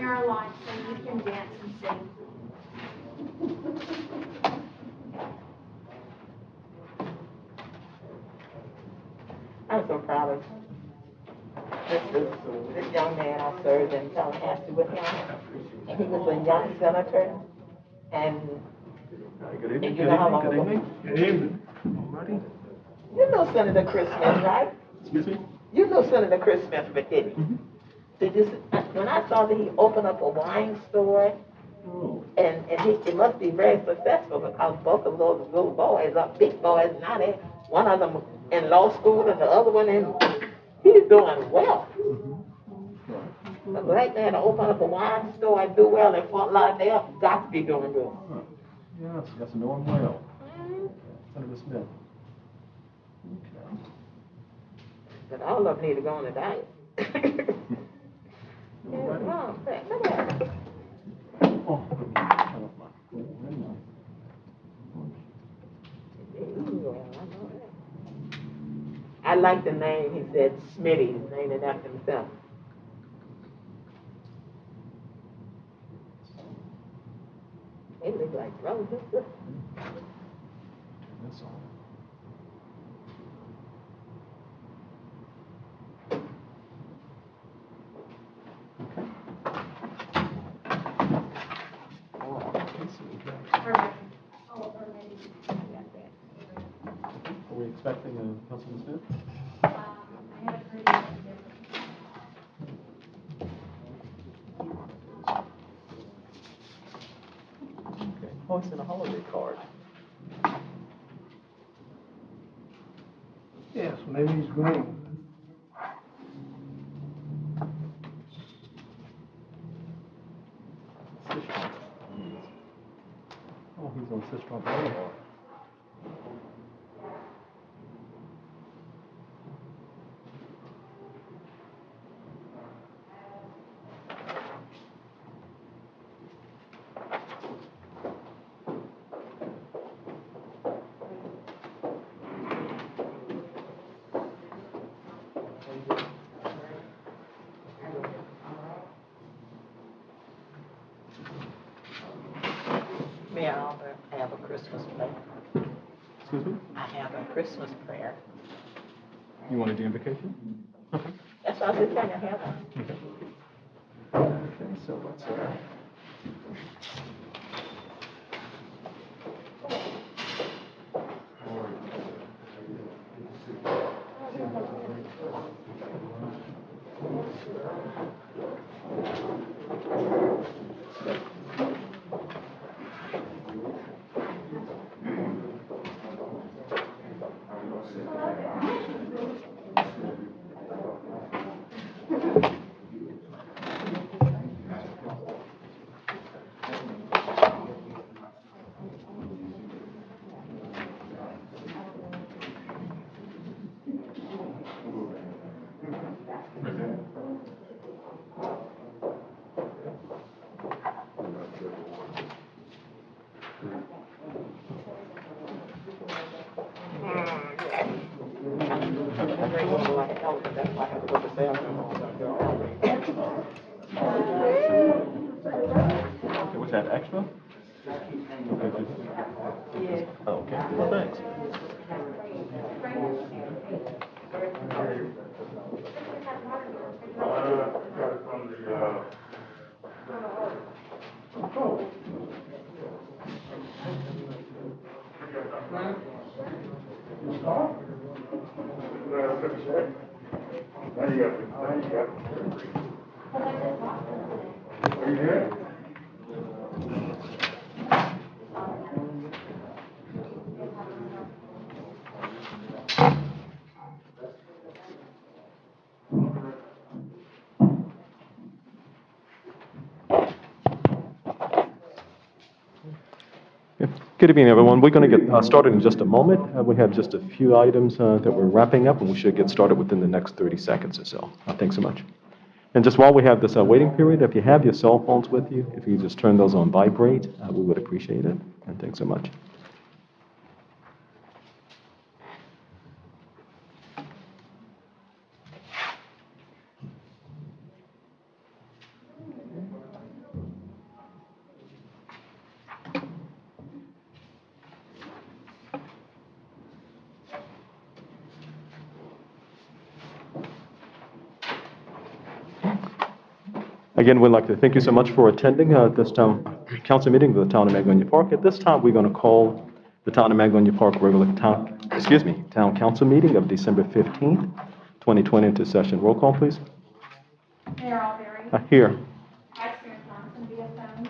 our lights so you can dance and sing. I'm so proud of this young man. I served in Tallahassee with him, and he was a young senator. And, Good evening. and you know how long Good ago? evening. Good evening. Alrighty. You know Senator Chris Smith, right? Excuse me? You know Senator Chris Smith, didn't you? Mm-hmm. Did you? When I saw that he opened up a wine store, Oh. and it must be very successful because both of those little boys are big boys now. One of them in law school and the other one in. He's doing well. Mm-hmm. A black man to open up a wine store and do well in Fort Lauderdale, got to be doing good. Huh. Yes, yes, I know him well. Senator Smith. Okay. But all of them need to go on a diet. Alrighty. Wrong thing. Look at that. Oh, I like the name. He said Smitty. He's named it after himself. He looks like brothers and sisters. Turn this on. Are we expecting Councilman Smith? I haven't heard anything different. Okay. Oh, it's in a holiday card. Yes, maybe he's green. Sistrunk. Oh, he's on Sistrunk Boulevard. May I also have a Christmas prayer? Excuse me? I have a Christmas prayer. You wanted the invocation? Okay. That's all I was saying. I have one. Okay. Okay, so let's okay, what's that, extra? Okay, good. Yeah. Oh, okay, well, thanks. Are you here? Good evening, everyone. We're going to get started in just a moment. We have just a few items that we're wrapping up, and we should get started within the next 30 seconds or so. Thanks so much. And just while we have this waiting period, if you have your cell phones with you, if you just turn those on vibrate, we would appreciate it. And thanks so much. Again, we'd like to thank you so much for attending this town council meeting of the town of Magnolia Park. At this time, we're going to call the town of Magnolia Park regular town council meeting of December 15th, 2020 into session. Roll call, please. Mayor Alberry. Here. Vice Mayor Johnson via phone.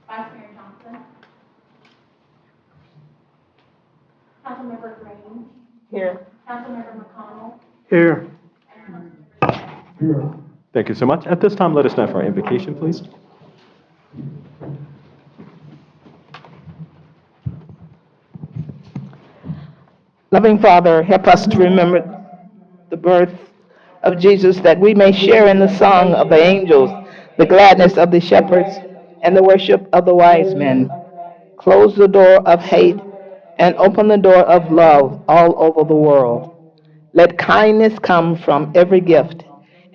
Vice Mayor Johnson. Councilmember Green. Here. Councilmember McConnell. Here. And Councilmember Day. Here. Thank you so much. At this time, let us stand for our invocation, please. Loving Father, help us to remember the birth of Jesus, that we may share in the song of the angels, the gladness of the shepherds, and the worship of the wise men. Close the door of hate and open the door of love all over the world. Let kindness come from every gift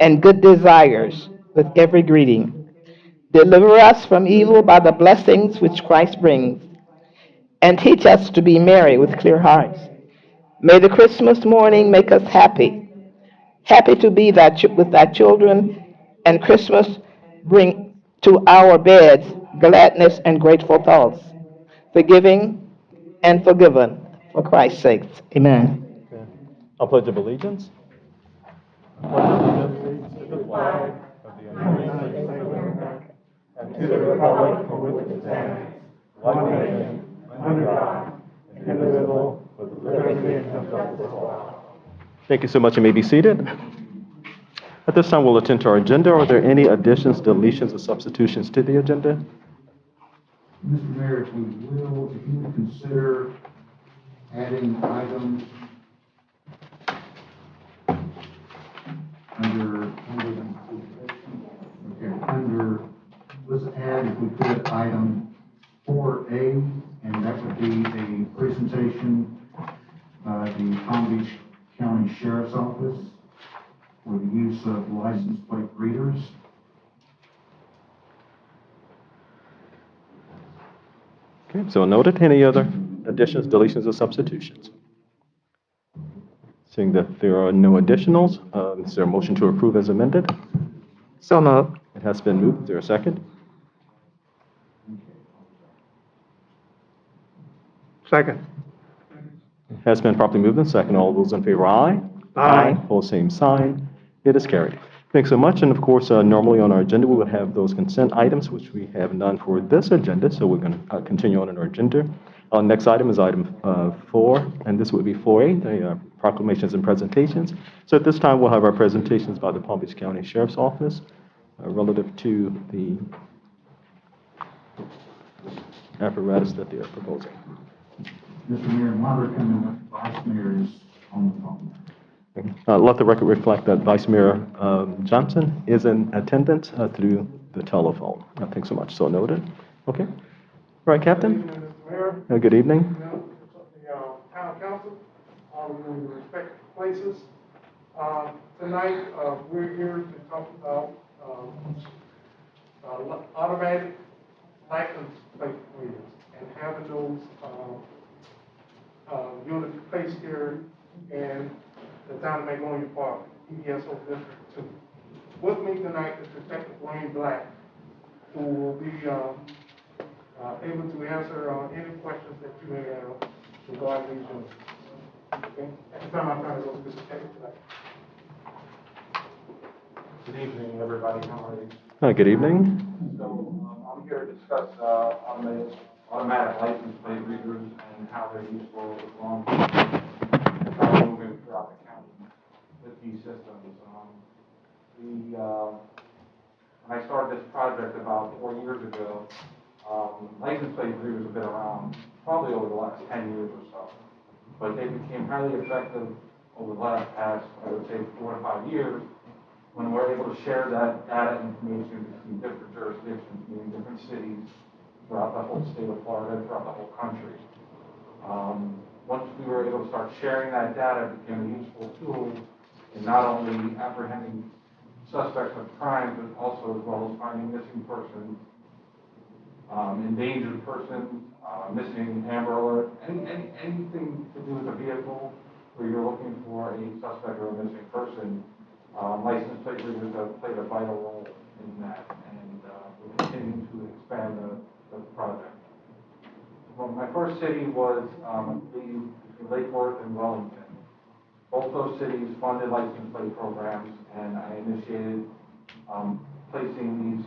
and good desires with every greeting. Deliver us from evil by the blessings which Christ brings, and teach us to be merry with clear hearts. May the Christmas morning make us happy, happy to be with thy children, and Christmas bring to our beds gladness and grateful thoughts, forgiving and forgiven for Christ's sake. Amen. I'll pledge of allegiance. And to the republic for which it stands, one nation, under God, indivisible, with liberty and justice for all. Thank you so much. You may be seated. At this time, we'll attend to our agenda. Are there any additions, deletions, or substitutions to the agenda? Mr. Mayor, if you would consider adding items let's add, if we could, item 4A, and that would be a presentation by the Palm Beach County Sheriff's Office for the use of license plate readers. Okay, so noted. Any other additions, deletions, or substitutions? Seeing that there are no additionals, is there a motion to approve as amended? So moved. It has been moved. Is there a second? Second. It has been properly moved and second. All those in favor, aye. Aye. Opposed, same sign. It is carried. Thanks so much. And of course, normally on our agenda, we would have those consent items, which we have none for this agenda. So we're going to continue on in our agenda. Our next item is item 4, and this would be 4A, the proclamations and presentations. So at this time, we'll have our presentations by the Palm Beach County Sheriff's Office relative to the apparatus that they are proposing. Mr. Mayor, my recommendation, Vice Mayor is on the phone. Let the record reflect that Vice Mayor Johnson is in attendance through the telephone. Thanks so much. So noted. Okay. All right, Captain. Good evening, Mr. Mayor. Good evening. The town council, all of your respective places. Tonight, we're here to talk about automatic license plate readers and having those units placed here in the town of Magnolia Park, ESO District 2. With me tonight is Detective Wayne Black, who will be able to answer any questions that you may have regarding these units. Okay? At the time, I'm trying to go to the Detective Black. Good evening, everybody. How are you? Good evening. So I'm here to discuss automatic license plate readers and how they're useful as long as how moving throughout the county with these systems. When I started this project about 4 years ago, license plate readers have been around probably over the last 10 years or so, but they became highly effective over the last past, I would say, 4 to 5 years, when we're able to share that data information between different jurisdictions, meaning different cities throughout the whole state of Florida, throughout the whole country. Once we were able to start sharing that data, it became a useful tool in not only apprehending suspects of crime, but also as well as finding missing persons, endangered persons, missing Amber Alert, anything to do with a vehicle where you're looking for a suspect or a missing person. License plate readers have played a vital role in that, and we're continuing to expand the project. Well, my first city was, I believe, between Lake Worth and Wellington. Both those cities funded license plate programs, and I initiated placing these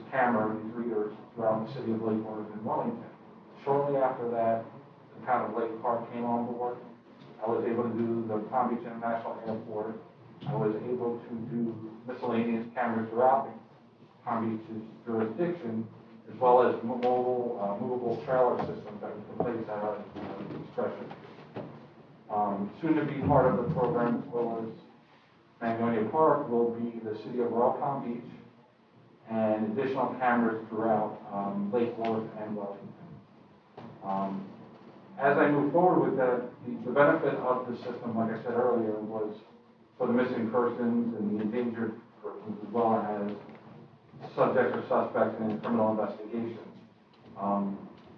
readers throughout the city of Lake Worth and Wellington. Shortly after that, the town of Lake Park came on board. I was able to do the Palm Beach International Airport. I was able to do miscellaneous cameras throughout the Palm Beach's jurisdiction, as well as movable trailer systems that we can place at our discretion. Soon to be part of the program, as well as Magnolia Park, will be the city of Royal Palm Beach and additional cameras throughout Lake Worth and Wellington. As I move forward with that, the benefit of the system, like I said earlier, was for the missing persons and the endangered persons, as well as subjects or suspects in criminal investigations.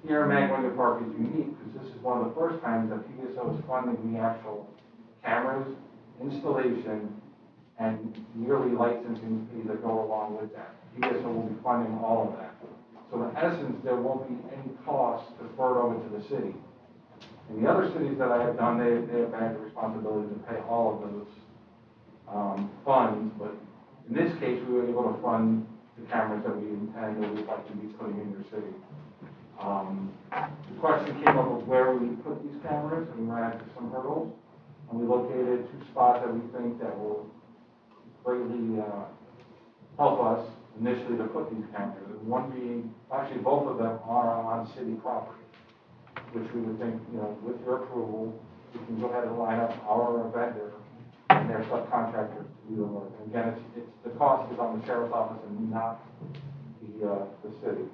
Here in Magnolia Park is unique because this is one of the first times that PSO is funding the actual cameras, installation, and yearly licensing fees that go along with that. PSO will be funding all of that. So in essence, there won't be any cost deferred over to the city. In the other cities that I have done, they have had the responsibility to pay all of those funds, but in this case, we were able to fund the cameras that we intend or we'd like to be putting in your city. The question came up of where we would put these cameras, and we ran into some hurdles, and we located 2 spots that we think that will greatly help us initially to put these cameras. And one being, actually both of them are on city property, which we would think, with your approval, we can go ahead and line up our vendor and their subcontractors to do the work. And again, it's the cost is on the sheriff's office and not the city.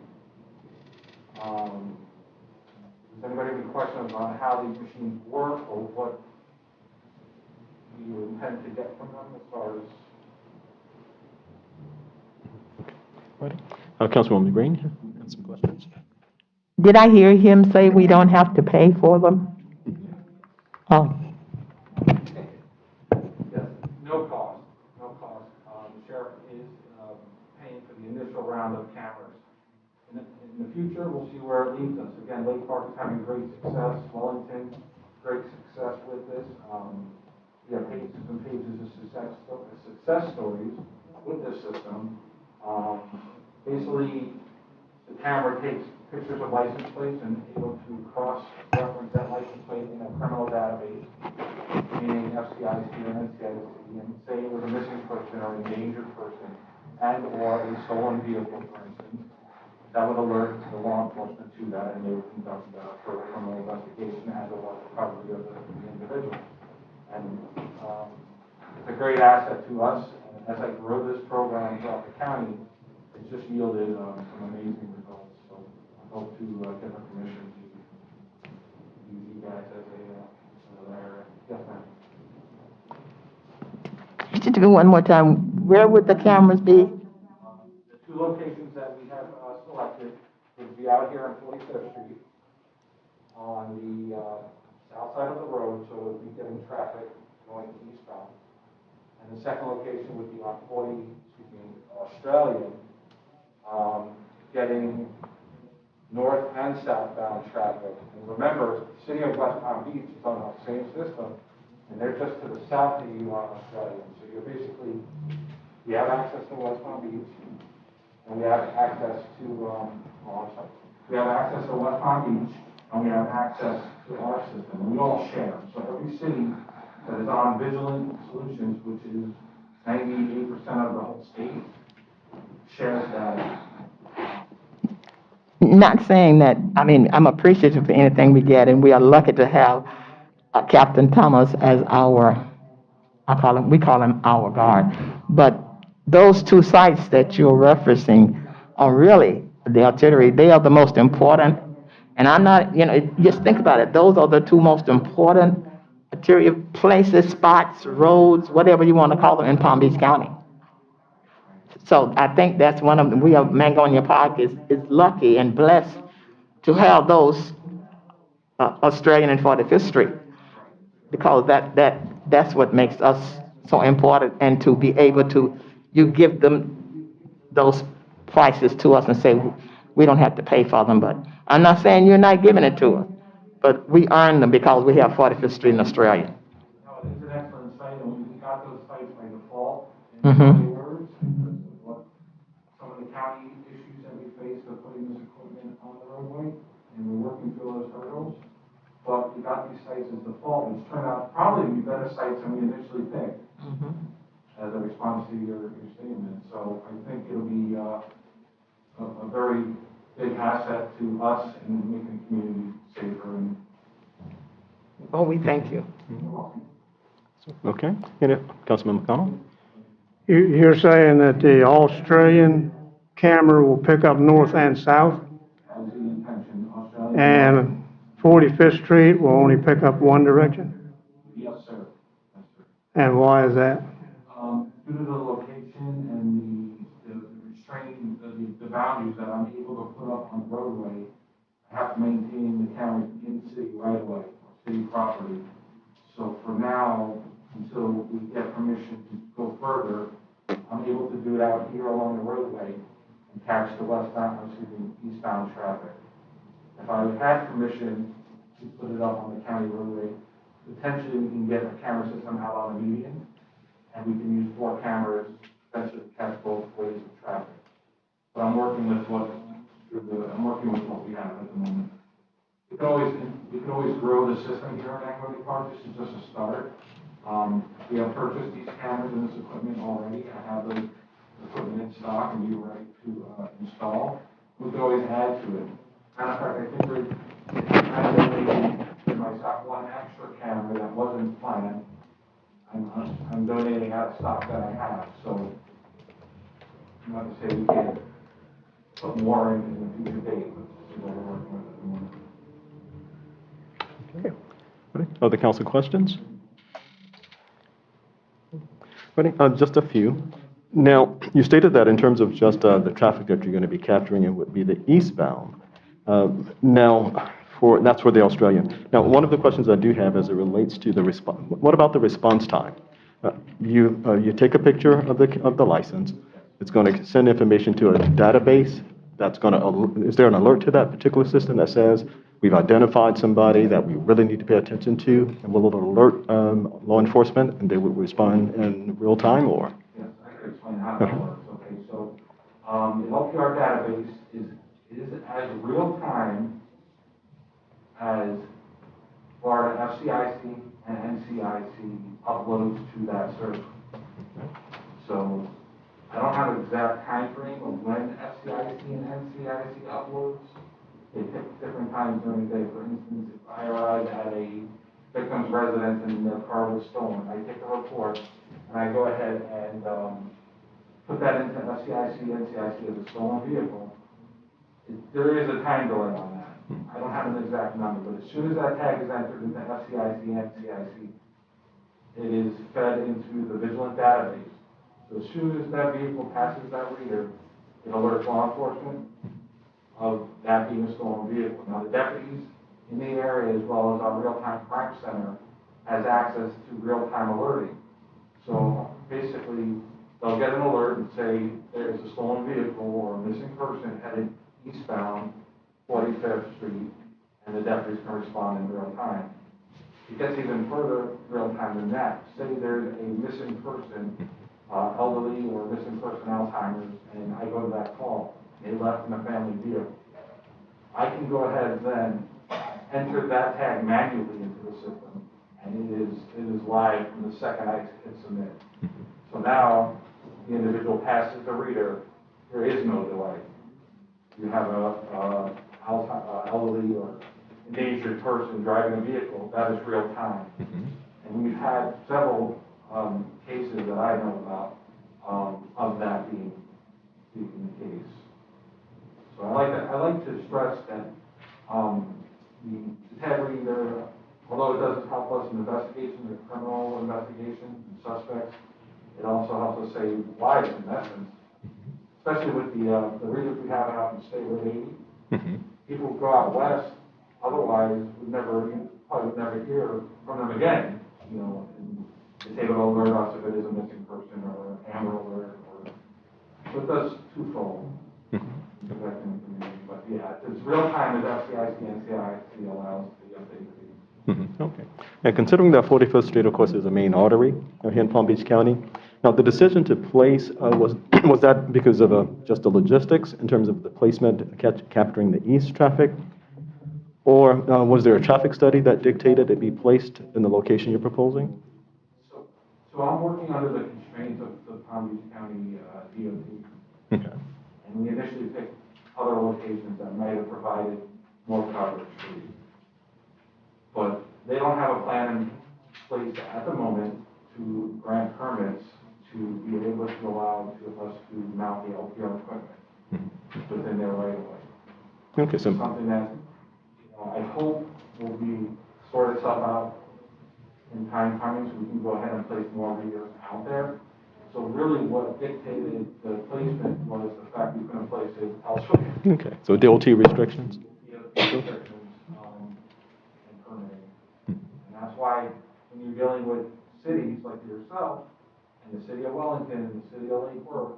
Does anybody have any questions on how these machines work or what you intend to get from them as far as? Councilwoman Green, had some questions? Did I hear him say we don't have to pay for them? Oh, Yes, no cost, no cost. The sheriff is paying for the initial round of cameras. In the future, we'll see where it leads us. Again, Lake Park is having great success. Wellington, great success with this. We have pages and pages of success stories with this system. Basically, the camera takes pictures of license plates and able to cross-reference that license plate in a criminal database, meaning FCIC and NCIC, and say it was a missing person or an endangered person and or a stolen vehicle, for instance. That would alert the law enforcement to that, and they would conduct further criminal investigation as it was recovery of the individual. And it's a great asset to us. And as I grow this program throughout the county, it's just yielded some amazing results. So I hope to get the permission to use you guys as another area. Yes, ma'am. could you do one more time? Where would the cameras be? The 2 locations that we have selected would be out here on 45th Street on the south side of the road, so it would be getting traffic going eastbound. And the second location would be on Australian, getting north and southbound traffic. And remember, the city of West Palm Beach is on the same system, and they're just to the south of you on Australian. So you're basically, we have access to West Palm Beach, and we have access to, we have access to West Palm Beach, and we have access to our system. We all share. So every city that is on Vigilant Solutions, which is 98% of the whole state, shares that. Not saying that, I mean, I'm appreciative for anything we get, and we are lucky to have Captain Thomas as we call him our guard. But those 2 sites that you're referencing are really the artillery. They are the most important. And I'm not, just think about it. Those are the 2 most important artillery places, spots, roads, whatever you want to call them in Palm Beach County. So I think that's one of them. We have Magnolia Park is lucky and blessed to have those Australian and 45th Street, because that's what makes us so important, and to be able to, you give them those prices to us and say, we don't have to pay for them, but I'm not saying you're not giving it to us, but we earn them because we have 45th Street in Australia. No, it's an excellent site, and we got those sites by default. Mhm. In many words, because of what some of the county issues that we face of putting this equipment on the roadway, and we're working through those hurdles. But we got these sites as default, which turned out probably to be better sites than we initially picked, as a response to your statement. So I think it'll be a very big asset to us in making the community safer and Oh, we thank you. Okay, and Councilman McConnell? You're saying that the Australian camera will pick up north and south, as the intention, Australia. and 45th Street will only pick up one direction? Yes, sir. Yes, sir. And why is that? Due to the location and the restraining, the boundaries that I'm able to put up on the roadway, I have to maintain the cameras in city right away, city property. So for now, until we get permission to go further, I'm able to do it out here along the roadway and catch the eastbound traffic. If I had permission to put it up on the county roadway, potentially we can get a camera system out on the median, and we can use 4 cameras, essentially to catch both ways of traffic. But I'm working with what we have at the moment. We can always grow the system here in Equity Park. This is just a start. We have purchased these cameras and this equipment already. I have the equipment in stock and be ready to install. We can always add to it. Matter of fact, I think we're myself one extra camera that wasn't planned. I'm donating out of stock that I have, so I'm not to say we can't put more in a future date, but this is what we're working with at the moment. Ready? Other council questions? Ready? Just a few. Now, you stated that in terms of just the traffic that you're going to be capturing, it would be the eastbound. That's for the Australian. Now, one of the questions I do have as it relates to the response, what about the response time? You take a picture of the license. It's going to send information to a database. Is there an alert to that particular system that says we've identified somebody that we really need to pay attention to, and will it alert law enforcement and they will respond in real time, or? Yes, I can explain how that works. Okay, so the LPR database is as real time as Florida FCIC and NCIC uploads to that server. So I don't have an exact time frame of when FCIC and NCIC uploads. They pick different times during the day. For instance, if I arrive at a victim's residence and their car was stolen, I take a report and I go ahead and put that into FCIC, NCIC as a stolen vehicle. There is a time delay on that. I don't have an exact number, but as soon as that tag is entered into FCIC, NCIC, it is fed into the Vigilant database. So as soon as that vehicle passes that reader, it alerts law enforcement of that being a stolen vehicle. Now, the deputies in the area, as well as our real-time crime center, has access to real-time alerting. So basically, they'll get an alert and say there's a stolen vehicle or a missing person headed eastbound 45th Street, and the deputies can respond in real time. It gets even further real time than that. Say there's a missing person, elderly or missing person Alzheimer's, and I go to that call. They left in a family vehicle. I can go ahead then enter that tag manually into the system, and it is live from the second I hit submit. So now the individual passes the reader. There is no delay. You have a elderly or endangered person driving a vehicle, that is real time. And we've had several cases that I know about of that being the case. So I like to stress that the tag reader, although it doesn't help us in investigation, the criminal investigation, and suspects, it also helps us save lives in essence. Especially with the readers we have out in State Road 80. People who go out west, otherwise probably would never hear from them again. You know, and It's able to alert us if it is a missing person or Amber Alert, so it does twofold. Protecting the community. But yeah, it's real time as FCIC and CIC allows the update. Okay. And considering that 45th Street, of course, is a main artery here in Palm Beach County, now the decision to place was that because of just the logistics in terms of the placement capturing the east traffic, or was there a traffic study that dictated it be placed in the location you're proposing? So I'm working under the constraints of the Palm Beach County DOT. Okay. And we initially picked other locations that might have provided more coverage for you. But they don't have a plan in place at the moment to grant permits to be able to allow us to mount the LPR equipment within their right of way. Okay, so Something that I hope will be sort itself out in time coming, so we can go ahead and place more readers out there. So really what dictated the placement was the fact we couldn't place it elsewhere. okay, so DOT restrictions. Restrictions, and permitting. And that's why when you're dealing with cities like yourself, and the city of Wellington, and the city of Lake Worth,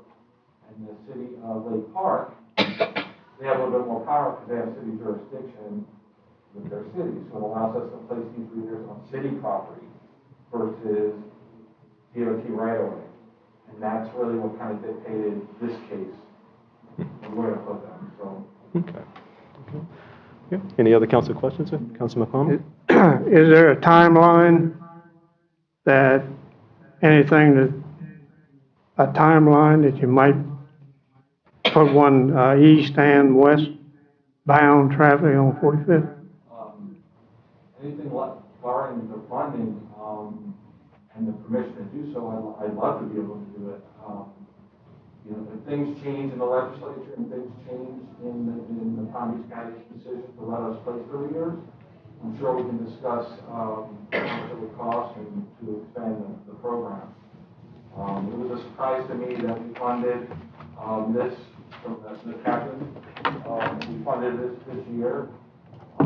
and the city of Lake Park, they have a little bit more power because they have city jurisdiction with their city. So it allows us to place these readers on city property versus DOT right of way. And that's really what kind of dictated this case and where to put them. So. Okay. Yeah. Any other council questions, sir? Councilman McConnell? Is there a timeline that a timeline that you might put one east and west bound traffic on 45th? Anything barring the funding and the permission to do so, I'd love to be able to do it. If things change in the legislature and things change in the Palm Beach County's decision to let us place the readers, I'm sure we can discuss how much it would cost and to expand the program. It was a surprise to me that we funded this from the captain. We funded this year. We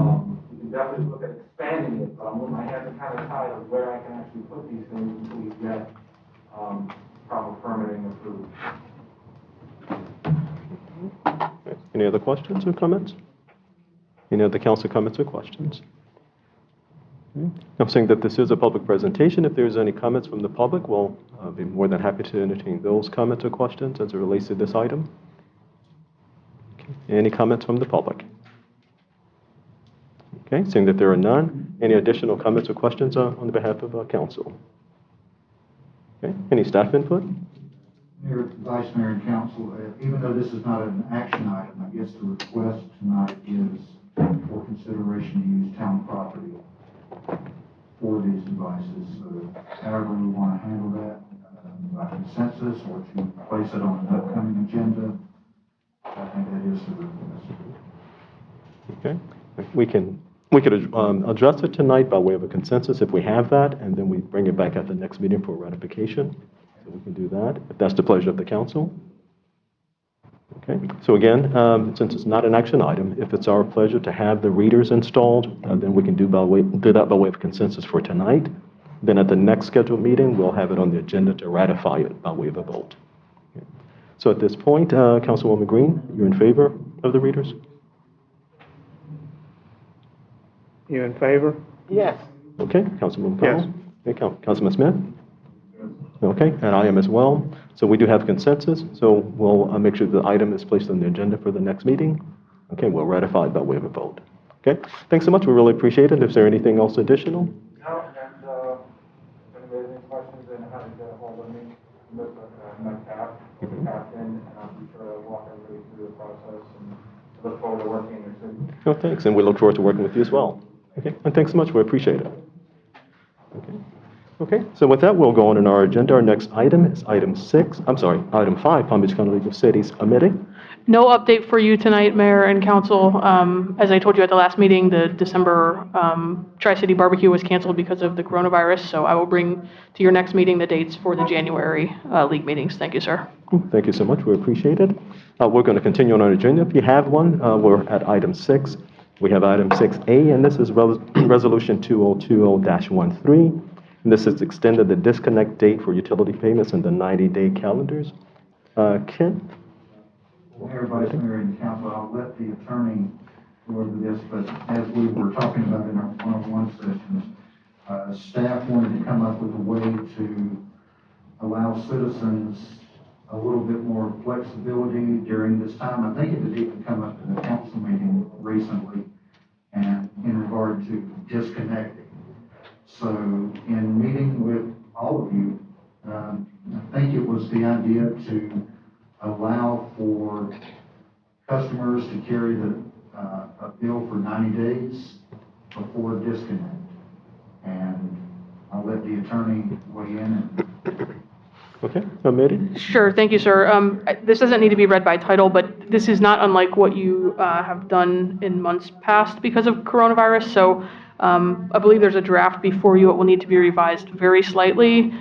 can definitely look at expanding it, but I'm with my hands kind of tied of where I can actually put these things until we get proper permitting approved. Any other questions or comments? Any other council comments or questions? Okay. I'm saying that this is a public presentation. If there's any comments from the public, we'll be more than happy to entertain those comments or questions as it relates to this item. Okay. Any comments from the public? Okay, seeing that there are none, any additional comments or questions on behalf of council? Okay, any staff input? Mayor, Vice Mayor, and Council, even though this is not an action item, I guess the request tonight is for consideration to use town property for these devices. However we want to handle that, by consensus, or to place it on an upcoming agenda, I think that is the request. Okay, we could address it tonight by way of a consensus if we have that, and then we bring it back at the next meeting for ratification. So we can do that, if that's the pleasure of the council. Okay, so again, since it's not an action item, if it's our pleasure to have the readers installed, then we can do that by way of consensus for tonight. Then at the next scheduled meeting, we'll have it on the agenda to ratify it by way of a vote. Okay. So at this point, Councilwoman Green, you're in favor of the readers? You in favor? Yes. Okay, Councilman Yes. McConnell? Okay, Councilman Smith? Okay, and I am as well. So we do have consensus, so we'll make sure the item is placed on the agenda for the next meeting. Okay, we'll ratify it by way of a vote. Okay, thanks so much, we really appreciate it. Is there anything else additional? No, and if anybody has any questions, then how to get a hold of me, with my captain, and I'll be sure to walk everybody through the process, and look forward to working in your city. Oh, thanks, and we look forward to working with you as well. Okay, and thanks so much, we appreciate it. Okay. Okay, so with that, we'll go on in our agenda. Our next item is item 5, Palm Beach County League of Cities meeting. No update for you tonight, Mayor and Council. As I told you at the last meeting, the December Tri-City Barbecue was canceled because of the coronavirus, so I will bring to your next meeting the dates for the January league meetings. Thank you, sir. Thank you so much, we appreciate it. We're going to continue on our agenda. If you have one, we're at item 6. We have item 6A, and this is Resolution 2020-13. And this has extended the disconnect date for utility payments in the 90-day calendars. Ken? Mayor, Vice Mayor, and Council, I'll let the attorney go over this, but as we were talking about in our one-on-one sessions, staff wanted to come up with a way to allow citizens a little bit more flexibility during this time. I think it had even come up in the council meeting recently, and in regard to disconnecting. So in meeting with all of you, I think it was the idea to allow for customers to carry a bill for 90 days before disconnect. And I'll let the attorney weigh in. Okay, Mary? Sure, thank you, sir. This doesn't need to be read by title, but this is not unlike what you have done in months past because of coronavirus. So I believe there's a draft before you. It will need to be revised very slightly,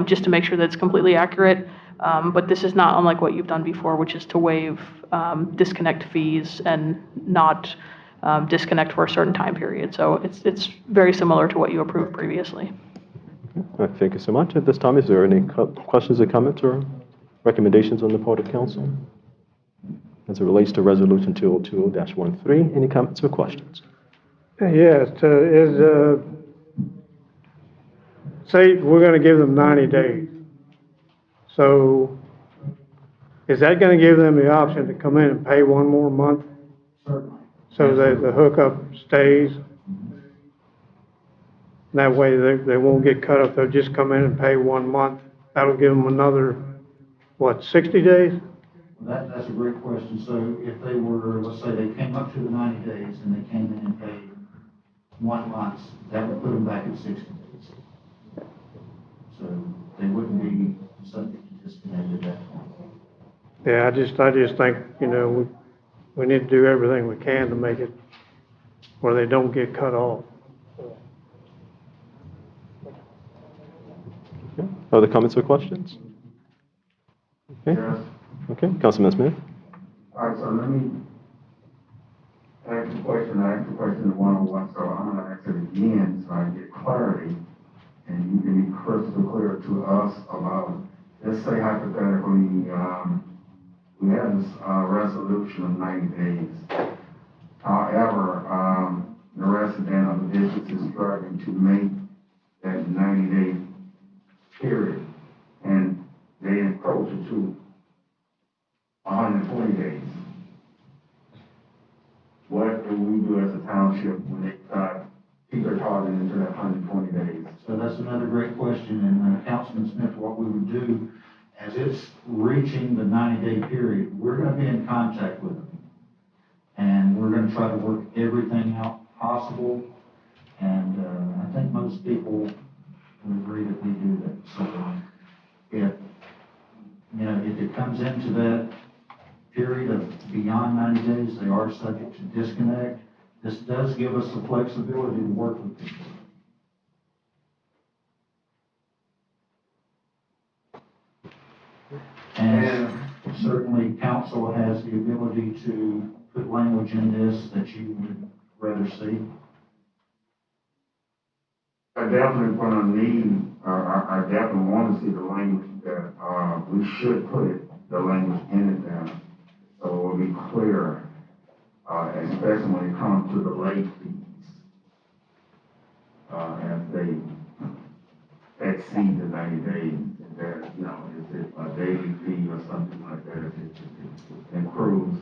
just to make sure that it's completely accurate. But this is not unlike what you've done before, which is to waive disconnect fees and not disconnect for a certain time period. So it's very similar to what you approved previously. Thank you so much. At this time, is there any questions or comments or recommendations on the part of council as it relates to Resolution 2020-13? Any comments or questions? Yes, say we're gonna give them 90 days. So is that gonna give them the option to come in and pay one more month? Certainly. So that the hookup stays? That way they won't get cut off. They'll just come in and pay 1 month. That'll give them another, what, 60 days? That's a great question. So if they were, let's say they came up to the 90 days and they came in and paid 1 month, that would put them back at 60 days. So they wouldn't be subject to disconnect at that point. Yeah, I just think, you know, we need to do everything we can to make it where they don't get cut off. Okay. Other comments or questions? Okay. Yes. Okay, Councilman Smith? All right, so let me ask the question. I asked the question in one-on-one, so I'm gonna ask it again so I can get clarity and you can be crystal clear to us about, let's say hypothetically, we have this resolution of 90 days. However, the resident of the district is struggling to make that 90-day period, and they encroach it to 120 days. What do we do as a township when they keep their target into that 120 days? So that's another great question, and Councilman Smith, what we would do, as it's reaching the 90-day period, we're gonna be in contact with them. And we're gonna try to work everything out possible, and I think most people would agree that we do that. So if, you know, if it comes into that period of beyond 90 days, they are subject to disconnect. This does give us the flexibility to work with people. And certainly council has the ability to put language in this that you would rather see. I definitely gonna need, I definitely want to see the language that, we should put the language in it there. So it will be clear, especially when it comes to the late fees. As they exceed the 90 days, and that, you know, is it a daily fee or something like that? If it accrues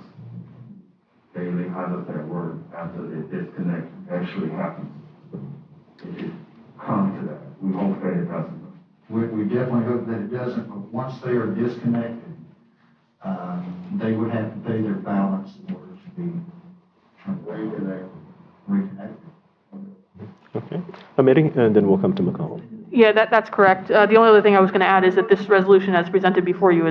daily, how does that work after the disconnect actually happens? If it comes to that, we hope that it doesn't. We definitely hope that it doesn't, but once they are disconnected, they would have to pay their balance in order to be reconnected. Okay. Amity, and then we'll come to McConnell. Yeah, that's correct. The only other thing I was going to add is that this resolution as presented before you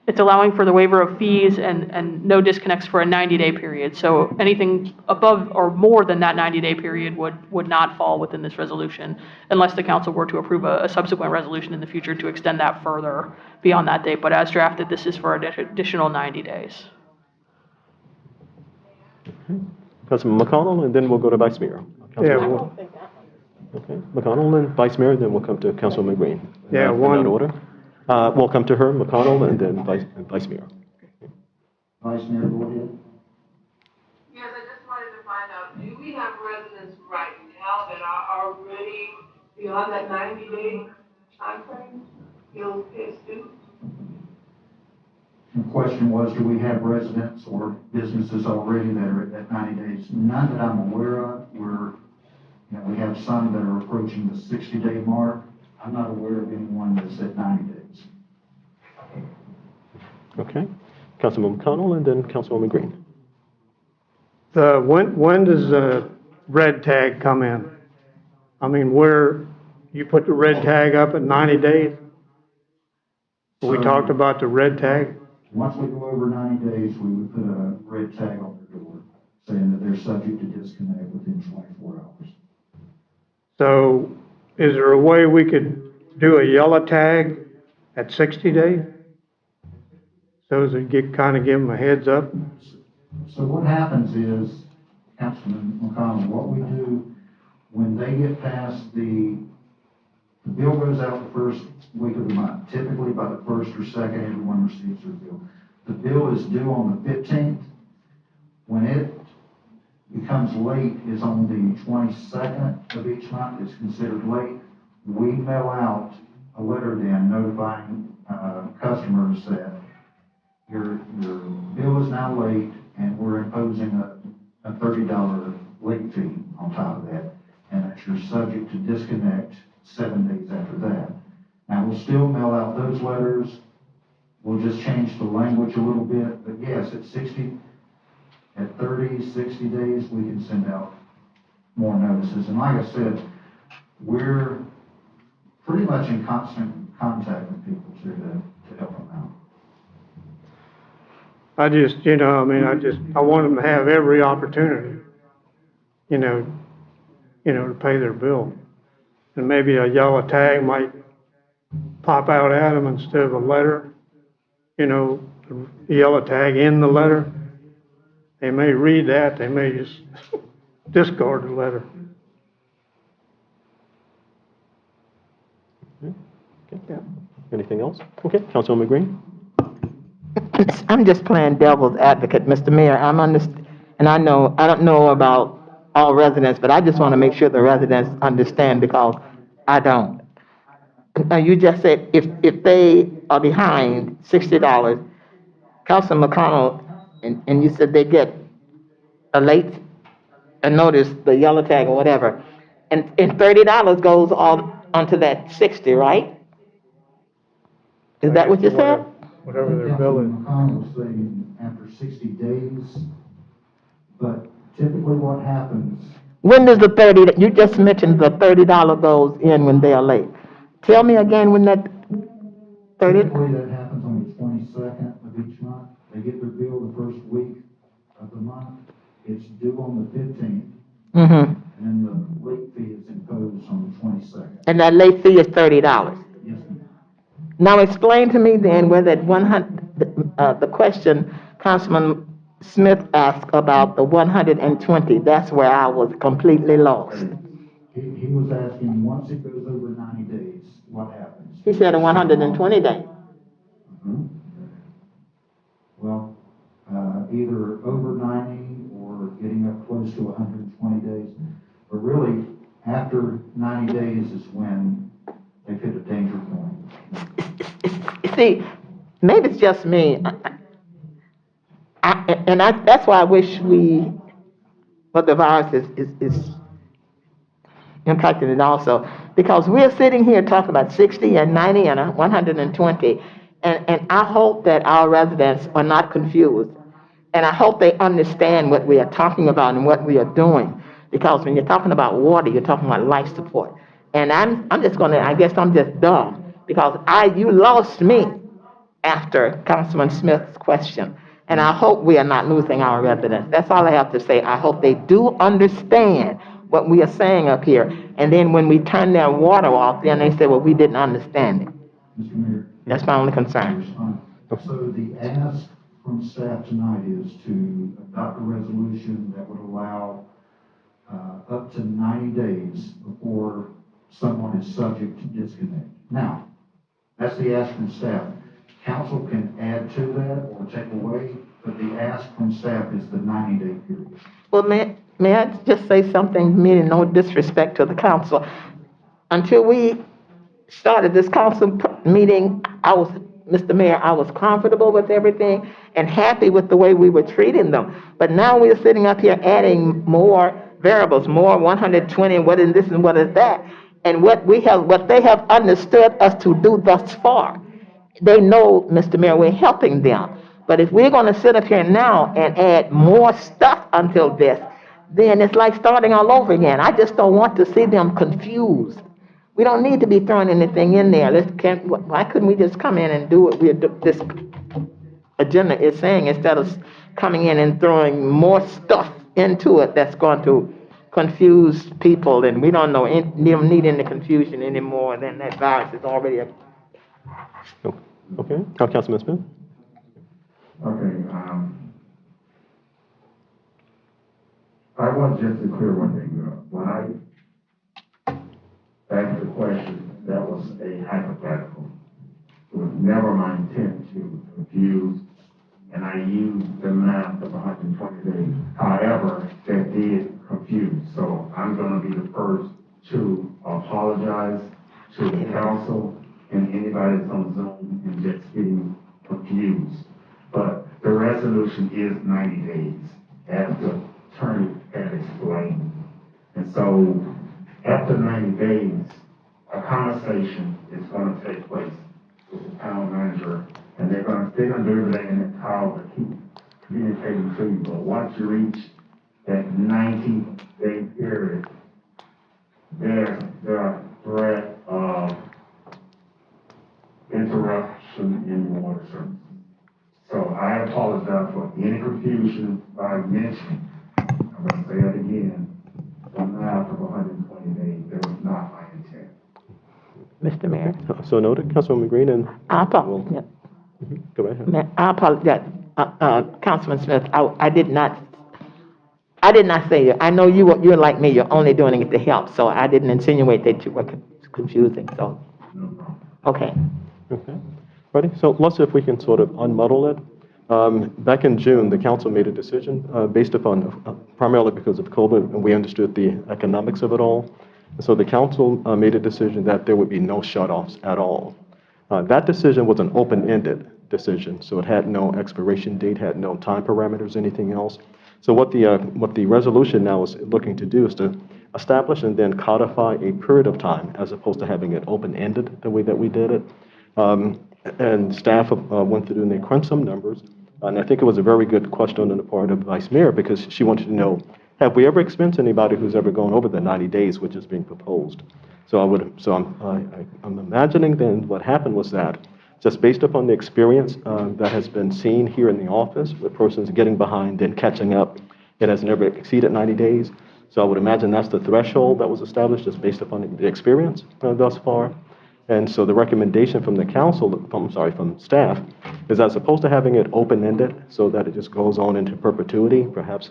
it's allowing for the waiver of fees and no disconnects for a 90-day period. So anything above or more than that 90-day period would not fall within this resolution unless the council were to approve a subsequent resolution in the future to extend that further beyond that date. But as drafted, this is for an additional 90 days. Councilman McConnell, and then we'll go to Vice Mayor. Yeah, Councilman. well, Okay, McConnell and Vice Mayor, then we'll come to Councilwoman Green. Yeah, In one- that order. We'll come to her, McConnell, and then Vice Mayor. Vice Mayor, go ahead. Yes, I just wanted to find out, do we have residents right now that are already beyond that 90-day timeframe, bills past due? The question was, do we have residents or businesses already that are at that 90 days? None that I'm aware of. We have some that are approaching the 60-day mark. I'm not aware of anyone that's at 90 days. Okay, Councilman McConnell, and then Councilwoman Green. When does the red tag come in? I mean, where you put the red tag up at 90 days? We talked about the red tag. Once we go over 90 days, we would put a red tag on their door saying that they're subject to disconnect within 24 hours. So is there a way we could do a yellow tag at 60 days? So as to kind of give them a heads up? So what happens is, Councilman McConnell, what we do when they get past the bill goes out the first week of the month. Typically by the first or second, everyone receives their bill. The bill is due on the 15th. When it becomes late is on the 22nd of each month. It's considered late. We mail out a letter then notifying customers that your bill is now late and we're imposing a $30 late fee on top of that, and that you're subject to disconnect 7 days after that. Now, we'll still mail out those letters. We'll just change the language a little bit, but yes, at 30, 60 days, we can send out more notices. And like I said, we're pretty much in constant contact with people to help them out. I just, I want them to have every opportunity, to pay their bill. And maybe a yellow tag might pop out at them instead of a letter, the yellow tag in the letter. They may read that, they may just discard the letter. Okay. Anything else? Okay, Councilwoman Green. I'm just playing devil's advocate, Mr. Mayor. And I don't know about all residents, but I just want to make sure the residents understand because I don't. Now, you just said if they are behind $60, Councilman McConnell, and you said they get a notice, the yellow tag or whatever, and $30 goes all onto that 60, right? Is that what you said? Whatever their bill is. McConnell was saying after 60 days, but typically what happens, When does the 30, you just mentioned the $30 goes in when they are late. Tell me again when that 30, typically that happens on the 22nd of each month. They get their bill the first week of the month. It's due on the 15th, mm-hmm. and then the late fee is imposed on the 22nd. And that late fee is $30. Yes, ma'am. Now explain to me then where that 100, the question Councilman Smith asked about the 120, that's where I was completely lost. He was asking, once it goes over 90 days, what happens? He said a 120 day. Mhm. Well, either over 90 or getting up close to 120 days. But really, after 90 days is when they hit a danger point. See, maybe it's just me. That's why I wish the virus is impacting it also. Because we're sitting here talking about 60 and 90 and 120. And I hope that our residents are not confused. And I hope they understand what we are talking about and what we are doing. Because when you're talking about water, you're talking about life support. And I'm just I guess I'm just dumb. Because you lost me after Councilman Smith's question. And I hope we are not losing our residents. That's all I have to say. I hope they do understand what we are saying up here. And then when we turn their water off, then they say, well, we didn't understand it. Mr. Mayor. That's my only concern. So the ask from staff tonight is to adopt a resolution that would allow up to 90 days before someone is subject to disconnect. Now, that's the ask from staff. Council can add to that or take away, but the ask from staff is the 90-day period. Well, may I just say something, meaning no disrespect to the council? Until we started this council meeting, Mr. Mayor, I was comfortable with everything and happy with the way we were treating them. But now we're sitting up here adding more variables, more 120, what is this and what is that? And what they have understood us to do thus far. They know, Mr. Mayor, we're helping them. But if we're gonna sit up here now and add more stuff until this, then it's like starting all over again. I just don't want to see them confused. We don't need to be throwing anything in there. Why couldn't we just come in and do what this agenda is saying instead of coming in and throwing more stuff into it that's going to confuse people, and we don't need any confusion anymore than that virus is already Okay, Councilman Smith? Okay, I want just to clear one thing up. When I asked the question, that was a hypothetical. It was never my intent to confuse, and I used the math of 120 days. However, that did confuse, so I'm gonna be the first to apologize to the council and anybody that's on Zoom and just getting confused. But the resolution is 90 days, as the attorney had explained. And so, after 90 days, a conversation is gonna take place with the town manager, and they're gonna do everything in the power to keep communicating to you. But once you reach that 90-day period, there's the threat of interruption in your water service. So I apologize for any confusion by mentioning, I'm gonna say it again, the math of 120 days, that was not my intent. Mr. Mayor. So noted, Councilwoman Green, and I apologize. go right ahead. I apologize, Councilman Smith. I did not say it. I know you're like me. You're only doing it to help. So I didn't insinuate that you were confusing. So, okay. Okay. Ready? So let's see if we can sort of unmuddle it. Back in June, the council made a decision based upon, primarily because of COVID, and we understood the economics of it all. So the council made a decision that there would be no shutoffs at all. That decision was an open-ended decision, so it had no expiration date, had no time parameters, anything else. So what the resolution now is looking to do is to establish and then codify a period of time, as opposed to having it open-ended the way that we did it. And staff went through and they crunched some numbers, and I think it was a very good question on the part of Vice Mayor, because she wanted to know, have we ever experienced anybody who's ever gone over the 90 days, which is being proposed? So I'm imagining then what happened was that, just based upon the experience that has been seen here in the office, with persons getting behind and catching up, it has never exceeded 90 days. So I would imagine that's the threshold that was established, just based upon the experience thus far. And so the recommendation from the council, from staff, is as opposed to having it open-ended so that it just goes on into perpetuity, perhaps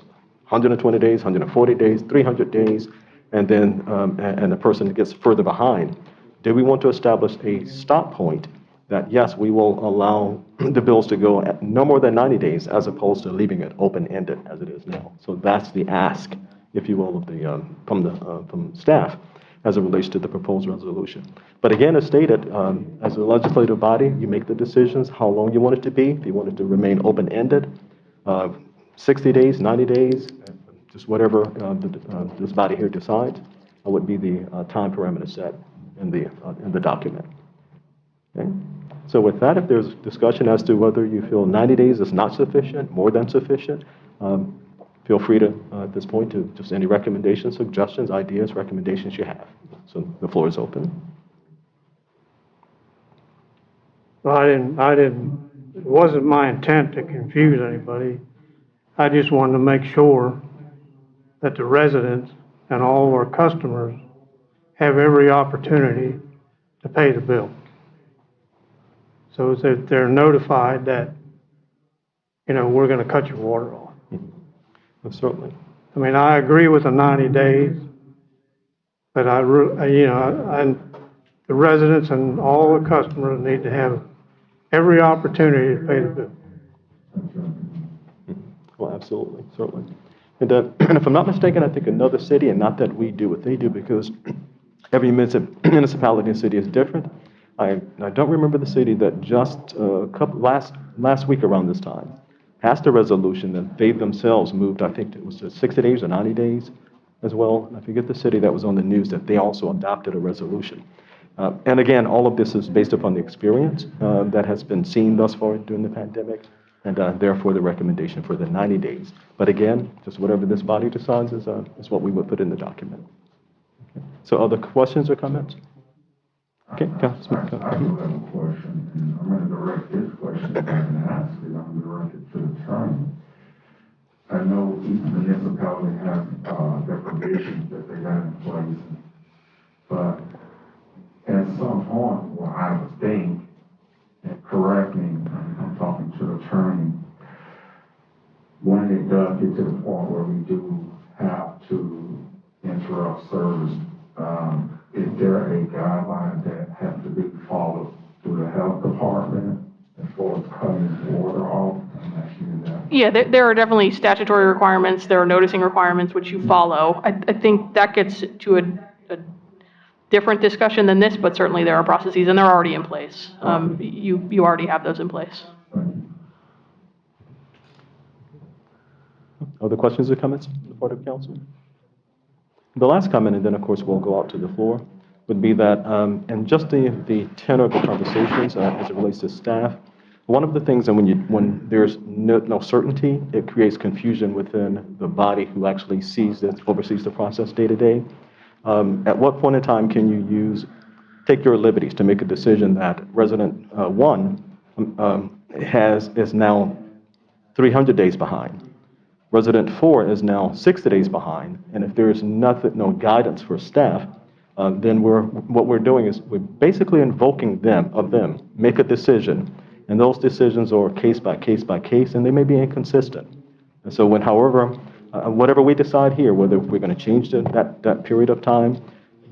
120 days, 140 days, 300 days, and then and the person gets further behind. Do we want to establish a stop point that, yes, we will allow the bills to go at no more than 90 days, as opposed to leaving it open-ended as it is now? So that's the ask, if you will, of the from staff, as it relates to the proposed resolution. But again, as stated, as a legislative body, you make the decisions how long you want it to be. If you want it to remain open-ended, 60 days, 90 days, just whatever this body here decides, would be the time parameter set in the document. Okay? So with that, if there's discussion as to whether you feel 90 days is not sufficient, more than sufficient, feel free to, at this point, to just any recommendations, suggestions, ideas, recommendations you have. So the floor is open. Well, it wasn't my intent to confuse anybody. I just wanted to make sure that the residents and all of our customers have every opportunity to pay the bill. So that they're notified that, we're gonna cut your water off. Certainly. I mean, I agree with the 90 days, but the residents and all the customers need to have every opportunity to pay the bill. Well, absolutely, certainly. And, and if I'm not mistaken, I think another city, and not that we do what they do, because every municipality and city is different. I don't remember the city that just last week around this time passed a resolution that they themselves moved, I think it was 60 days or 90 days as well. I forget the city that was on the news that they also adopted a resolution. And again, all of this is based upon the experience that has been seen thus far during the pandemic, and therefore the recommendation for the 90 days. But again, just whatever this body decides is what we would put in the document. Okay. So other questions or comments? Okay, Councilman. I have a question, and I'm going to direct this question back and ask it. I'm going to direct it to the attorney. I know each municipality has their provisions that they got in place, but at some point, well, I would think, and correct me, I'm talking to the attorney, when it does get to the point where we do have to interrupt service, is there a guideline that has to be followed through the health department as far as cutting water off? I'm asking you that. Yeah, there are definitely statutory requirements, there are noticing requirements which you follow. I think that gets to a different discussion than this, but certainly there are processes and they're already in place. You already have those in place. Other questions or comments on the part of council? The last comment, and then of course we'll go out to the floor, would be that, and just the tenor of the conversations as it relates to staff, one of the things that when there's no certainty, it creates confusion within the body who actually oversees the process day to day. At what point in time can you take your liberties to make a decision that resident one is now 300 days behind? Resident 4 is now 60 days behind, and if there is no guidance for staff, then what we're doing is we're basically invoking them, make a decision, and those decisions are case by case by case, and they may be inconsistent. And so whatever we decide here, whether we're going to change that period of time,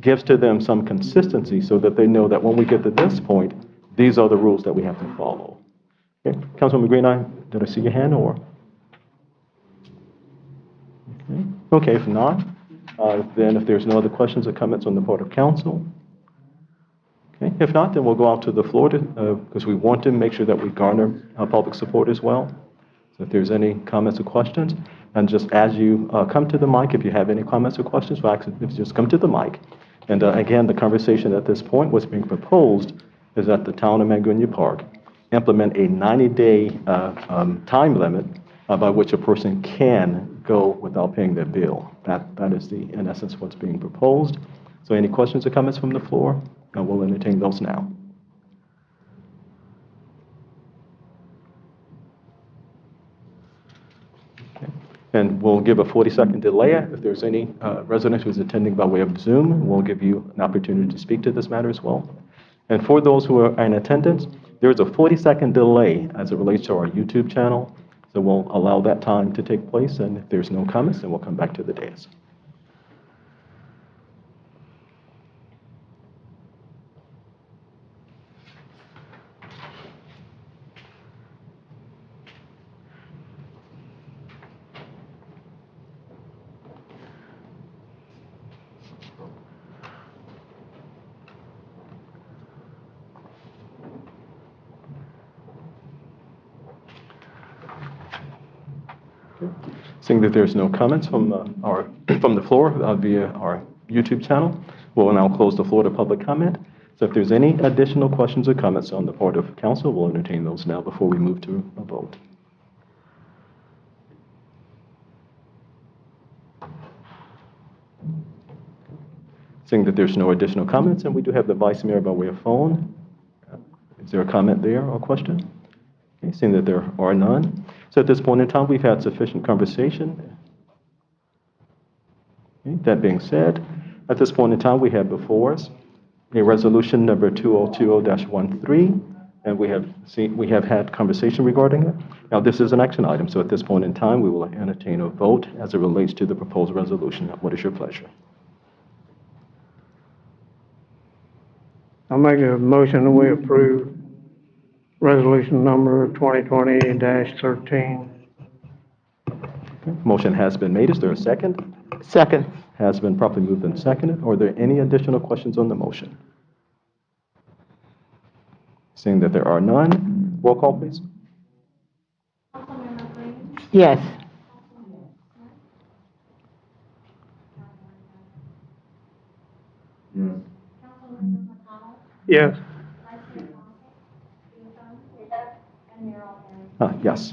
gives to them some consistency so that they know that when we get to this point, these are the rules that we have to follow. Okay, Councilwoman Green, did I see your hand or? Okay, if not, then if there's no other questions or comments on the part of council. Okay, if not, then we'll go out to the floor because we want to make sure that we garner public support as well. So if there's any comments or questions, and just as you come to the mic, if you have any comments or questions, just come to the mic. And again, the conversation at this point, what's being proposed is that the town of Magunya Park implement a 90-day time limit by which a person can go without paying their bill. That is in essence, what's being proposed. So any questions or comments from the floor? We'll entertain those now. Okay. And we'll give a 40-second delay. If there's any resident who's attending by way of Zoom, we'll give you an opportunity to speak to this matter as well. And for those who are in attendance, there is a 40-second delay as it relates to our YouTube channel. So we'll allow that time to take place, and if there's no comments, then we'll come back to the dais. Seeing that there's no comments from the floor via our YouTube channel, we'll now close the floor to public comment. So if there's any additional questions or comments on the part of council, we'll entertain those now before we move to a vote. Seeing that there's no additional comments, and we do have the Vice Mayor by way of phone. Is there a comment there or question? Okay, seeing that there are none. So at this point in time, we've had sufficient conversation. Okay, that being said, at this point in time, we have before us a resolution number 2020-13, And we have had conversation regarding it. Now, this is an action item, so at this point in time, we will entertain a vote as it relates to the proposed resolution. What is your pleasure? I'll make a motion that we approve resolution number 2020-13. Motion has been made. Is there a second? Second. Has been properly moved and seconded. Are there any additional questions on the motion? Seeing that there are none, roll call, please. Councilmember Green, Yes. Yes. Councilmember McConnell, Yes. Vice Chair Johnson, and Mayor Perry. Yes.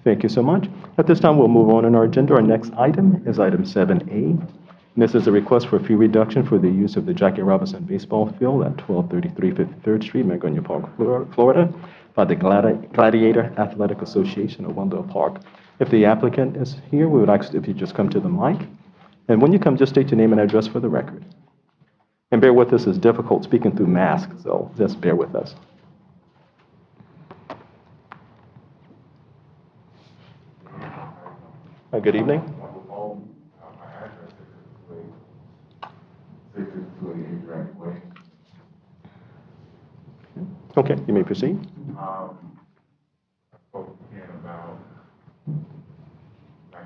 Thank you so much. At this time, we'll move on in our agenda. Our next item is item 7A. And this is a request for a fee reduction for the use of the Jackie Robinson Baseball Field at 1233 53rd Street, Magnolia Park, Florida, by the Gladiator Athletic Association of Wendell Park. If the applicant is here, we would ask if you just come to the mic. And when you come, just state your name and address for the record. And bear with us, it's difficult speaking through masks, so just bear with us. Good evening. My address is 66288 Dragon Way. Okay, you may proceed. I spoke to Ken about, sorry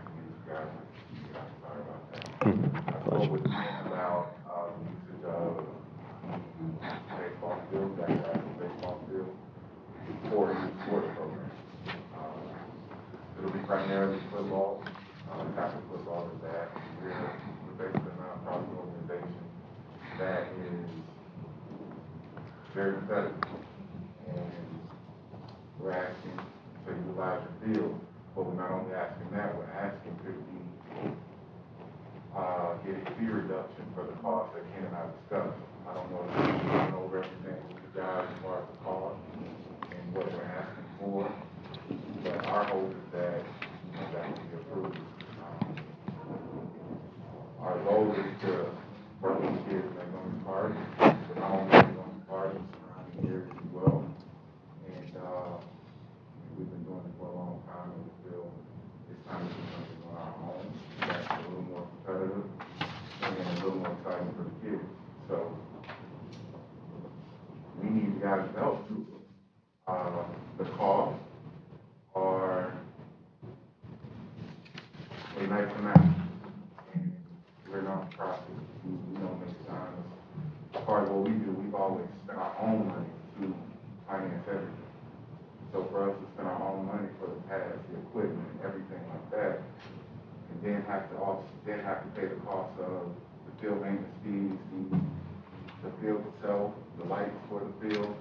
about that. I spoke with Ken about the usage of the baseball field, that baseball field, for youth sports program. It'll be primarily football, tackle football is that. We're basically a nonprofit organization that is very competitive. And we're asking to utilize your field, but we're not only asking that, we're asking to get a fee reduction for the cost that Ken and I discussed. I don't know if you know represent with you guys as far as the cost and what we're asking for, but our hope is that, that will be approved. Our goal is to work with kids in Magnolia Park, but not only Magnolia Park, but surrounding areas as well. And we've been doing it for a long time, and we feel it's time to do something on our own that's a little more competitive and a little more exciting for the kids. So we need you guys' help too. The costs are a nice amount, and we're not profit. We don't make signs. Part of what we do, we've always spent our own money to finance everything. So for us to spend our own money for the pads, the equipment, everything like that, and then have to pay the cost of the field maintenance fees, the field itself, the lights for the field.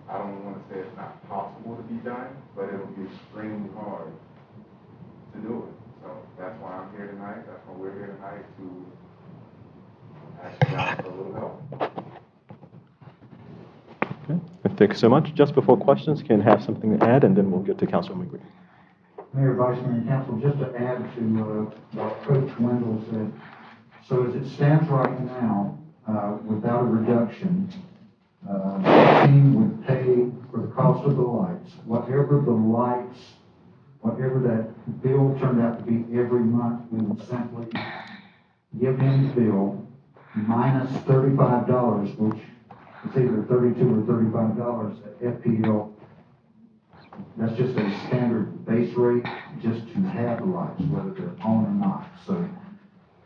I don't want to say it's not possible to be done, but it'll be extremely hard to do it. So that's why I'm here tonight. That's why we're here tonight, to ask you guys for a little help. Okay. Thank you so much. Just before questions, Ken have something to add, and then we'll get to Councilman Green. Mayor, Vice Mayor, and Council, just to add to what Coach Wendell said. So as it stands right now, without a reduction, the team would pay for the cost of the lights. Whatever that bill turned out to be every month, we would simply give him the bill minus $35, which is either $32 or $35 at FPL. That's just a standard base rate just to have the lights, whether they're on or not. So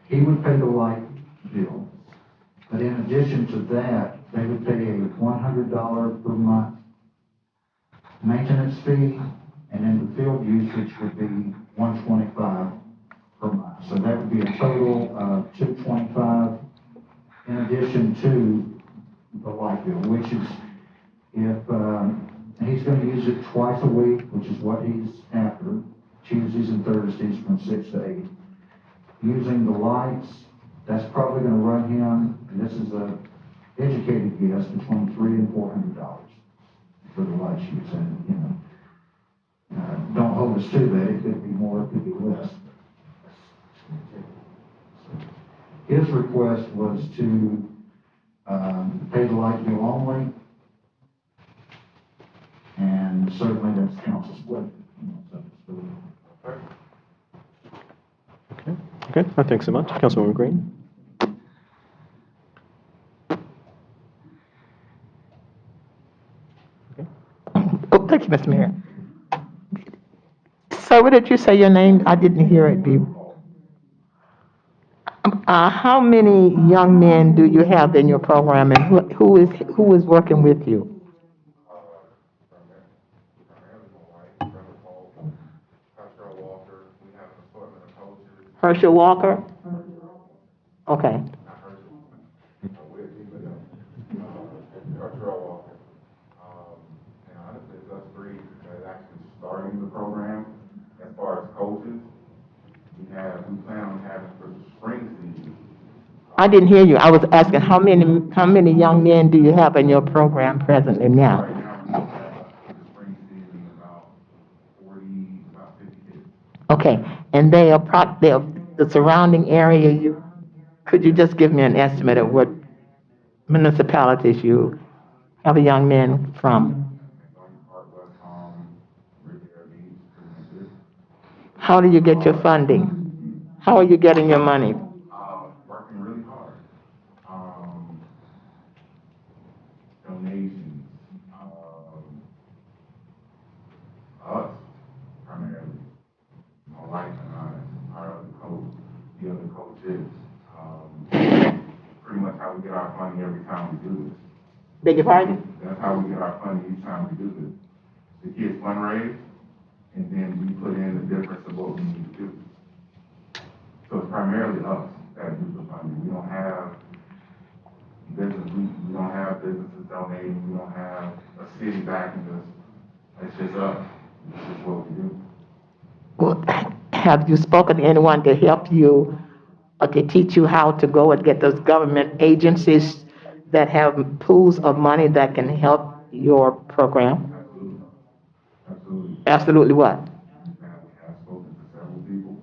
he would pay the light bill. But in addition to that, they would pay a $100 per month maintenance fee, and then the field usage would be $125 per month. So that would be a total of $225 in addition to the light bill, which is if he's going to use it twice a week, which is what he's after, Tuesdays and Thursdays from 6 to 8. Using the lights, that's probably going to run him, and this is a educated guess, between $300 and $400 for the lights use. And don't hold us to that. It could be more, it could be less. His request was to Pay the light bill only. And certainly that's council's pleasure. Okay, thanks so much. Councilwoman Green? Oh, thank you, Mr. Mayor. Sir, what did you say your name? I didn't hear it. How many young men do you have in your program, and who is working with you? Herschel Walker? Okay. And honestly, it's us three that actually starting the program. As far as coaches, we plan on having for the spring season. I didn't hear you. I was asking how many young men do you have in your program presently now? Right now, we have for the spring season about 50 kids. Okay, and they're the surrounding area. Could you just give me an estimate of what municipalities you have a young man from? How do you get your funding? How are you getting your money? Working really hard. Donations. Us, primarily. My wife and I, our other coach, the other coaches. Pretty much how we get our funding every time we do this. Beg your pardon? That's how we get our funding each time we do this. The kids fundraise, and then we put in the difference of what we need to do. So it's primarily us that do the funding. We don't have businesses donating. We don't have a city backing us. It's just us. It's just what we do. Well, have you spoken to anyone to help you or to teach you how to go and get those government agencies that have pools of money that can help your program? Absolutely. Absolutely what? We have spoken to several people.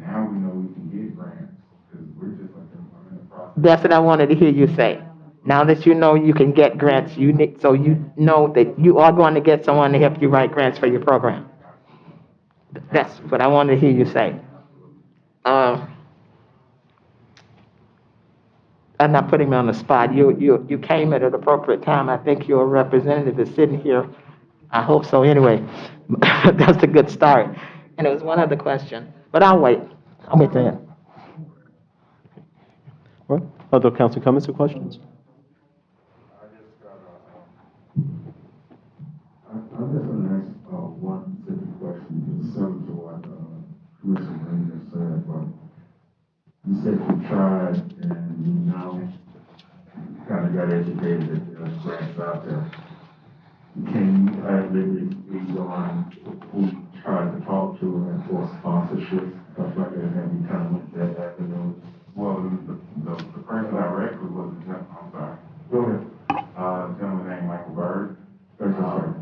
Now we know we can get grants because we're just like in the process. That's what I wanted to hear you say. Now that you know you can get grants, so you know that you are going to get someone to help you write grants for your program. That's what I wanted to hear you say. I'm not putting me on the spot. You came at an appropriate time. I think your representative is sitting here. I hope so anyway. That's a good start. And there was one other question, but I'll wait. I'll wait till then. All right. Other council comments or questions? I'm just going to ask one specific question, just similar to what Commissioner Green just said, but you said you tried and you now kind of got educated that there's grants out there. Can you add maybe on who you tried to talk to and for sponsorship, stuff like that, have you kind of went that avenue? Well, the person directly was the gentleman, I'm sorry. Go ahead. A gentleman named Michael Bird. That's right.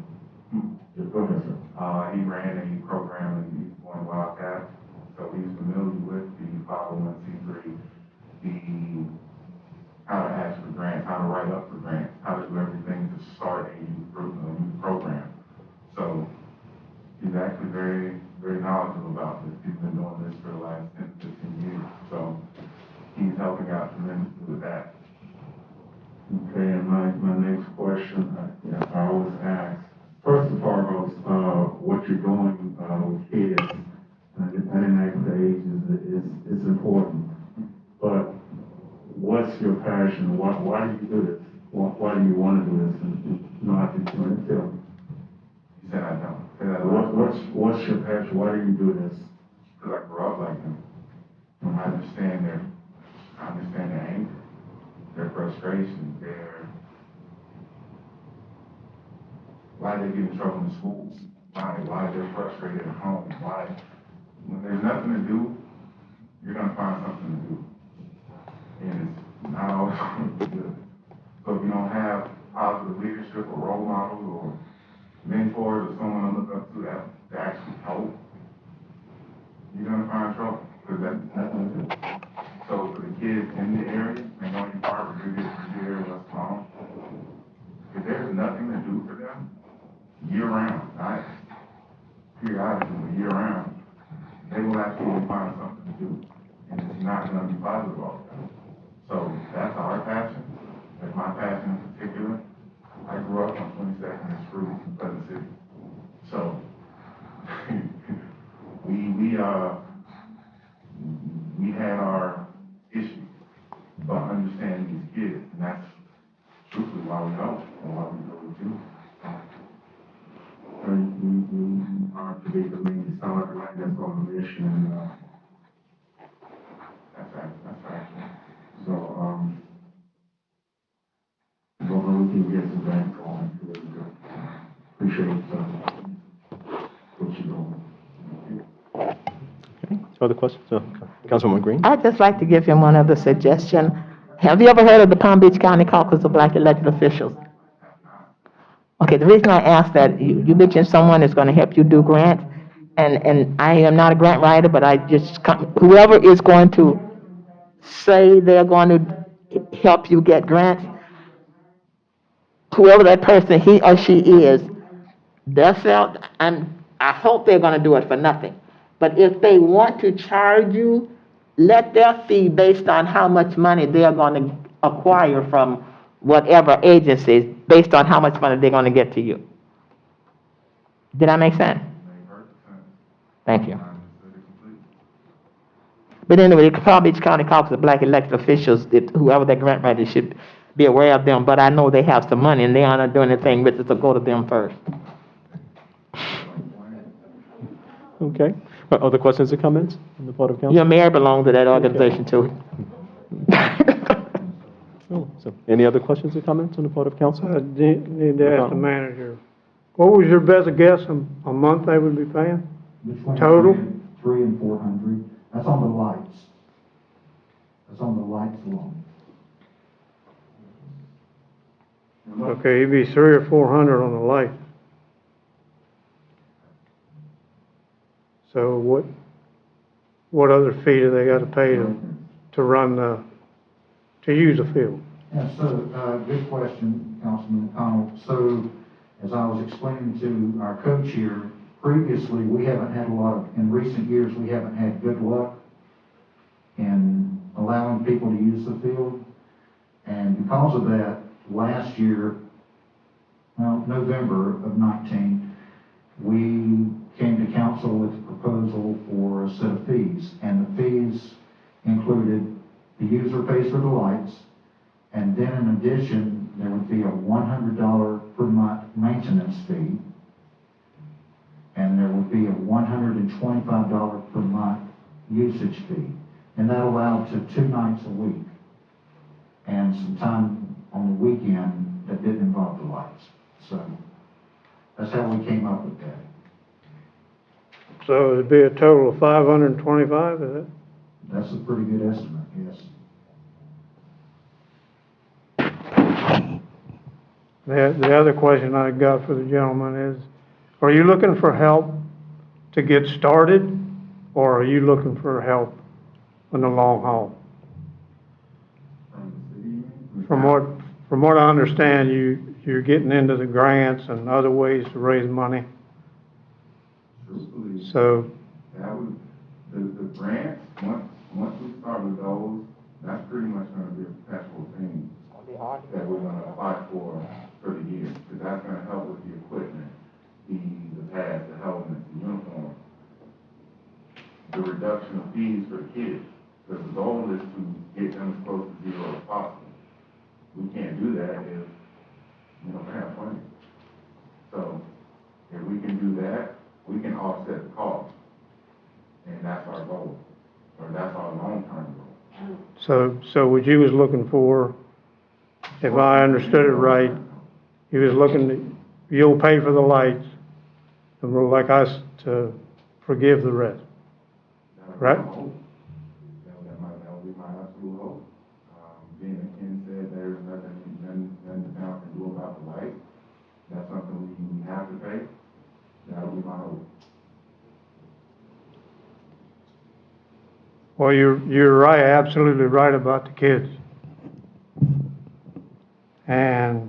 Go ahead, sir. He ran a program in the East Point Wildcats, so he's familiar with the 501c3, how to ask for grants, how to write up for grants, how to do everything to start a youth program. So he's actually very, very knowledgeable about this. He's been doing this for the last 10, 15 years. So he's helping out tremendously with that. Okay, and my next question, I always ask, first and foremost, what you're doing with kids, I didn't ask the ages, it's important. But what's your passion? Why do you do this? Why do you want to do this? And I think you want to tell me. You said I don't. Say that what's your passion? Why do you do this? Because I grew up like them. And I understand their anger, their frustration, why they get in trouble in school, why they're frustrated at home, why when there's nothing to do, you're gonna find something to do. And it's not always going to be good. So if you don't have positive leadership or role models or mentors or someone to look up to that actually help, you're gonna find trouble because that's nothing to do. So for the kids in the area, Magnolia Park, Virginia area, year round, not periodically, but year round, they will actually find something to do. And it's not gonna be positive all the time. So that's our passion, that's my passion in particular. I grew up on 22nd and Spruce in Pleasant City. So, we had our issues about understanding these kids, and that's truthfully why we help and why we do what we do. We are to be the main star, like that's on the mission, and, That's right. so, don't know we can get some grant going, appreciate, what you're doing. Okay. Other questions? Councilwoman Green? I'd just like to give him one other suggestion. Have you ever heard of the Palm Beach County Caucus of Black Elected Officials? Okay, the reason I asked that, you mentioned someone is going to help you do grants, and I am not a grant writer, but I just, whoever is going to say they're going to help you get grants, whoever that person, he or she is, I hope they're going to do it for nothing. But if they want to charge you, let their fee based on how much money they're going to acquire from whatever agencies, based on how much money they're going to get to you. Did I make sense? Thank you. But anyway, the Palm Beach County Caucus of Black Elected Officials, whoever that grant writer should be aware of them, but I know they have some money and they aren't doing anything with it, so go to them first. Okay. Other questions or comments on the part of council? Your mayor belongs to that organization too. So, any other questions or comments on the part of council? Need to ask the manager, what was your best guess a month they would be paying? Between Total? 300 and 400, that's on the lights. That's on the lights alone. Okay, it'd be 300 or 400 on the light. So what other fee do they got to pay to run to use the field? Yeah, so, good question, Councilman McConnell. So, as I was explaining to our coach here, previously, we haven't had in recent years, we haven't had good luck in allowing people to use the field. And because of that, last year, November of 19, we came to council with a proposal for a set of fees. And the fees included the user pays for the lights, and then in addition, there would be a $100 per month maintenance fee, and there would be a $125 per month usage fee. And that allowed to 2 nights a week, and some time on the weekend that didn't involve the lights. So that's how we came up with that. So it'd be a total of 525, is it? That's a pretty good estimate, yes. The other question I got for the gentleman is, are you looking for help to get started, or are you looking for help in the long haul? From what I understand, you're getting into the grants and other ways to raise money. Truthfully, So, that would, the grants, once we start with those, that's pretty much gonna be a perpetual thing that we're gonna apply for the year, because that's gonna help with the equipment, the pads, the helmets, the uniform, the reduction of fees for the kids, because the goal is to get them as close to zero as possible. We can't do that if we don't have money. So, if we can do that, we can offset the cost, and that's our goal, or that's our long-term goal. so what you was looking for, if I understood it right, you was looking, you'll pay for the lights, and we'll like us to forgive the rest, right? That would be my absolute hope. Being that Ken said there's nothing the town can do about the light, that's something we have to pay, that would be my hope. Well, you're right, absolutely right about the kids. And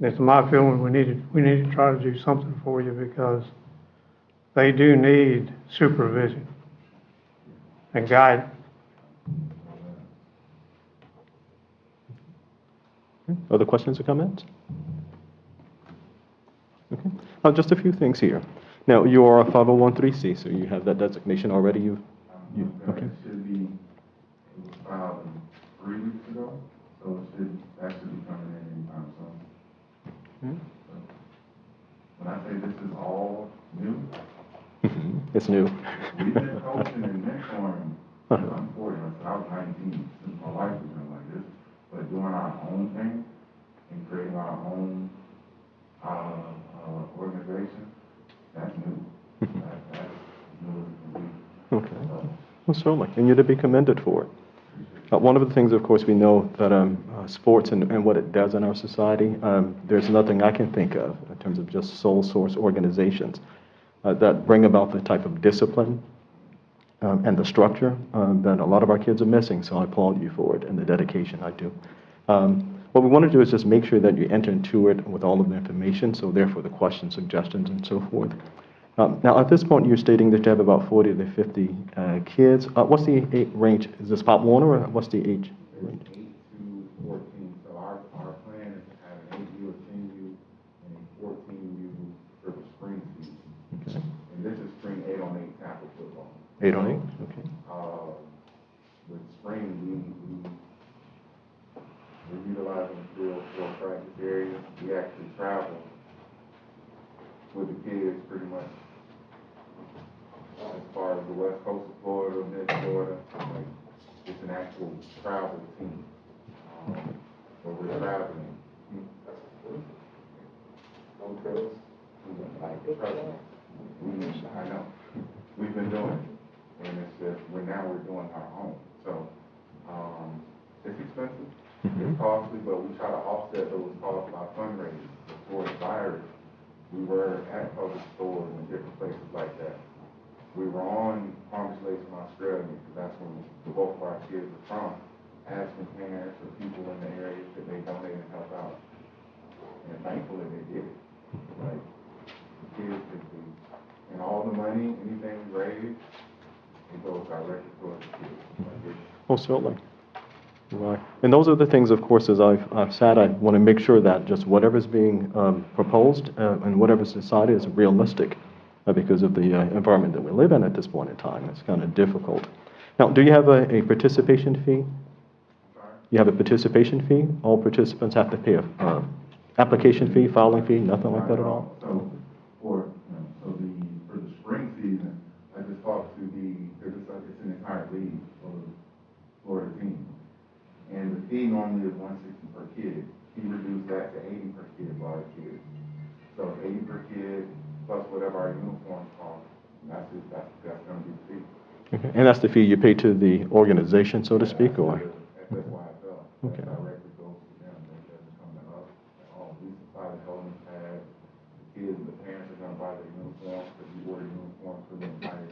It's my feeling we need to try to do something for you because they do need supervision and guidance. Other questions or comments? Okay. Just a few things here. Now, you are a 501(c), so you have that designation already. Okay. It should be, it was filed 3 weeks ago, so that should be coming in anytime soon. So, when I say this is all new, It's new. we've been coaching and mentoring since I'm 40, so I was 19, since my life has been like this, but doing our own thing and creating our own organization, that's new. That's new as can be. Okay. Well, certainly, and you're to be commended for it. One of the things, of course, we know that sports and what it does in our society, there's nothing I can think of in terms of just sole source organizations that bring about the type of discipline and the structure that a lot of our kids are missing. So I applaud you for it and the dedication. I do. What we want to do is just make sure that you enter into it with all of the information, so therefore the questions, suggestions, and so forth. Now, at this point, you're stating that you have about 40 to 50 kids. What's the age range? Is this Pop Warner, or what's the age range? 8 to 14, so our plan is to have an 8U, a 10U, and a 14U for the spring season. Okay. And this is spring 8-on-8 tackle football. 8-on-8, okay. With spring, we're utilizing the field for a practice area. We actually travel with the kids pretty much as far as the west coast of Florida, mid Florida. Like, it's an actual travel team. Where we're traveling. I know. We've been doing it. And it's just, we're doing our own. So, it's expensive. It's costly, but we try to offset those costs by fundraising. Before the virus, we were at public stores and different places like that. We were on Palm Beach Lakes in Australia, because that's where the bulk of our kids are from, asking parents or people in the area that they donate and help out. And thankfully they did it. Like, the kids could do. And all the money, anything we raise, it goes directly towards the kids. Like, Oh, certainly. Right. And those are the things, of course, as I've said, I want to make sure that just whatever's being proposed and whatever's decided is realistic because of the environment that we live in at this point in time. It's kind of difficult. Now, do you have a participation fee? You have a participation fee? All participants have to pay a application fee, filing fee, nothing like that at all? So, for the spring season, I just talked to because it's an entire league for the Florida team. And the fee normally is $160 per kid. He reduced that to $80 per kid for our kids. So $80 per kid plus whatever our uniforms cost. That's going to be the fee. Okay. And that's the fee you pay to the organization, so to speak, or? That's why I felt. Okay. That directly goes to them. That doesn't come to us at all. We supply the helmet pads. The kids and the parents are going to buy their uniforms because we order uniforms for the entire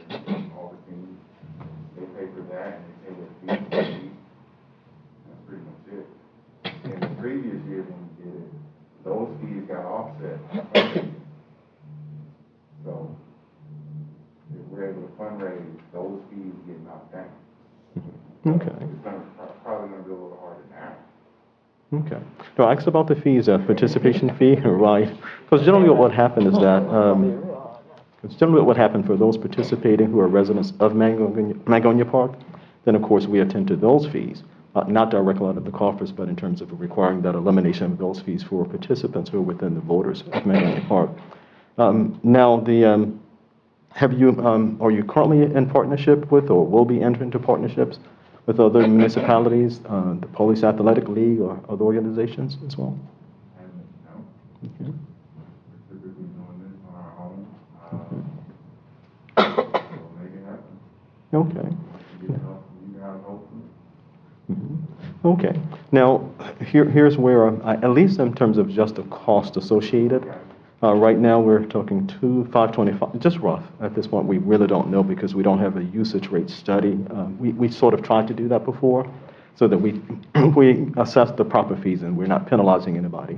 all the teams. They pay for that and they pay their fees. That's pretty much it. And the previous years when we did it, those fees got offset. So if we're able to fundraise, those fees get knocked down. Okay. It's probably going to be a little harder now. Okay. No, I asked about the fees, participation fee, right? Because generally what happened is that, generally what happened for those participating who are residents of Magonia Park, then of course we attend to those fees, not directly out of the coffers, but in terms of requiring that elimination of those fees for participants who are within the borders of Magonia Park. Now, are you currently in partnership with, or will be entering into partnerships with other municipalities, the Police Athletic League, or other organizations as well? No. Okay. We're typically doing this on our own. We'll make it happen. Okay. You guys hopefully. Mm-hmm. Okay. Now, here's where, at least in terms of just the cost associated, right now we're talking $525, just rough. At this point, we really don't know because we don't have a usage rate study. We sort of tried to do that before so that we assess the proper fees and we're not penalizing anybody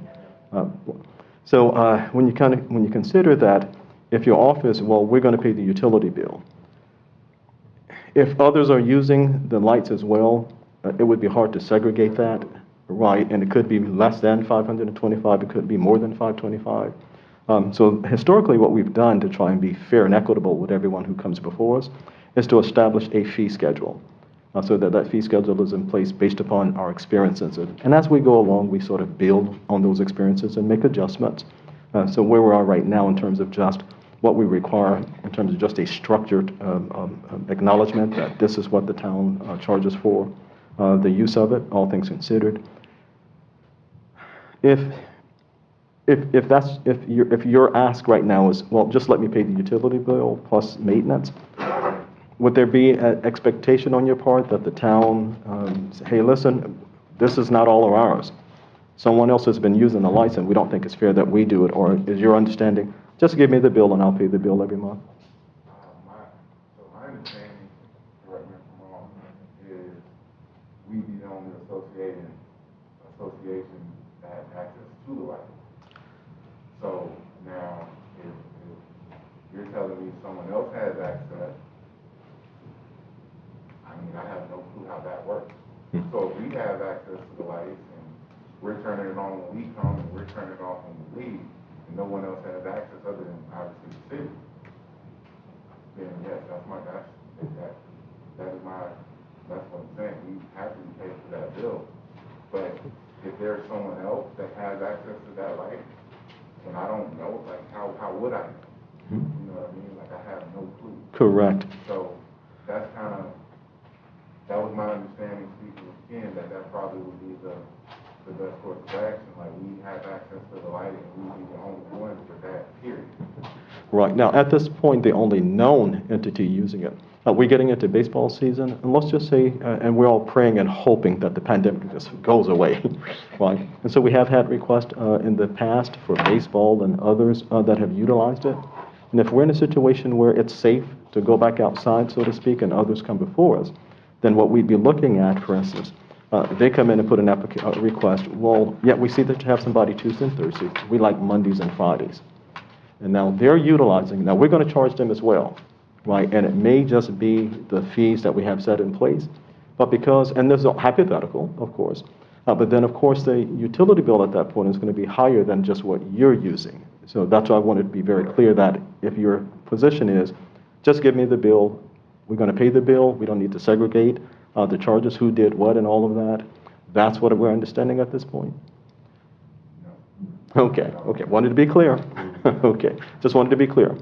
When you consider that, if your office, well, we're going to pay the utility bill. If others are using the lights as well, it would be hard to segregate that, right? And it could be less than 525, it could be more than 525. So historically, what we've done to try and be fair and equitable with everyone who comes before us is to establish a fee schedule, so that fee schedule is in place based upon our experiences. And as we go along, we sort of build on those experiences and make adjustments. So where we are right now in terms of just what we require in terms of just a structured acknowledgement that this is what the town charges for the use of it, all things considered. If your ask right now is, well, just let me pay the utility bill plus maintenance, would there be an expectation on your part that the town say, hey, listen, this is not all of ours. Someone else has been using the lights and we don't think it's fair that we do it, or is your understanding, just give me the bill and I'll pay the bill every month? My understanding, correct me if I'm wrong, is we be the only association that has access to the light. So now, if you're telling me someone else has access, I mean, I have no clue how that works. So if we have access to the lights and we're turning it on when we come and we're turning it off when we leave, and no one else has access other than obviously the city, then yes, that's what I'm saying. We have to pay for that bill. But if there's someone else that has access to that light, and I don't know, like how would I know? You know what I mean? Like I have no clue. Correct. So that was my understanding speaking with Ken, that probably would be the best course of action. Like we have access to the light and we be the only ones for that period. Right. Now, at this point, the only known entity using it, we're getting into baseball season, and let's just say, and we're all praying and hoping that the pandemic just goes away, right? And so we have had requests in the past for baseball and others that have utilized it. And if we're in a situation where it's safe to go back outside, so to speak, and others come before us, then what we'd be looking at, for instance, they come in and put an request, well, yeah, we see that you have somebody Tuesday and Thursday. We like Mondays and Fridays. And now they're utilizing, now we're going to charge them as well, right? And it may just be the fees that we have set in place, but because, and there's a hypothetical, of course, but then of course the utility bill at that point is going to be higher than just what you're using. So that's why I wanted to be very clear that if your position is, just give me the bill, we're going to pay the bill, we don't need to segregate the charges, who did what and all of that, that's what we're understanding at this point. Okay, wanted to be clear. Okay, just wanted to be clear.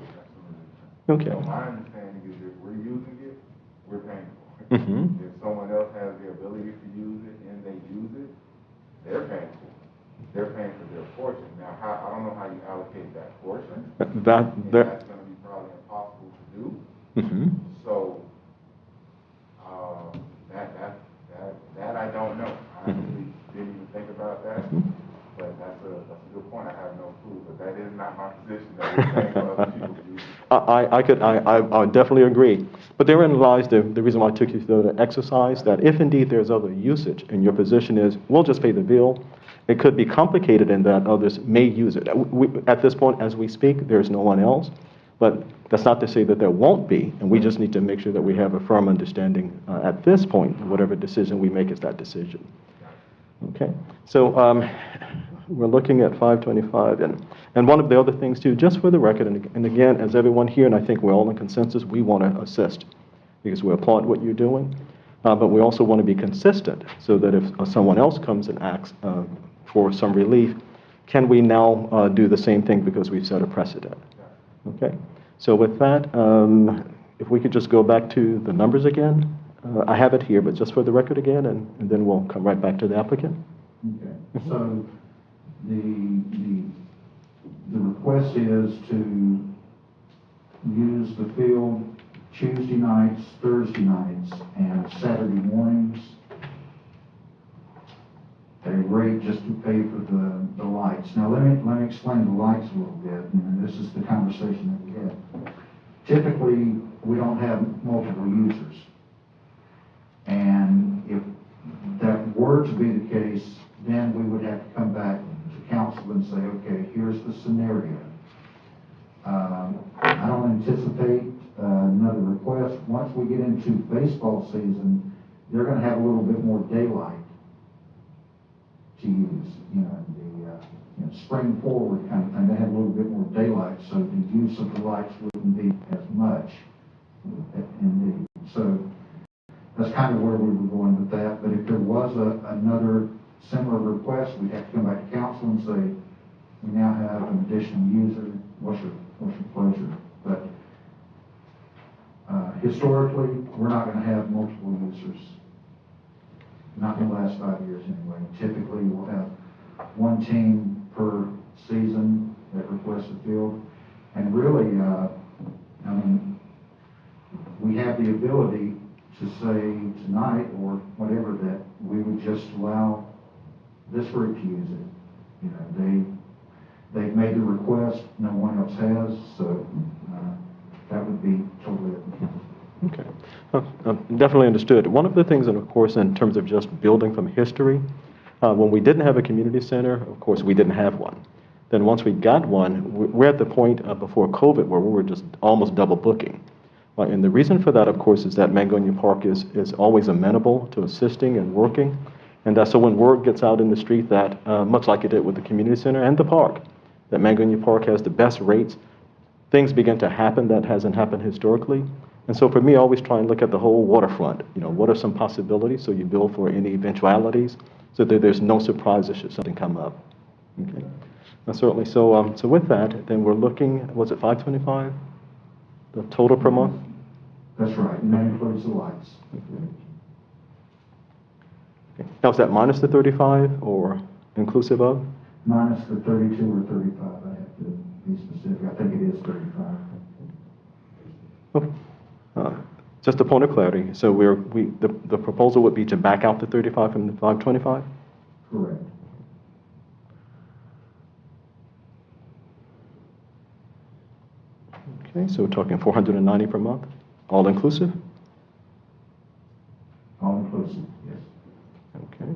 Okay. So my understanding is if we're using it, we're paying for it. Mm-hmm. If someone else has the ability to use it and they use it, they're paying for it. They're paying for their portion. Now, I don't know how you allocate that portion. That's going to be probably impossible to do. Mm-hmm. So that I don't know. I actually didn't even think about that. But that's a good point. I have no clue, but that is not my position. That we're paying for other people to use it. I definitely agree. But therein lies the reason why I took you through the exercise, that if indeed there's other usage and your position is, we'll just pay the bill, it could be complicated in that others may use it. At this point, as we speak, there's no one else. But that's not to say that there won't be, and we just need to make sure that we have a firm understanding at this point. Whatever decision we make is that decision. Okay, so we're looking at 525, and one of the other things too, just for the record, and again, as everyone here, and I think we're all in consensus, we want to assist because we applaud what you're doing, but we also want to be consistent so that if someone else comes and asks for some relief, can we now do the same thing because we've set a precedent? Okay, so with that, if we could just go back to the numbers again. I have it here, but just for the record again, and then we'll come right back to the applicant. Okay, so the request is to use the field Tuesday nights, Thursday nights, and Saturday mornings at a rate just to pay for the lights. Now let me explain the lights a little bit, and this is the conversation that we had. Typically, we don't have multiple users. And if that were to be the case, then we would have to come back to council and say, okay, here's the scenario. I don't anticipate another request. Once we get into baseball season, they're going to have a little bit more daylight to use, the spring forward kind of thing. They have a little bit more daylight, so the use of the lights wouldn't be as much indeed. So that's kind of where we were going with that. But if there was another similar request, we'd have to come back to council and say, we now have an additional user. What's your pleasure? But historically, we're not going to have multiple users. Not in the last 5 years anyway. Typically, we'll have one team per season that requests a field. And really, we have the ability to say tonight or whatever that we would just allow this group to use it. They've made the request, no one else has, so that would be totally up to you. Okay, definitely understood. One of the things, and of course, in terms of just building from history, when we didn't have a community center, of course, we didn't have one. Then once we got one, we're at the point before COVID where we were just almost double booking. And the reason for that, of course, is that Mangonia Park is always amenable to assisting and working. And so when word gets out in the street that, much like it did with the community center and the park, that Mangonia Park has the best rates, things begin to happen that hasn't happened historically. And so for me, I always try and look at the whole waterfront. What are some possibilities? So you build for any eventualities so that there's no surprises should something come up. Okay. Certainly. So with that, then we're looking, was it $525? The total per month? That's right, and that includes the lights. Okay. Now, is that minus the 35 or inclusive of? Minus the 32 or 35, I have to be specific. I think it is 35. Okay. Just a point of clarity. So the proposal would be to back out the 35 from the 525? Correct. Okay, so we're talking 490 per month, all inclusive? All inclusive, yes. Okay.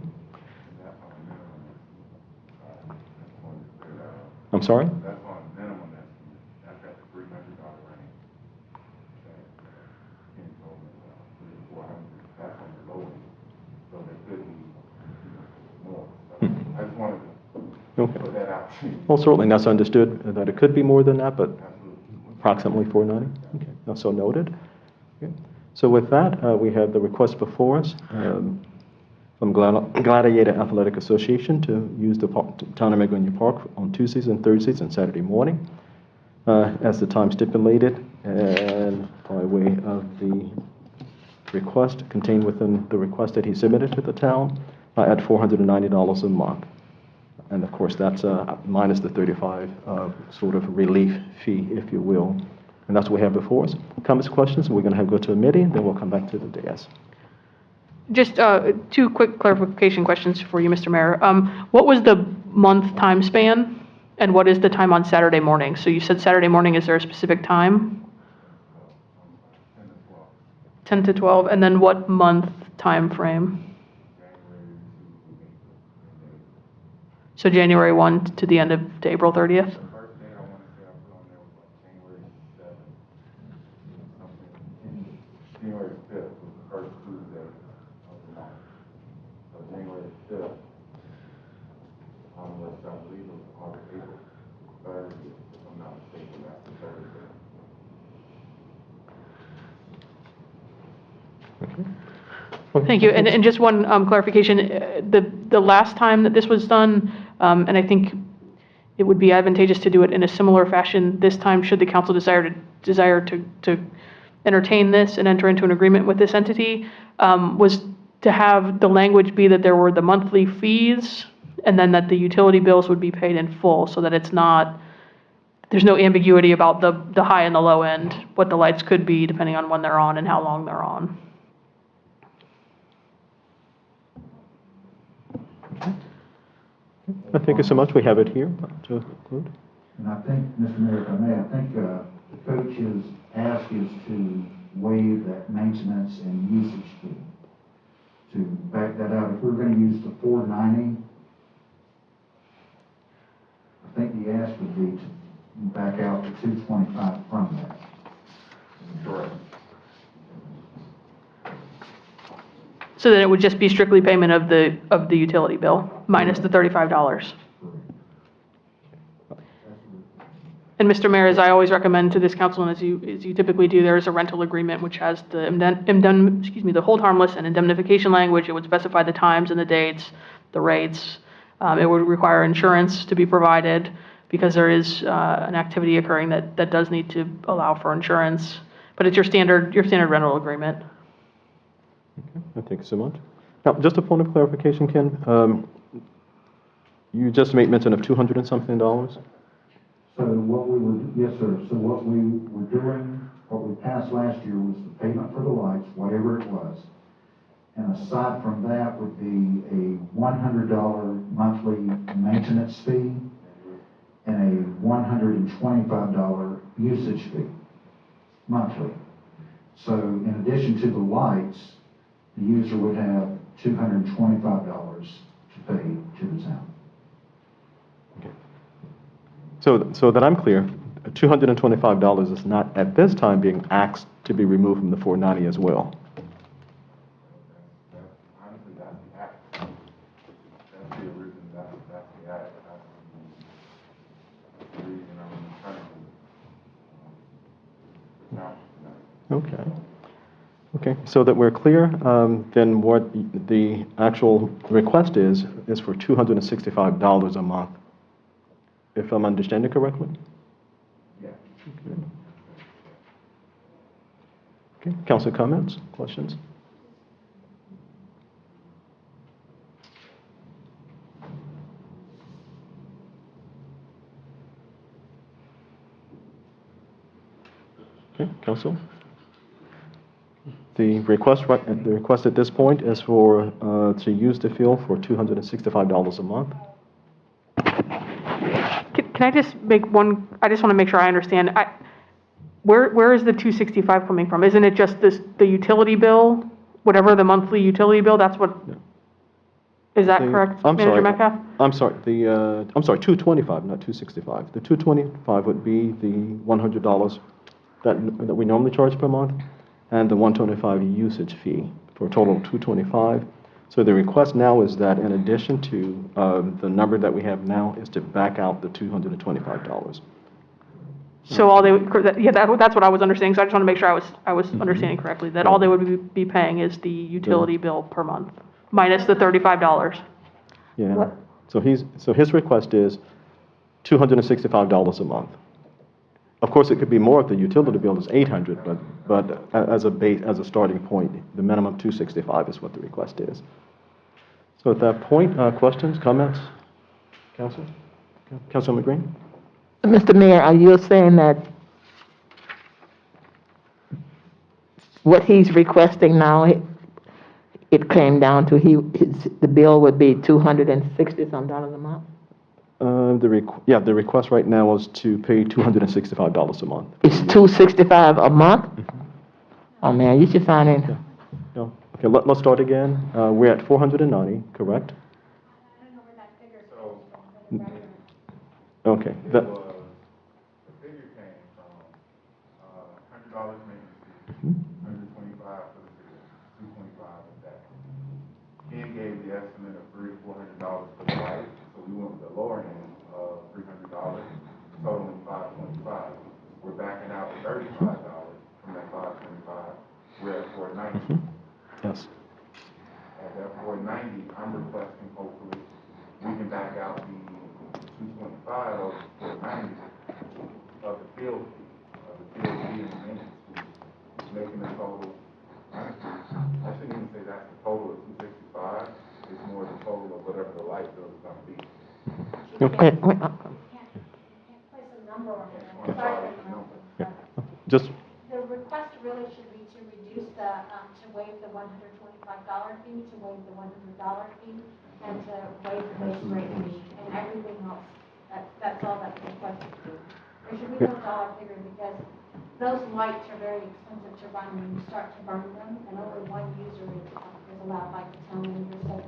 I'm sorry? That's on minimum, that's at the $300 range. That's on the low end, so there could be more. So I just wanted to put that out to you. Well, certainly that's understood that it could be more than that, but approximately 490. Okay, now so noted. Okay. So with that, we have the request before us from Gladiator Athletic Association to use the Town of Mangonia Park on Tuesdays and Thursdays and Saturday morning as the time stipulated, and by way of the request contained within the request that he submitted to the town at $490 a month. And of course, that's minus the 35 sort of relief fee, if you will. And that's what we have before us. Comments, questions? We're going to go to a committee, then we'll come back to the dais. Just two quick clarification questions for you, Mr. Mayor. What was the month time span, and what is the time on Saturday morning? So you said Saturday morning, is there a specific time? 10 to 12, and then what month time frame? So January 1 to the end of to April 30th? January 5th was the first Tuesday of the month. So January 5th, which I believe was August, April 3rd, if I'm not mistaken, that's the Thursday. Thank you. And just one clarification, the last time that this was done, and I think it would be advantageous to do it in a similar fashion this time, should the council desire to entertain this and enter into an agreement with this entity, was to have the language be that there were the monthly fees and then that the utility bills would be paid in full, so that there's no ambiguity about the high and the low end, what the lights could be depending on when they're on and how long they're on. Thank you so much. We have it here to conclude. And I think, Mr. Mayor, if I may, I think the coach's ask is to waive that maintenance and usage fee. To back that out, if we're going to use the 490, back out the $225 from that. Correct. So then it would just be strictly payment of the utility bill minus the $35. And Mr. Mayor, as I always recommend to this council, and as you typically do, there is a rental agreement which has the hold harmless and indemnification language. It would specify the times and the dates, the rates. It would require insurance to be provided because there is an activity occurring that does need to allow for insurance. But it's your standard rental agreement. Okay, thank you so much. Now, just a point of clarification, Ken. You just made mention of $200 and something. So yes, sir. So what we passed last year was the payment for the lights, whatever it was. And aside from that would be a $100 monthly maintenance fee and a $125 usage fee monthly. So in addition to the lights, the user would have $225 to pay to the town. So that I'm clear, $225 is not at this time being asked to be removed from the 490 as well. Honestly, that's the act. That's the reason, that's the act. That's the reason I'm trying to. Okay. Okay, so that we're clear, then what the actual request is for $265 a month, if I'm understanding correctly? Yeah. Okay, council comments, questions? Okay, council? The request at this point is for, to use the field for $265 a month. Can I just make one, I just want to make sure I understand. Where is the 265 coming from? Isn't it just the utility bill, whatever the monthly utility bill, that's what, is that correct, Manager Metcalf? I'm sorry, 225, not 265. The 225 would be the $100 that we normally charge per month, and the 125 usage fee for a total of 225. So the request now is that in addition to the number that we have now is to back out the $225. So all they would, that's what I was understanding. So I just want to make sure I was understanding correctly, that all they would be paying is the utility bill per month minus the $35. Yeah. So his request is $265 a month. Of course, it could be more if the utility bill is $800, but as a starting point, the minimum 265 is what the request is. So at that point, questions, comments, Council? Councilman Green? Mr. Mayor, are you saying that what he's requesting now, it came down to the bill would be $260-some a month? The request right now is to pay $265 a month. It's $265 a month? Oh, man, you should find it. No. Okay, let's start again. We're at 490, correct? I don't know where that figure is. So, Okay. the figure came from $100 maintenance fee, $125 for the field, $225 of that. Ken gave the estimate of $300 to $400 for the light, so we went with the lower end of $300, totaling $525. We're backing out $35 from that $525. We're at $490. Yes. At that $490, I'm requesting hopefully we can back out the $225 of $490 of the field fee and the maintenance fee, making the total. Honestly, I shouldn't even say that's the total of $265. It's more the total of whatever the light bill is going to be. Okay. Can't place a number on it. Sorry. Just. The request really should be to reduce to waive the $125 fee, to waive the $100 fee, and to waive the base rate fee, and everything else. That's all that's requested to do. There should be no dollar figure because those lights are very expensive to run when you start to burn them, and only one user is allowed, like the town manager said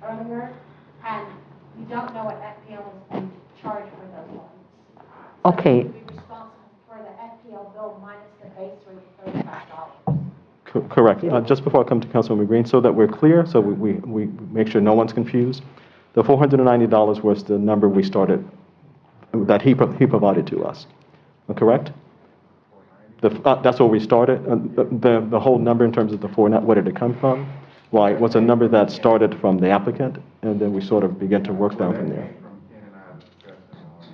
earlier, and you don't know what FPL is going to charge for those lights. Okay, Be responsible for the FPL bill minus the base rate of $35. Correct. Just before I come to Councilwoman Green, so that we're clear, so we make sure no one's confused, the $490 was the number we started, that he provided to us, correct? That's where we started. The whole number in terms of the where did it come from? Why, it was a number that started from the applicant, and then we sort of began to work down from there. From Ken and I's discussion on,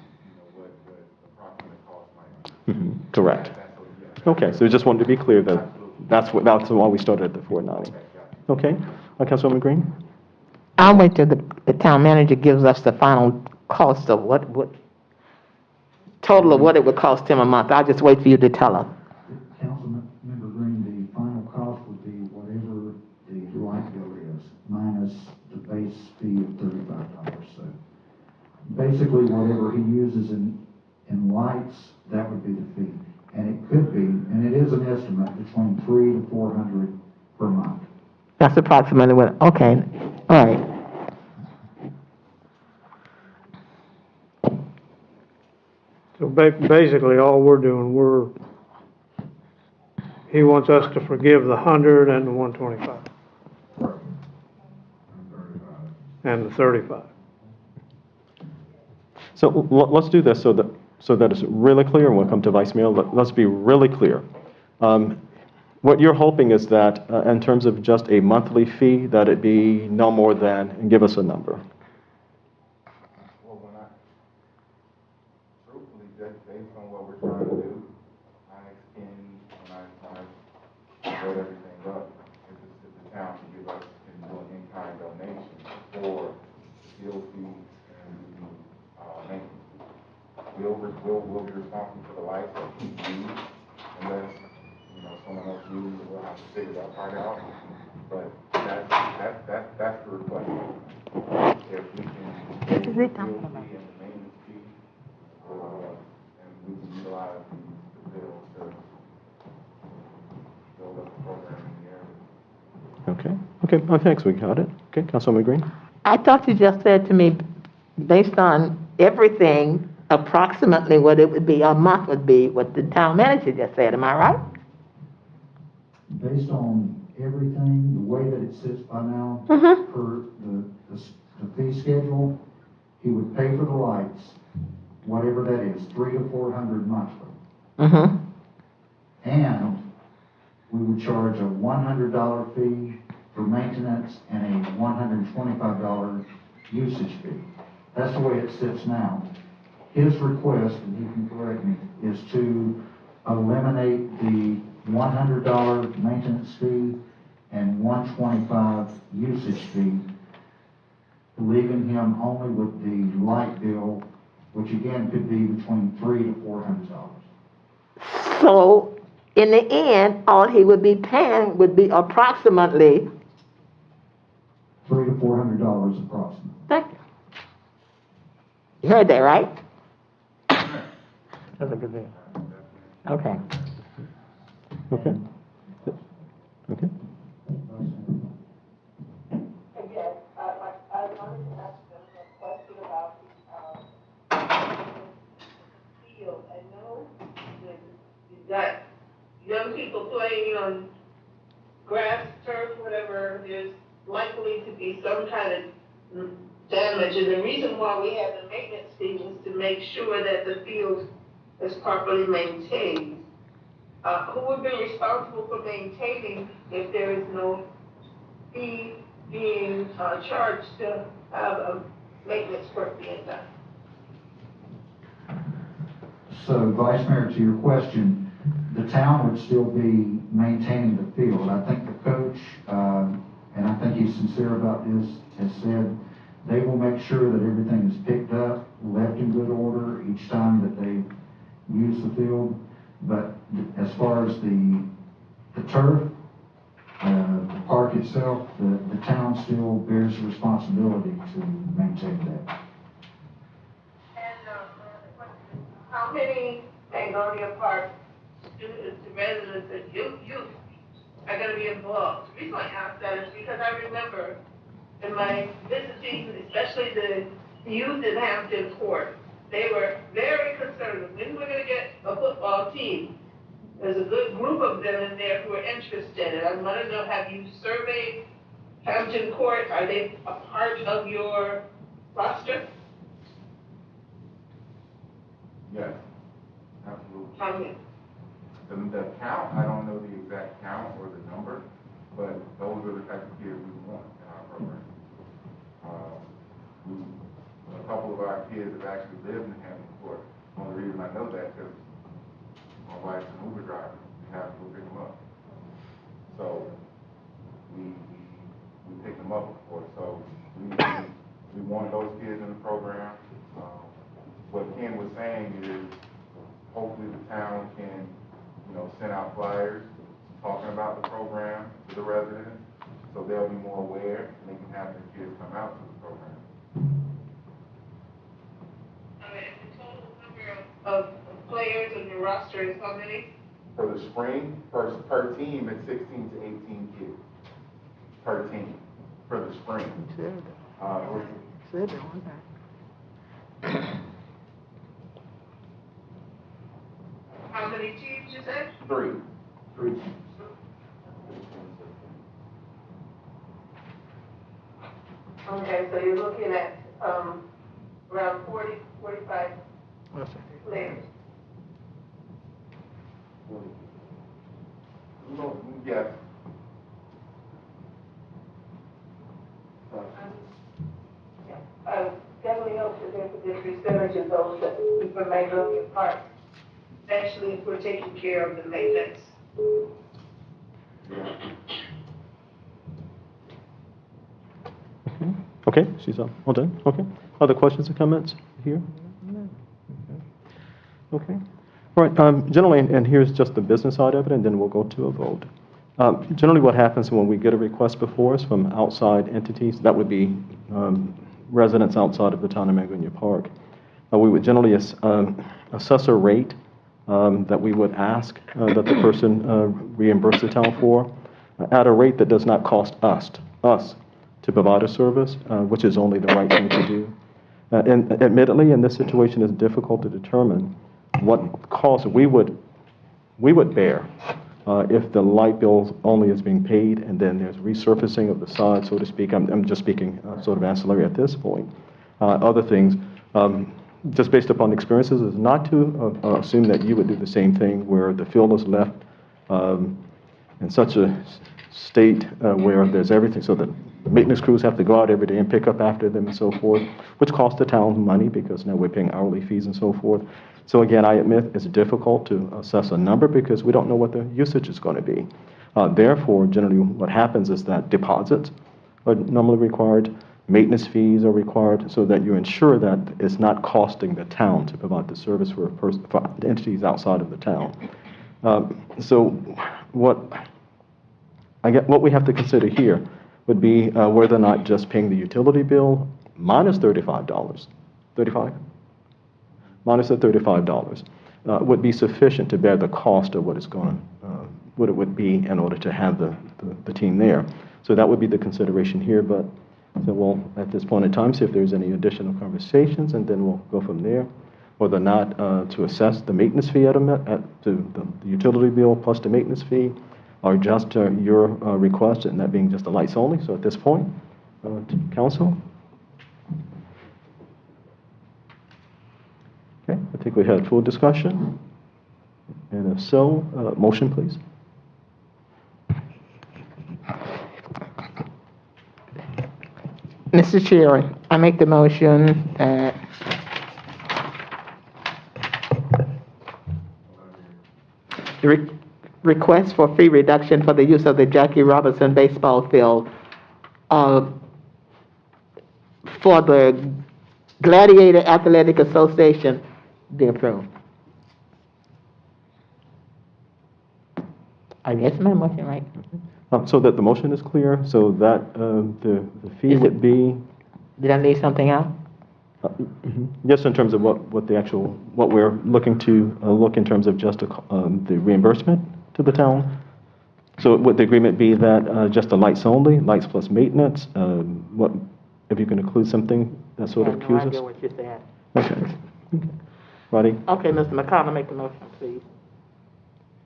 what the approximate cost might be. Correct. That's what, yeah. Okay, so just wanted to be clear that that's why we started at the 490. Okay, Councilwoman Green? I'll wait till the town manager gives us the final cost of what total of what it would cost him a month. I'll just wait for you to tell us. Councilmember Green, the final cost would be whatever the light bill is, minus the base fee of $35. So basically, whatever he uses in lights, that would be the fee. And it could be, and it is an estimate, between $300 to $400 per month. That's approximately what, okay, all right. So basically, all we're doing, he wants us to forgive the 100 and the 125 and the 35. So let's do this so that it's really clear, and we'll come to Vice Mayor. Let's be really clear. What you're hoping is that in terms of just a monthly fee, that it be no more than, and give us a number. Well, truthfully, just based on what we're trying to do, when I wrote everything up, if the town can give us, can do an in-kind donation for the field fees and the maintenance. We'll be responsible for the lights that we use, unless, someone else uses it, we'll have to figure that part out. But that's the request. If we can get the field fee and the maintenance fee, and we can utilize the bill to build up the program in the area. Okay, thanks, we got it. Okay, Councilwoman Green? I thought you just said to me, based on everything, approximately what it would be, a month would be, what the town manager just said, am I right? Based on everything, the way that it sits by now, Mm-hmm. per the fee schedule, he would pay for the lights, whatever that is, $300 to $400 monthly. Mm-hmm. And we would charge a $100 fee for maintenance and a $125 usage fee. That's the way it sits now. His request, and he can correct me, is to eliminate the $100 maintenance fee and $125 usage fee, leaving him only with the light bill, which again could be between $300 to $400. So, in the end, all he would be paying would be approximately, $300 to $400 approximately. thank you. You heard that, right? That's a good deal. Okay. Okay. Okay. Again, I wanted to ask them a question about the field. I know that young people playing on grass, turf, whatever, there's likely to be some kind of damage. And the reason why we have the maintenance fee is to make sure that the field is properly maintained. Who would be responsible for maintaining if there is no fee being charged to have a maintenance work being done? So, Vice Mayor, to your question, the town would still be maintaining the field. I think the coach, and I think he's sincere about this, has said they will make sure that everything is picked up, left in good order each time that they use the field. But as far as the turf, the park itself, the town still bears the responsibility to maintain that. And how many Magnolia Park students and residents and youth are going to be involved? The reason I ask that is because I remember in my visiting, especially the youth in Hampton Court, they were very concerned, when we're gonna get a football team? There's a good group of them in there who are interested, and I wanna know, have you surveyed Hampton Court? Are they a part of your roster? Yes, absolutely. How many? The count, I don't know the exact count or the number, but those are the type of kids we want in our program. A couple of our kids have actually lived in Hampton Court. The only reason I know that because my wife's an Uber driver. We have to go pick them up. So we pick them up before. So we want those kids in the program. What Ken was saying is hopefully the town can, send out flyers talking about the program to the residents so they'll be more aware and they can have their kids come out to the program. The total number of players on your roster is how many? For the spring, per team, it's 16 to 18 kids per team for the spring. How many teams you said? Three. Okay, so you're looking at, around 45 players. Yes. Definitely hope that there's a good percentage of those that we can make up your part, especially if we're taking care of the maintenance. Okay, she's all done. Okay. Other questions or comments here? Okay. All right. Generally, and here's just the business side of it, and then we'll go to a vote. Generally, what happens when we get a request before us from outside entities, that would be residents outside of the town of Magonia Park, we would generally assess a rate that we would ask that the person reimburse the town for at a rate that does not cost us to provide a service, which is only the right thing to do. And admittedly, in this situation, it's difficult to determine what cost we would bear if the light bill only is being paid and then there's resurfacing of the side, so to speak. I'm just speaking sort of ancillary at this point. Other things, just based upon experiences, is not to assume that you would do the same thing where the field is left in such a state where there's everything, so that maintenance crews have to go out every day and pick up after them and so forth, which costs the town money because now we're paying hourly fees and so forth. So again, I admit it's difficult to assess a number because we don't know what the usage is going to be. Therefore, generally what happens is that deposits are normally required, maintenance fees are required, so that you ensure that it's not costing the town to provide the service for entities outside of the town. So what we have to consider here would be whether or not just paying the utility bill minus $35, minus the $35 would be sufficient to bear the cost of what it's going what it would be in order to have the team there. So that would be the consideration here, but so we'll at this point in time see if there's any additional conversations, and then we'll go from there. Whether or not to assess the maintenance fee to the utility bill plus the maintenance fee, or just your request, and that being just the lights only. So at this point, council. Okay, I think we had full discussion. And if so, motion, please. Mr. Chair, I make the motion that the request for fee reduction for the use of the Jackie Robinson baseball field for the Gladiator Athletic Association be approved. I guess my motion right. So that the motion is clear, so that the fee would be. Did I leave something out? Yes, in terms of what we're looking to look in terms of just the reimbursement to the town. So would the agreement be that just the lights only, lights plus maintenance? What if you can include something that sort of cues us? I have no idea what you said. Okay. Roddy? Okay, Mr. McConnell, make the motion, please.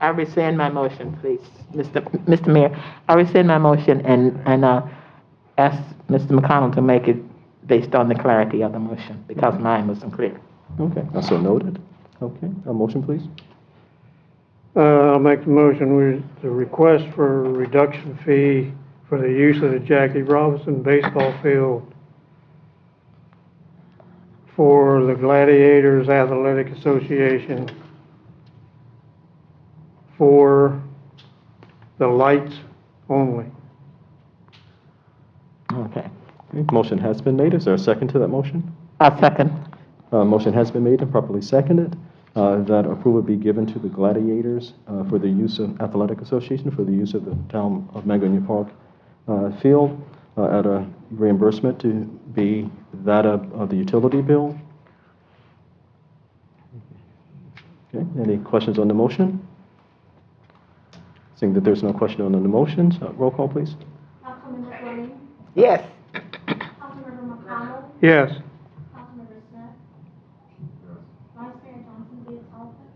I rescind my motion, please. Mr. Mayor, I rescind my motion and ask Mr. McConnell to make it based on the clarity of the motion, because mine wasn't clear. Okay, so noted. Okay, a motion, please. I'll make the motion with the request for a reduction fee for the use of the Jackie Robinson baseball field for the Gladiators Athletic Association for the lights only. Okay. Motion has been made. Is there a second to that motion? A second. Motion has been made and properly seconded that approval be given to the Gladiators for the use of Athletic Association for the use of the town of Magnolia Park field at a reimbursement to be that of the utility bill. Okay, any questions on the motion? Seeing that there's no question on the motions, roll call, please. Councilmember Fleming, Yes. Councilmember McConnell, Yes. Councilmember Smith, Vice Mayor Johnson via telephone.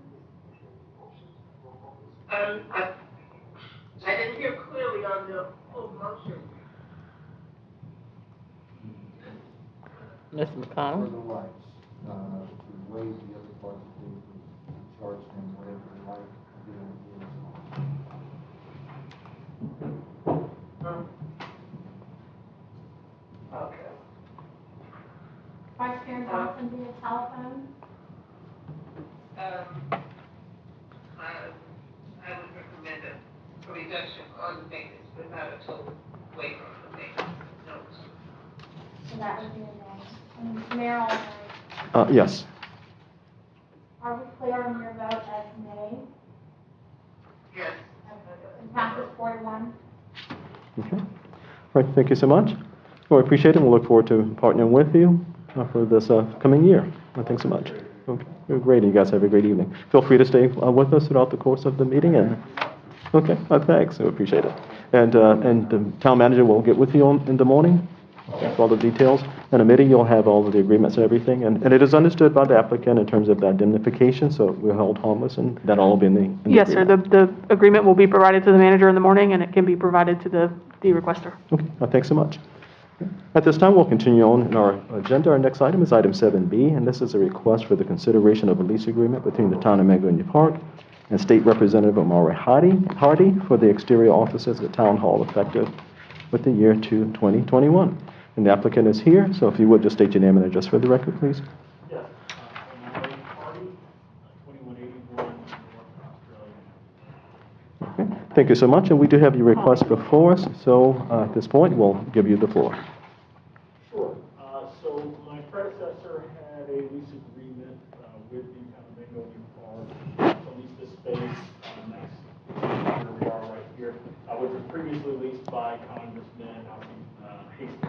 I didn't hear clearly on the full motion. Mr. For McConnell? the lights, to waive the other part of the fee, to charge them whatever the light bill Okay. Vice Mayor Johnson via telephone. I would recommend a reduction on the maintenance, but not a total waiver on the maintenance. No. So that would be a no. And Mayor Albright, Yes. are we clear on your vote as nay? Yes. And passes 4-1? Okay. All right, thank you so much. Well, we appreciate it. We'll look forward to partnering with you for this coming year. Thanks so much. Okay, you're great. You guys have a great evening. Feel free to stay with us throughout the course of the meeting. And okay, thanks. We appreciate it. And the town manager will get with you in the morning for all the details. In a meeting, you'll have all of the agreements and everything. And it is understood by the applicant in terms of the indemnification, so we're held harmless, and that all will be in the Yes, sir. agreement. The agreement will be provided to the manager in the morning, and it can be provided to the requester. Okay, thanks so much. At this time, we'll continue on in our agenda. Our next item is item 7B, and this is a request for the consideration of a lease agreement between the town of Magnolia Park and State Representative Amari Hardy for the exterior offices at Town Hall effective with the year to 2021. And the applicant is here, so if you would just state your name and address for the record, please. Yes, Amari Hardy, 2181 North Australia. Okay, thank you so much, and we do have your request before us, so at this point, we'll give you the floor. Sure. So my predecessor had a lease agreement with the town of Magnolia Park to lease this space next to where we are right here, which was previously leased by Congressman Hastings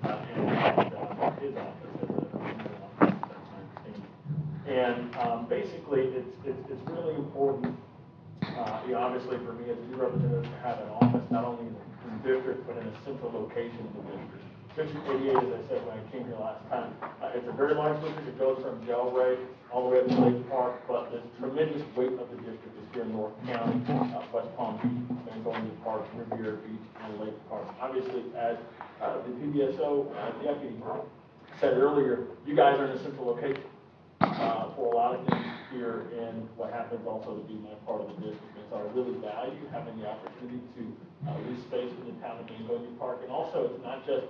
and his office as a regional office, that's my understanding. And basically, it's really important, obviously for me as a new representative, to have an office not only in the district, but in a central location in the district. District 88, as I said when I came here last time, it's a very large district. It goes from Delray all the way up to Lake Park, but the tremendous weight of the district is here in North County, West Palm Beach, Magnolia Park, Riviera Beach, and Lake Park. Obviously, as the PBSO deputy said earlier, you guys are in a central location for a lot of things here, and what happens also to be my part of the district. And so I really value having the opportunity to lease space in the town of Magnolia Park. And also, it's not just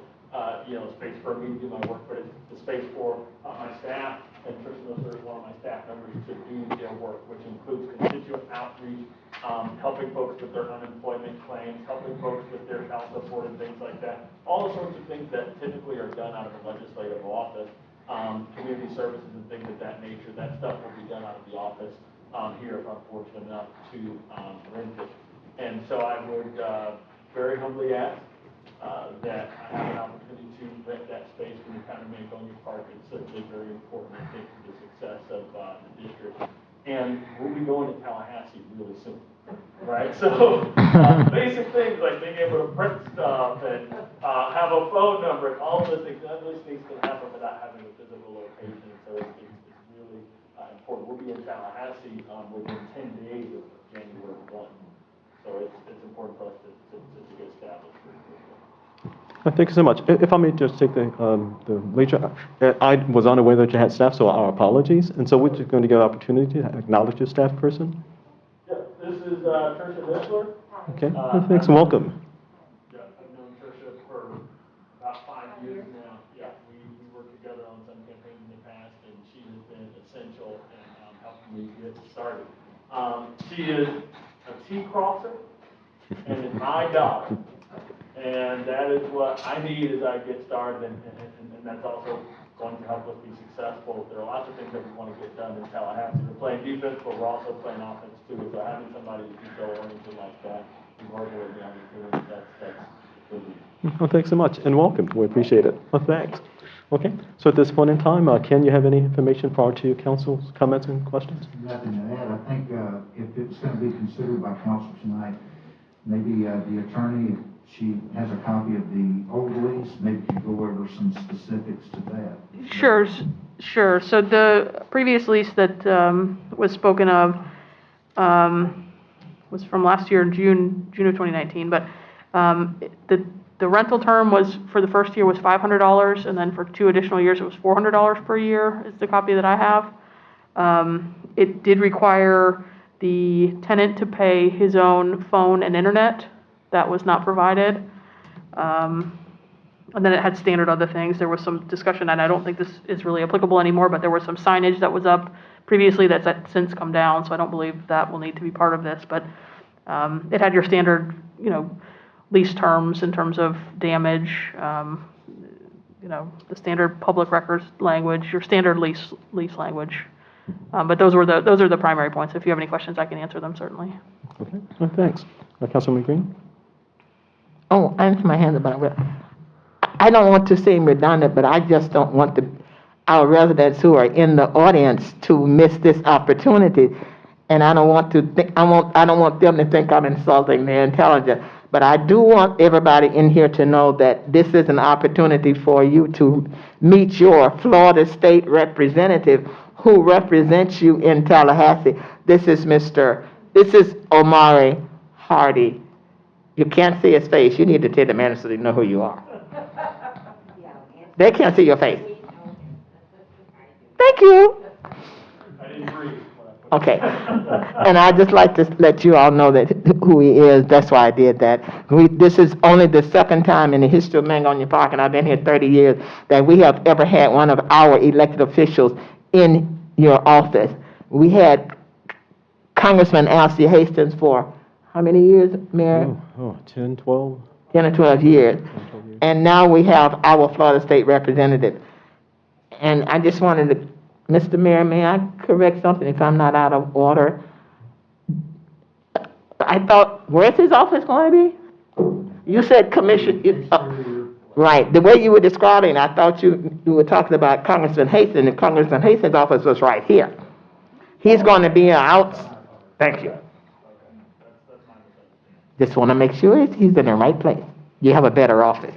space for me to do my work, but it's the space for my staff, and Tristan is one of my staff members, to do their work, which includes constituent outreach, helping folks with their unemployment claims, helping folks with their child support and things like that. All the sorts of things that typically are done out of the legislative office, community services and things of that nature. That stuff will be done out of the office here if I'm fortunate enough to rent it. And so I would very humbly ask that I have an opportunity to rent that space from the town of Magnolia Park. It's certainly very important, I think, to the success of the district. And we'll be going to Tallahassee really soon, right? So basic things like being able to print stuff and have a phone number and all of those things, none of those things can happen without having a physical location. So it's really Tallahassee, within 10 days of January 1. So it's important for us to get established pretty quickly. Thank you so much. If I may just take the later, I was unaware that you had staff, so our apologies. And so we're just going to get an opportunity to acknowledge your staff person. Yeah, this is Tricia Mishler. Okay, thanks and welcome. Yeah, I've known Tricia for about 5 years now. Yeah, we worked together on some campaigns in the past, and she has been essential in helping me get started. She is a T-crosser and an I daughter. And that is what I need as I get started, and that's also going to help us be successful. There are lots of things that we want to get done in Tallahassee. We're playing defense, but we're also playing offense too. So having somebody who's goal-oriented like that, who's working with me on the team, that's good. Well, thanks so much and welcome. We appreciate it. Well, thanks. Okay, so at this point in time, Ken, you have any information prior to your council's comments and questions? Nothing to add. I think if it's going to be considered by council tonight, maybe the attorney, if she has a copy of the old lease, maybe can go over some specifics to that. Sure, sure. So the previous lease that was spoken of was from last year, June of 2019. But the rental term was, for the first year, was $500, and then for 2 additional years, it was $400 per year, is the copy that I have. It did require the tenant to pay his own phone and internet. That was not provided. And then it had standard other things. There was some discussion, and I don't think this is really applicable anymore, but there was some signage that was up previously that's since come down, so I don't believe that will need to be part of this. But it had your standard, lease terms in terms of damage, the standard public records language, your standard lease language. But those are the primary points. If you have any questions, I can answer them certainly. Okay, well, thanks. Councilman Green? Oh, I answered my hand about it. I don't want to seem redundant, but I just don't want our residents who are in the audience to miss this opportunity. And I don't want them to think I'm insulting their intelligence. But I do want everybody in here to know that this is an opportunity for you to meet your Florida State representative who represents you in Tallahassee. This is Omari Hardy. You can't see his face. You need to tell the manager so they know who you are. They can't see your face. Thank you. I didn't breathe. Okay. And I'd just like to let you all know that who he is. That's why I did that. This is only the second time in the history of Mangonia Park, and I've been here 30 years, that we have ever had one of our elected officials in your office. We had Congressman Alcee Hastings for how many years, Mayor? 10, 12. 10 or 12 years. And now we have our Florida State representative. And I just wanted to, Mr. Mayor, may I correct something if I'm not out of order? I thought, where's his office going to be? You said commission. Right. The way you were describing, I thought you were talking about Congressman Hastings, and Congressman Hastings' office was right here. He's going to be out. Thank you. Just want to make sure he's in the right place. You have a better office.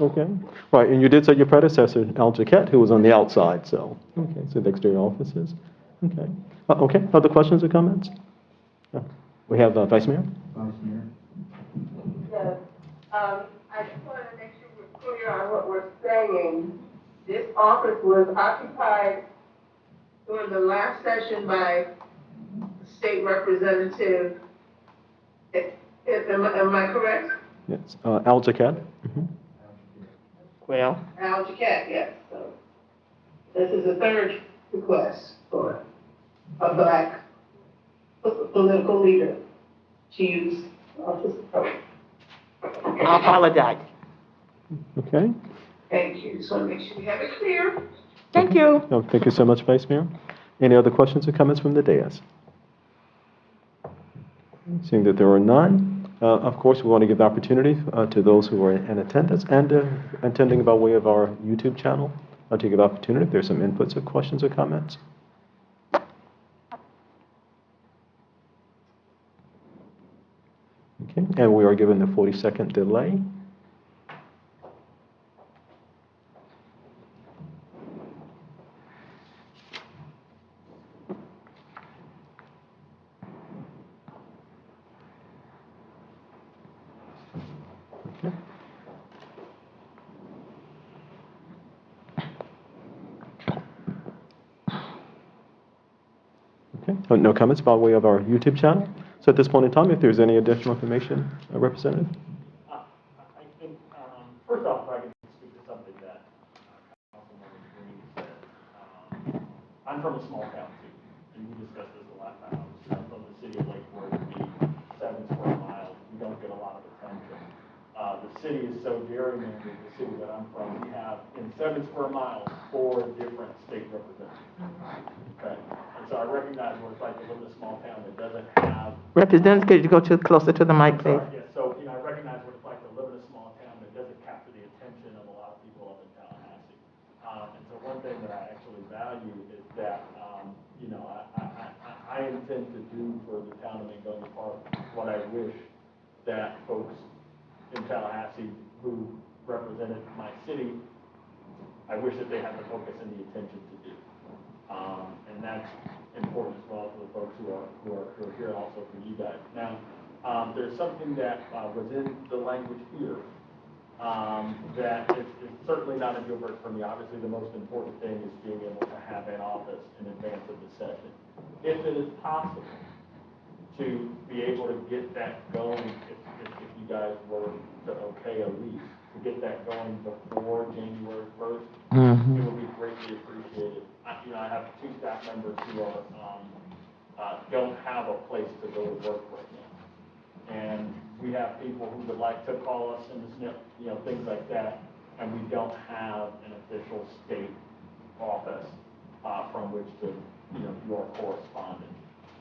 Okay. Right, and you did say your predecessor, Al Jaquette, who was on the outside, so, okay, so the exterior offices. Okay. Okay, other questions or comments? We have Vice Mayor. Vice Mayor. Yes, I just wanted to make sure we're clear on what we're saying. This office was occupied during the last session by State Representative, am I correct? Yes, Al Jaquette. Mm-hmm. Well, Al Jaquette, yes. So this is the third request for a black political leader to use office. I apologize. Okay. Thank you. Just want to make sure we have it clear. Thank you. No, thank you so much, Vice Mayor. Any other questions or comments from the dais? Seeing that there are none, of course, we want to give the opportunity to those who are in attendance and attending by way of our YouTube channel to give the opportunity if there's some inputs or questions or comments. Okay, and we are given the 40-second delay. Okay, no comments by way of our YouTube channel. So at this point in time, if there's any additional information, Representative? I think, first off, if I can speak to something that Councilmember Green said. I'm from a small town too, and we discussed this the last time I was here. I'm from the city of Lakewood, the 7 square miles. We don't get a lot of attention. The city is so gerrymandered, the city that I'm from, we have in 7 square miles, 4 different state representatives. Okay, and so I recognize what it's like to live in a small town that doesn't have. Representative, could you go closer to the mic, please? Sorry, yes, so, I recognize what it's like to live in a small town that doesn't capture the attention of a lot of people up in Tallahassee. And so one thing that I actually value is that, I intend to do for the town of Mangonia Park what I wish that folks in Tallahassee who represented my city, I wish that they had the focus and the attention to do. And that's important as well for the folks who are here, also for you guys. Now, there's something that was in the language here that is certainly not a deal breaker for me. Obviously, the most important thing is being able to have an office in advance of the session. If it is possible to be able to get that going, if you guys were to okay a lease, to get that going before January 1st, it would be greatly appreciated. I have 2 staff members who are don't have a place to go to work right now, and we have people who would like to call us in the SNP, things like that, and we don't have an official state office from which to do our correspondence.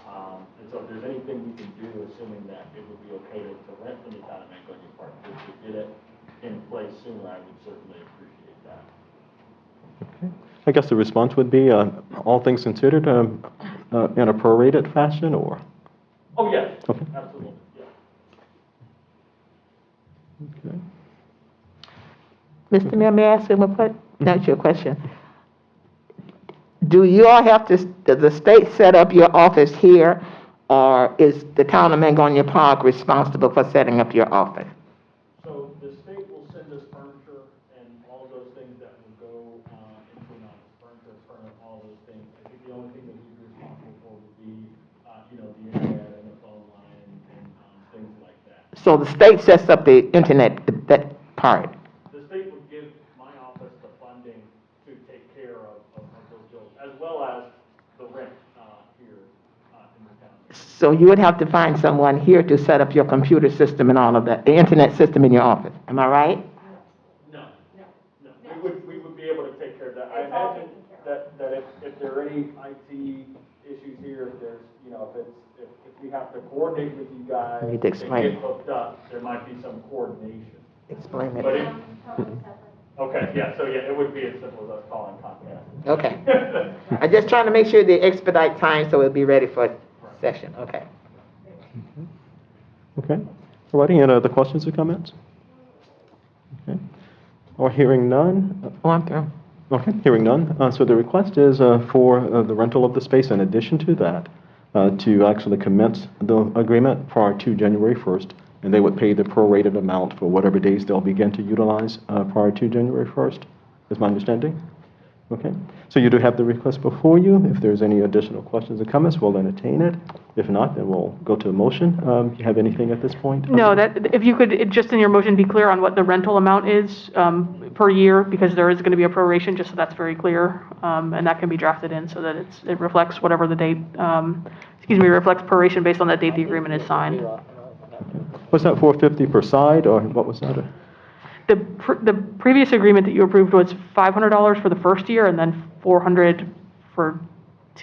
And so if there's anything we can do, assuming that it would be okay to rent from the town of Mangonia Park, to get it in place sooner, I would certainly appreciate that. Okay. I guess the response would be, all things considered, in a prorated fashion, or? Oh, yes, Okay. absolutely, yeah. Okay. Mr. Mayor, may I ask him a that's your question? Do you all have to, does the state set up your office here, or is the town of Mangonia Park responsible for setting up your office? So the state will send us furniture and all of those things that will go into an office, furniture, permit, all those things. I think the only thing that we'd be responsible for would be, the internet and the phone line and things like that. So the state sets up the internet, that part? The state would give my office the funding to take care of those bills, as well as the rent here in the town. So you would have to find someone here to set up your computer system and all of that, the internet system in your office, am I right? No. We would be able to take care of that. I imagine that if there are any IT issues here, if there's, if we have to coordinate with you guys, You need to explain. get hooked up, there might be some coordination. Explain But it. okay, yeah, so it would be as simple as us calling Comcast. Okay. I'm just trying to make sure they expedite time so it'll be ready for session, okay. Okay. All righty, any other questions or comments? Okay. Or hearing none? Oh, I'm through. Okay, hearing none. So the request is for the rental of the space. In addition to that, to actually commence the agreement prior to January 1st, and they would pay the prorated amount for whatever days they'll begin to utilize prior to January 1st, is my understanding. Okay, so you do have the request before you. If there's any additional questions or comments, we'll entertain it. If not, then we'll go to a motion. You have anything at this point? No, if you could, just in your motion, be clear on what the rental amount is per year, because there is going to be a proration, just so that's very clear, and that can be drafted in so that it reflects whatever the date, reflects proration based on that date the agreement is signed. Was that $450 per side, or what was that? The previous agreement that you approved was $500 for the first year, and then $400 for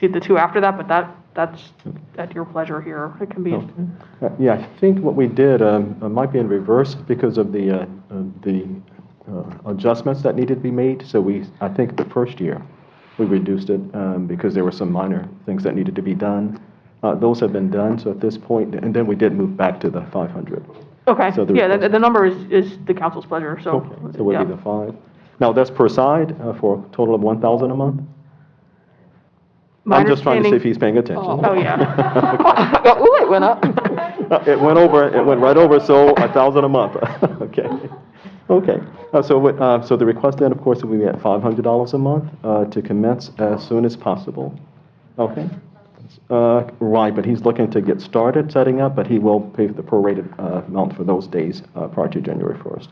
the 2 after that, but that's at your pleasure here. It can be. Okay. Yeah, I think what we did might be in reverse because of the adjustments that needed to be made. So I think the first year we reduced it because there were some minor things that needed to be done. Those have been done. So at this point, and then we did move back to the 500. Okay. So yeah, the number is the council's pleasure. So. Okay. So it would be the 5. Now that's per side for a total of $1,000 a month. I'm just trying to see if he's paying attention. Oh, yeah. Ooh, it went up. It went right over, so $1,000 a month. Okay. Okay. So the request then, of course, will be at $500 a month to commence as soon as possible. Okay. Right, but he's looking to get started setting up, but he will pay the prorated amount for those days prior to January 1st.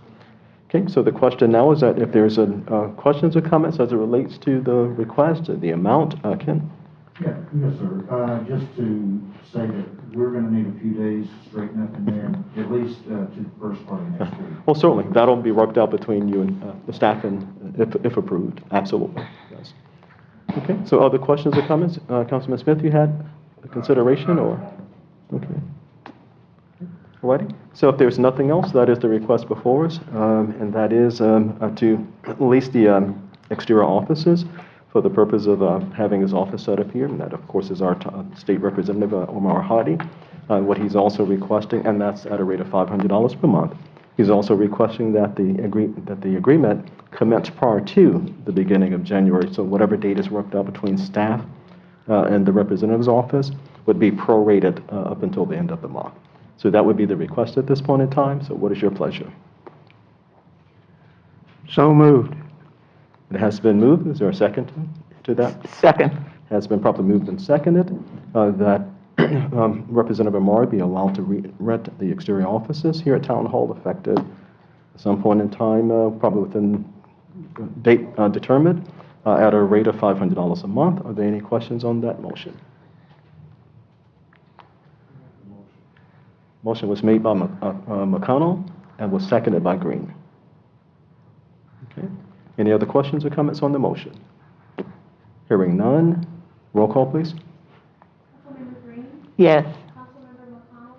Okay, so the question now is that if there's questions or comments as it relates to the request, the amount, Ken? Yeah, yes, sir. Just to say that we're gonna need a few days to straighten up in there, at least to the first part of next week. Well, certainly, that'll be worked out between you and the staff and if approved, absolutely, yes. Okay, so other questions or comments? Councilman Smith, you had a consideration or? Okay. All righty, so if there's nothing else, that is the request before us, and that is to lease the exterior offices for the purpose of having his office set up here, and that, of course, is our state representative, Omar Hadi. What he's also requesting, and that's at a rate of $500 per month. He's also requesting that the agreement commence prior to the beginning of January, so whatever date is worked out between staff and the representative's office would be prorated up until the end of the month. So that would be the request at this point in time. So what is your pleasure? So moved. It has been moved. Is there a second to that? Second. Has been properly moved and seconded that Representative Amari be allowed to rent the exterior offices here at Town Hall effective at some point in time, probably within date determined, at a rate of $500 a month. Are there any questions on that motion? Motion was made by McConnell and was seconded by Green. Okay. Any other questions or comments on the motion? Hearing none. Roll call, please. Councilmember Green? Yes. Councilmember McConnell?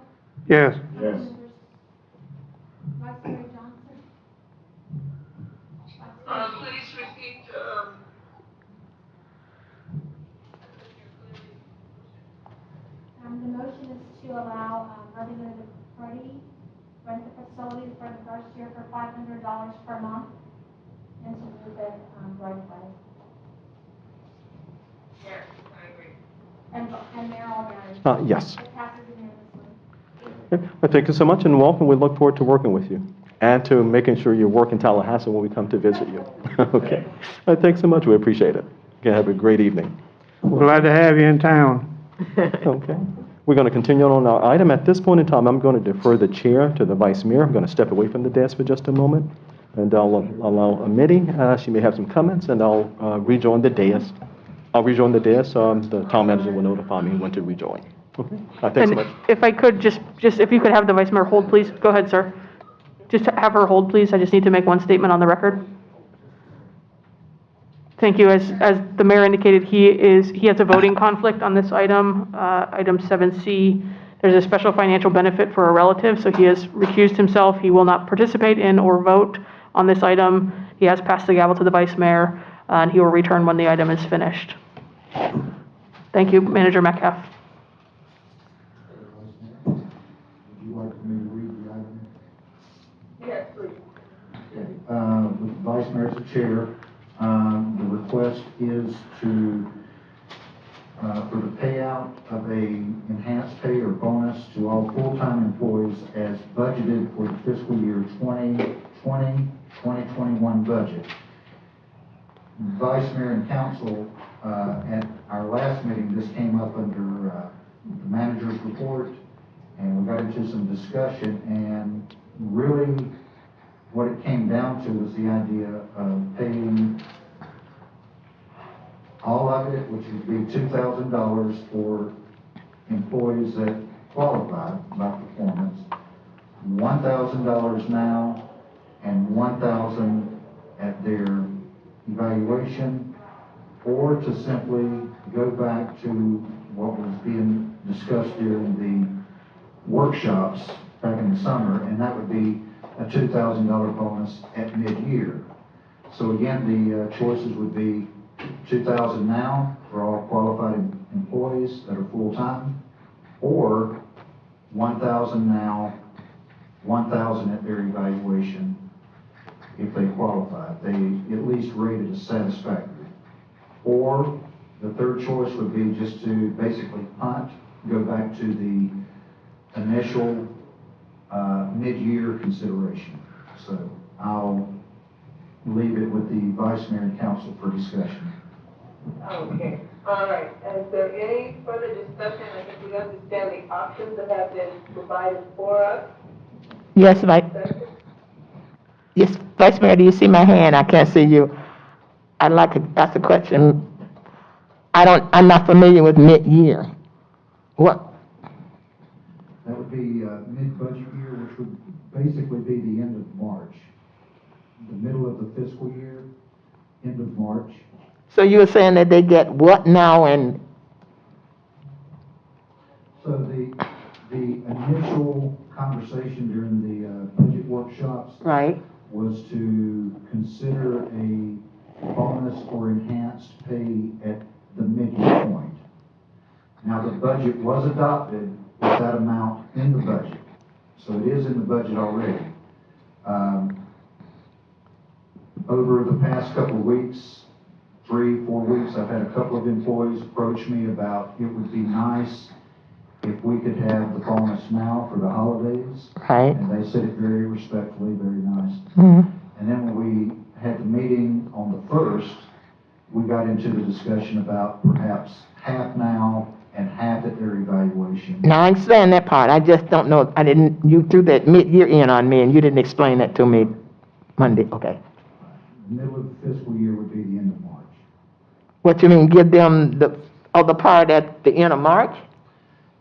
Yes. Yes. Vice Mayor Johnson? Please repeat, The motion is to allow Representative Purdy rent the facility for the first year for $500 per month and to move it right away. yes, I agree. And Mayor O'Malley? Yes. It passes unanimously. Okay. Well, thank you so much and welcome. We look forward to working with you and to making sure you work in Tallahassee when we come to visit you. Okay. Thanks so much. We appreciate it. Okay, have a great evening. Glad to have you in town. Okay. We're going to continue on our item. At this point in time, I'm going to defer the chair to the vice mayor. I'm going to step away from the desk for just a moment, and I'll allow Amity. She may have some comments, and I'll rejoin the dais. I'll rejoin the dais. The town manager will notify me when to rejoin. Okay. Thanks so much. If I could, just if you could have the vice mayor hold, please. Go ahead, sir. Just have her hold, please. I just need to make one statement on the record. Thank you. As the mayor indicated, he has a voting conflict on this item, item 7C. There's a special financial benefit for a relative, so he has recused himself. He will not participate in or vote on this item. He has passed the gavel to the vice mayor, and he will return when the item is finished. Thank you, Manager Metcalf. Would you like me to read the item? Yes, please. Okay, with the vice mayor as the chair, the request is to, for the payout of a enhanced pay or bonus to all full-time employees as budgeted for the fiscal year 2020-2021 budget. Vice mayor and council, at our last meeting, this came up under the manager's report, and we got into some discussion, and really what it came down to was the idea of paying all of it, which would be $2,000 for employees that qualify by performance, $1,000 now, and $1,000 at their evaluation, or to simply go back to what was being discussed during the workshops back in the summer, and that would be a $2,000 bonus at mid-year. So again, the choices would be $2,000 now for all qualified employees that are full-time, or $1,000 now, $1,000 at their evaluation if they qualify. They at least rated as satisfactory. Or the third choice would be just to basically punt, go back to the initial mid-year consideration. So I'll leave it with the vice mayor and council for discussion. Okay, all right. Is there any further discussion? I think we understand the options that have been provided for us. Yes, yes, Vice Mayor, do you see my hand? I can't see you. I'd like to ask a question. I'm not familiar with mid-year. What? That would be mid-budget year, which would basically be the end of March. The middle of the fiscal year, end of March. So you were saying that they get what now and? So the initial conversation during the budget workshops Right. was to consider a bonus or enhanced pay at the mid-year point. Now, the budget was adopted with that amount in the budget, so it is in the budget already. Over the past couple of weeks, 3-4 weeks, I've had a couple of employees approach me about it would be nice if we could have the bonus now for the holidays. Right. And they said it very respectfully, very nice. Mm-hmm. And then when we had the meeting on the 1st, we got into the discussion about perhaps half now and half at their evaluation. Now, I understand that part. I just don't know. You threw that mid-year in on me and you didn't explain that to me Monday. Okay. The middle of the fiscal year would be the end of March. What you mean, give them the part at the end of March?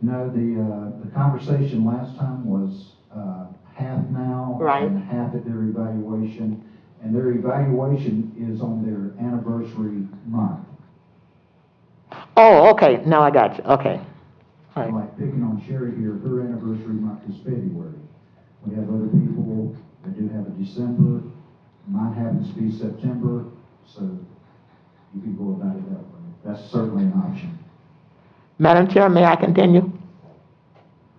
No, the conversation last time was half now Right. and half at their evaluation. And their evaluation is on their anniversary month. Oh, okay. Now I got you. Okay. All right. Like picking on Sherry here, her anniversary month is February. We have other people that do have a December. Mine happens to be September, so you could go about it that way. That's certainly an option. Madam Chair, may I continue?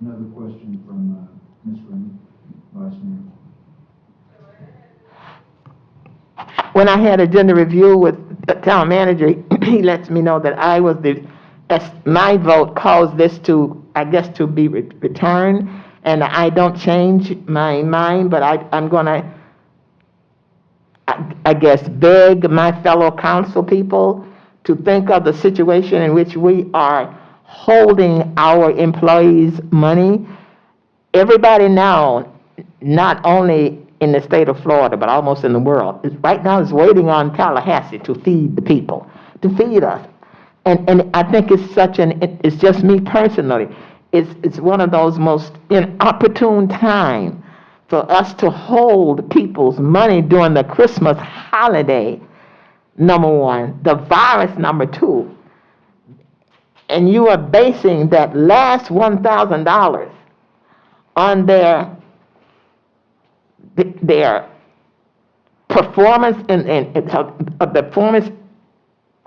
Another question from Ms. Green, Vice Mayor. When I had agenda review with the town manager, he lets me know that I was my vote caused this to, I guess, to be returned, and I don't change my mind, but I'm gonna, I guess, beg my fellow council people to think of the situation in which we are holding our employees' money. Everybody now, not only in the state of Florida, but almost in the world, right now is waiting on Tallahassee to feed the people, to feed us. And I think it's it's just me personally, it's one of those most inopportune time for us to hold people's money during the Christmas holiday, number one, the virus, number two, and you are basing that last $1,000 on their performance and performance.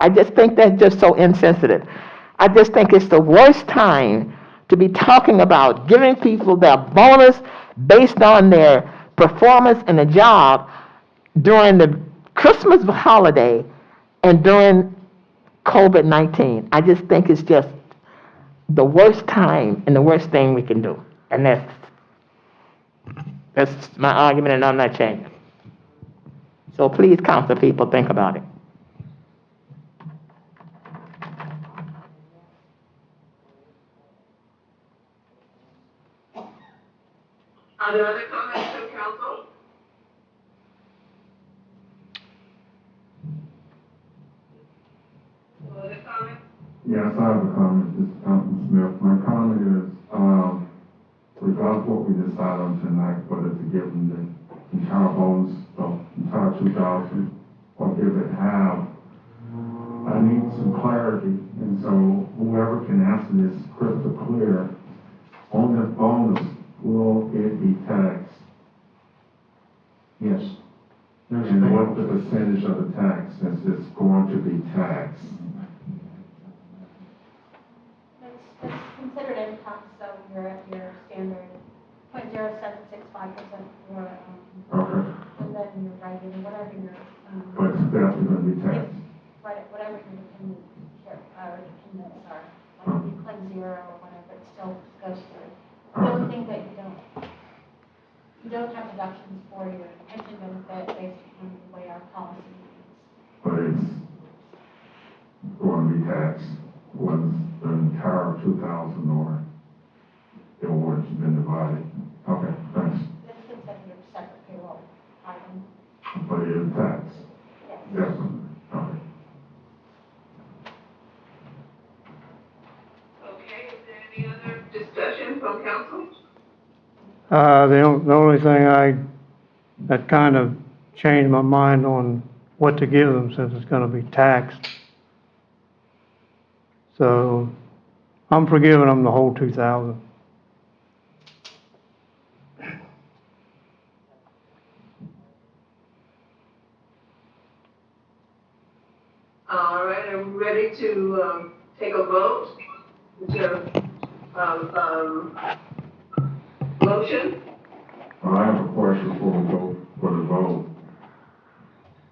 I just think that's just so insensitive. I just think it's the worst time to be talking about giving people their bonus based on their performance in the job during the Christmas holiday and during COVID-19. I just think it's just the worst time and the worst thing we can do. And that's my argument, and I'm not changing. So please, council people, think about it. Are there other comments from council? Other comments? Yes, I have a comment, Mr. Smith. My comment is, regardless of what we decide on tonight, whether to give them the entire bonus, the entire 2,000, or give it half, I need some clarity. And so whoever can answer this crystal clear, on the bonus, will it be taxed? Yes. And what the percentage of the tax is going to be taxed? It's considered income, so you're at your standard 0.0765% for, Okay. and then your regular, whatever your, But it's definitely going to be taxed. right, whatever your dependents are, like if you claim zero or whatever, it still goes through. The only thing that you don't have deductions for your pension benefit based on the way our policy is. But it's gonna be taxed? Was the entire 2,000 or it was been divided? Okay, thanks. This is considered a separate payroll item. But it is taxed? Yes. Definitely, okay. Okay, is there any other discussion from council? The only thing that kind of changed my mind on what to give them since it's gonna be taxed. So I'm forgiving them the whole 2,000. All right, are we ready to, take a vote? Is there, motion? Well, I have a question before we go for the vote.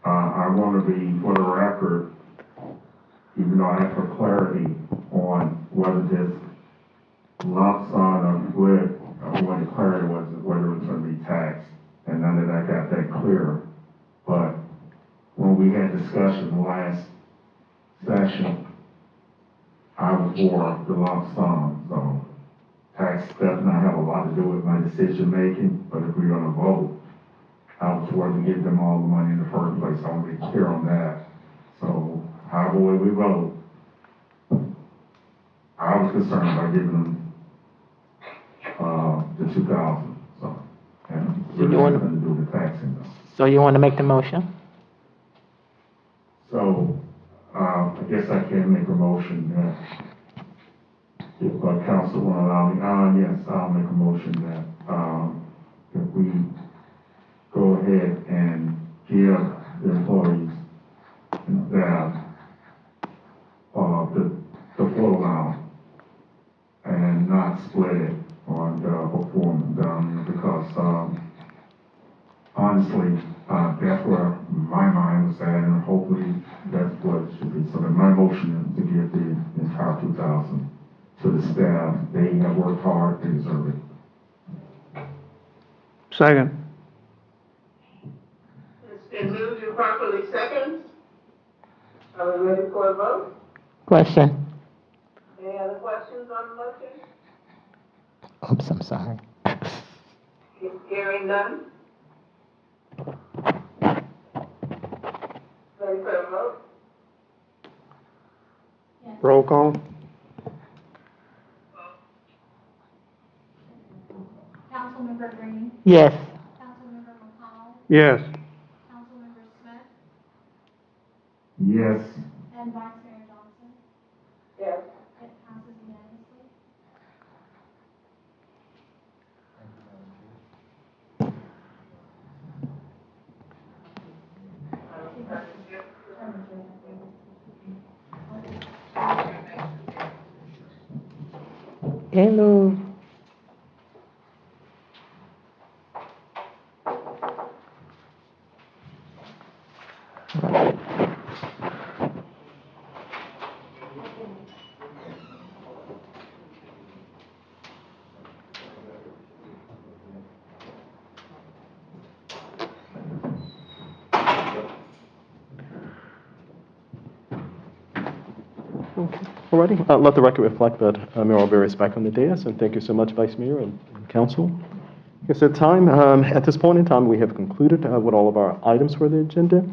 I want to be, for the record, even though I asked for clarity on whether this lump sum or split, I wanted clarity was whether it was going to be taxed, and none of that got that clear. But when we had discussion last session, I was for the lump sum, so tax does not have a lot to do with my decision making, but if we're gonna vote, I was for to give them all the money in the first place, I want to be clear on that. So however way we vote, I was concerned about giving them, the 2,000, so, and So you really wanna- nothing to do with the taxing though. So you want to make the motion? So, I guess I can make a motion that if council will allow me, yes, I'll make a motion that, if we go ahead and give the employees and staff, the full amount and not split it on the performance, because, honestly, that's where my mind was at, and hopefully that's what it should be. So that my motion is to give the entire 2,000 to the staff. They have worked hard, they deserve it. Second. It's been moved and properly second. Are we ready for a vote? Question. Any other questions on the motion? Oops, I'm sorry. Hearing none? Ready for a vote? Roll call? Councilmember Green, Yes. Councilmember McConnell, Yes. Councilmember Smith, Yes, and Vice Mayor Johnson. Yes. It passes unanimously. Hello. Alrighty, let the record reflect that Mayor Alberti is back on the dais, and thank you so much, Vice Mayor and Council. Yes, at this point in time, we have concluded with all of our items for the agenda,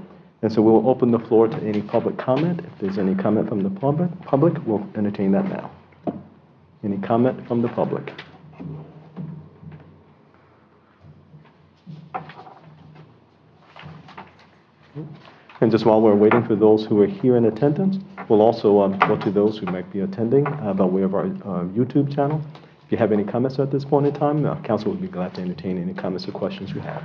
and so we'll open the floor to any public comment. If there's any comment from the public, we'll entertain that now. Any comment from the public? And just while we're waiting for those who are here in attendance, we'll also go to those who might be attending by way of our YouTube channel. If you have any comments at this point in time, council would be glad to entertain any comments or questions you have.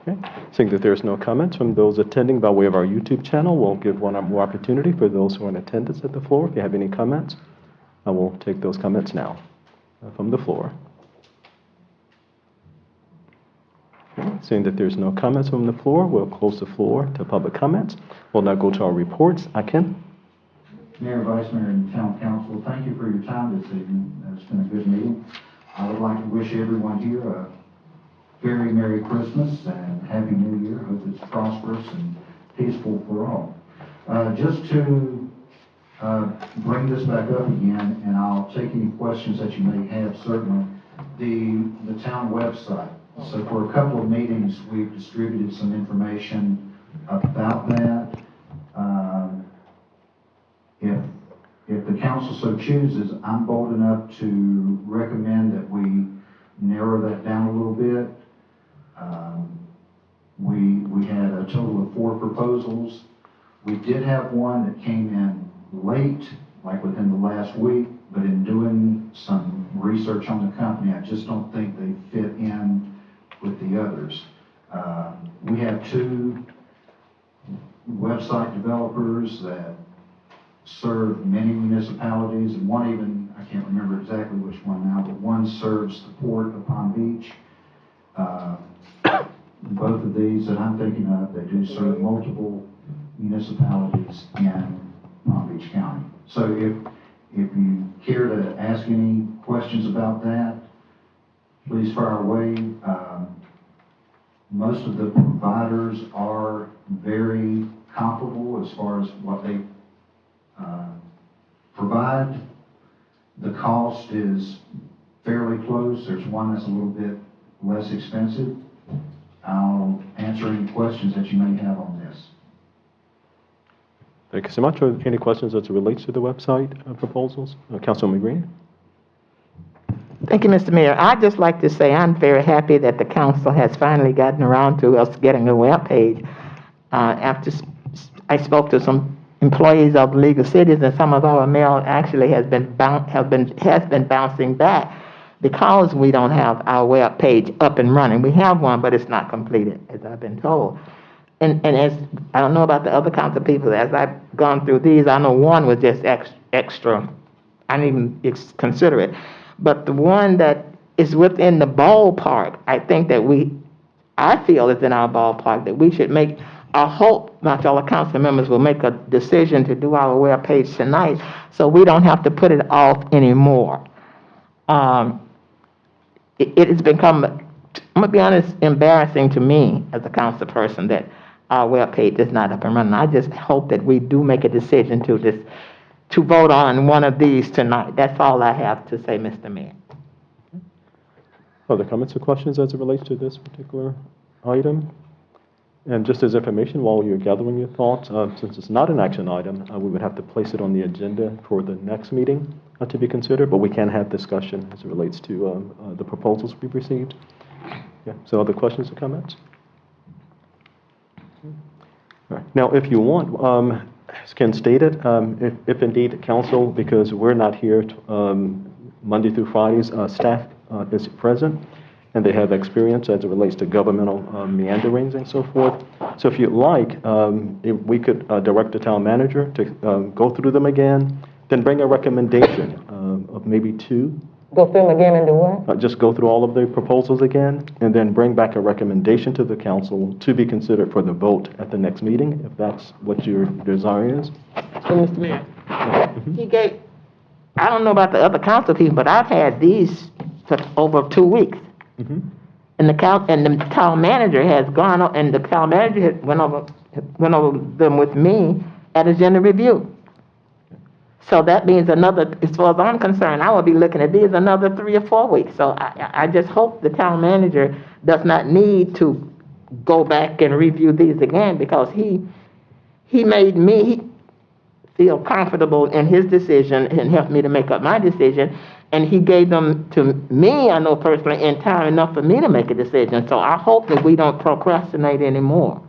Okay. Okay. Seeing that there's no comments from those attending by way of our YouTube channel, we'll give one more opportunity for those who are in attendance at the floor. If you have any comments, I will take those comments now from the floor. Okay. Seeing that there's no comments from the floor, we'll close the floor to public comments. We'll now go to our reports. Akin? Mayor, Vice Mayor, and Town Council, thank you for your time this evening. It's been a good meeting. I would like to wish everyone here a very Merry Christmas and Happy New Year. Hope it's prosperous and peaceful for all. Just to bring this back up again, and I'll take any questions that you may have, certainly, the town website. So for a couple of meetings, we've distributed some information about that. If the council so chooses, I'm bold enough to recommend that we narrow that down a little bit. We had a total of 4 proposals. We did have one that came in late, like within the last week, but in doing some research on the company, I just don't think they fit in with the others. We have 2 website developers that serve many municipalities, and one even, I can't remember exactly which one now, but one serves the port of Palm Beach. Both of these that I'm thinking of, they do serve multiple municipalities in Palm Beach County. So if you care to ask any questions about that, please fire away. Most of the providers are very comparable as far as what they provide. The cost is fairly close. There's one that's a little bit less expensive. I'll answer any questions that you may have on this. Thank you so much. Are there any questions as it relates to the website proposals? Councilwoman Green? Thank you, Mr. Mayor. I'd just like to say I'm very happy that the council has finally gotten around to us getting a web page. After I spoke to some employees of the League of Cities, and some of our mail actually has been bouncing back because we don't have our web page up and running. We have one, but it's not completed, as I've been told. And as I don't know about the other council people, as I've gone through these, I know one was just extra. I didn't even consider it. But the one that is within the ballpark, I think that I feel is in our ballpark, that we should make, I hope my fellow council members will make a decision to do our web page tonight so we don't have to put it off anymore. It has become, I'm going to be honest, embarrassing to me as a council person that our web page is not up and running. I just hope that we do make a decision to vote on one of these tonight. That's all I have to say, Mr. Mayor. Other comments or questions as it relates to this particular item? And just as information, while you're gathering your thoughts, since it's not an action item, we would have to place it on the agenda for the next meeting to be considered, but we can have discussion as it relates to the proposals we've received. Yeah. So other questions or comments? All right. Now, if you want, as Ken stated, if indeed council, because we're not here Monday through Fridays, staff is present, and they have experience as it relates to governmental meanderings and so forth. So if you'd like, if we could direct the town manager to go through them again, then bring a recommendation of maybe 2. Go through them again and do what? Just go through all of the proposals again, and then bring back a recommendation to the council to be considered for the vote at the next meeting, if that's what your desire is. So, Mr. Mayor, I don't know about the other council people, but I've had these for over 2 weeks. And the town manager has gone, and the town manager went over them with me at agenda review. So that means another, as far as I'm concerned, I will be looking at these another 3 or 4 weeks. So I just hope the town manager does not need to go back and review these again, because he made me feel comfortable in his decision and helped me to make up my decision. And he gave them to me, I know personally, in time enough for me to make a decision. So I hope that we don't procrastinate anymore.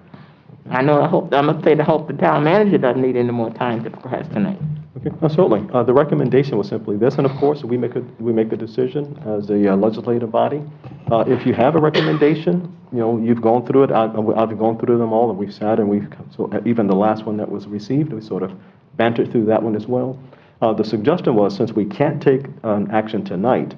I'm going to say I hope the town manager doesn't need any more time to procrastinate. Okay, certainly. The recommendation was simply this, and of course, we make a decision as a legislative body. If you have a recommendation, you've gone through it, I've gone through them all, and we've sat and so even the last one that was received, we sort of bantered through that one as well. The suggestion was, since we can't take an action tonight,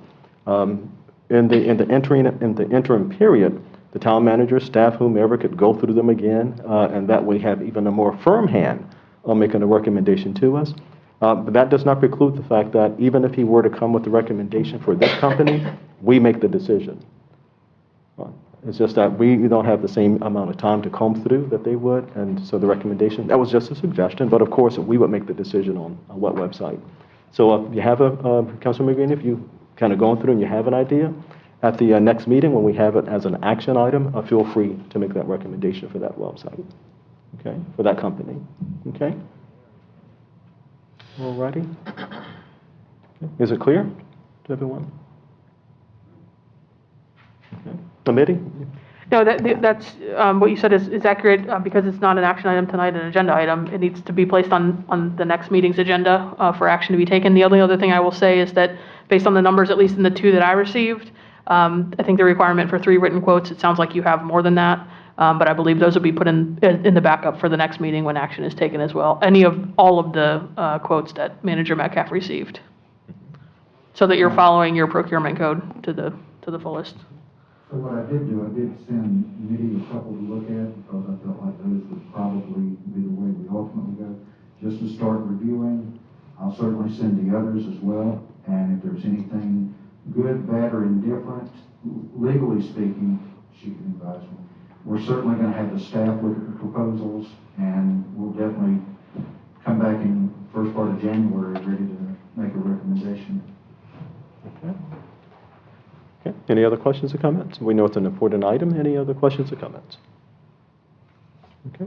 in the interim period, the town manager, staff, whomever could go through them again, and that way have even a more firm hand on making a recommendation to us. But that does not preclude the fact that even if he were to come with the recommendation for this company, we make the decision. It's just that we don't have the same amount of time to comb through that they would, and so the recommendation, that was just a suggestion, but of course, we would make the decision on what website. So you have Councilman McGreen, if you kind of going through and you have an idea, at the next meeting, when we have it as an action item, feel free to make that recommendation for that website, okay, for that company, okay? All righty. Is it clear to everyone? Okay. Committee? No, that's, what you said is accurate, because it's not an action item tonight, an agenda item. It needs to be placed on the next meeting's agenda, for action to be taken. The only other thing I will say is that, based on the numbers, at least in the 2 that I received, I think the requirement for 3 written quotes, it sounds like you have more than that, but I believe those will be put in the backup for the next meeting when action is taken as well. All of the quotes that Manager Metcalf received, so that you're following your procurement code to the fullest. So what I did do, I did send Mitty a couple to look at, because I felt like those would probably be the way we ultimately go. Just to start reviewing, I'll certainly send the others as well, and if there's anything good, bad, or indifferent, legally speaking, she can advise me. We're certainly going to have the staff look at the proposals, and we'll definitely come back in first part of January ready to make a recommendation. Okay. Okay. Any other questions or comments? We know it's an important item. Any other questions or comments? Okay.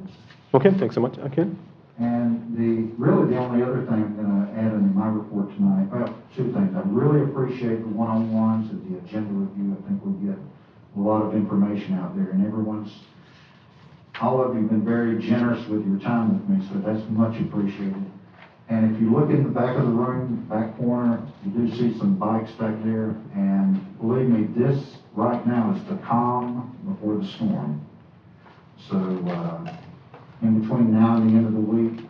Okay, thanks so much. Ken? And really the only other thing I'm going to add in my report tonight, well, 2 things. I really appreciate the one-on-ones and the agenda review. I think we get a lot of information out there, and all of you have been very generous with your time with me, so that's much appreciated. And if you look in the back of the room, back corner, you do see some bikes back there, and believe me, this right now is the calm before the storm. So in between now and the end of the week,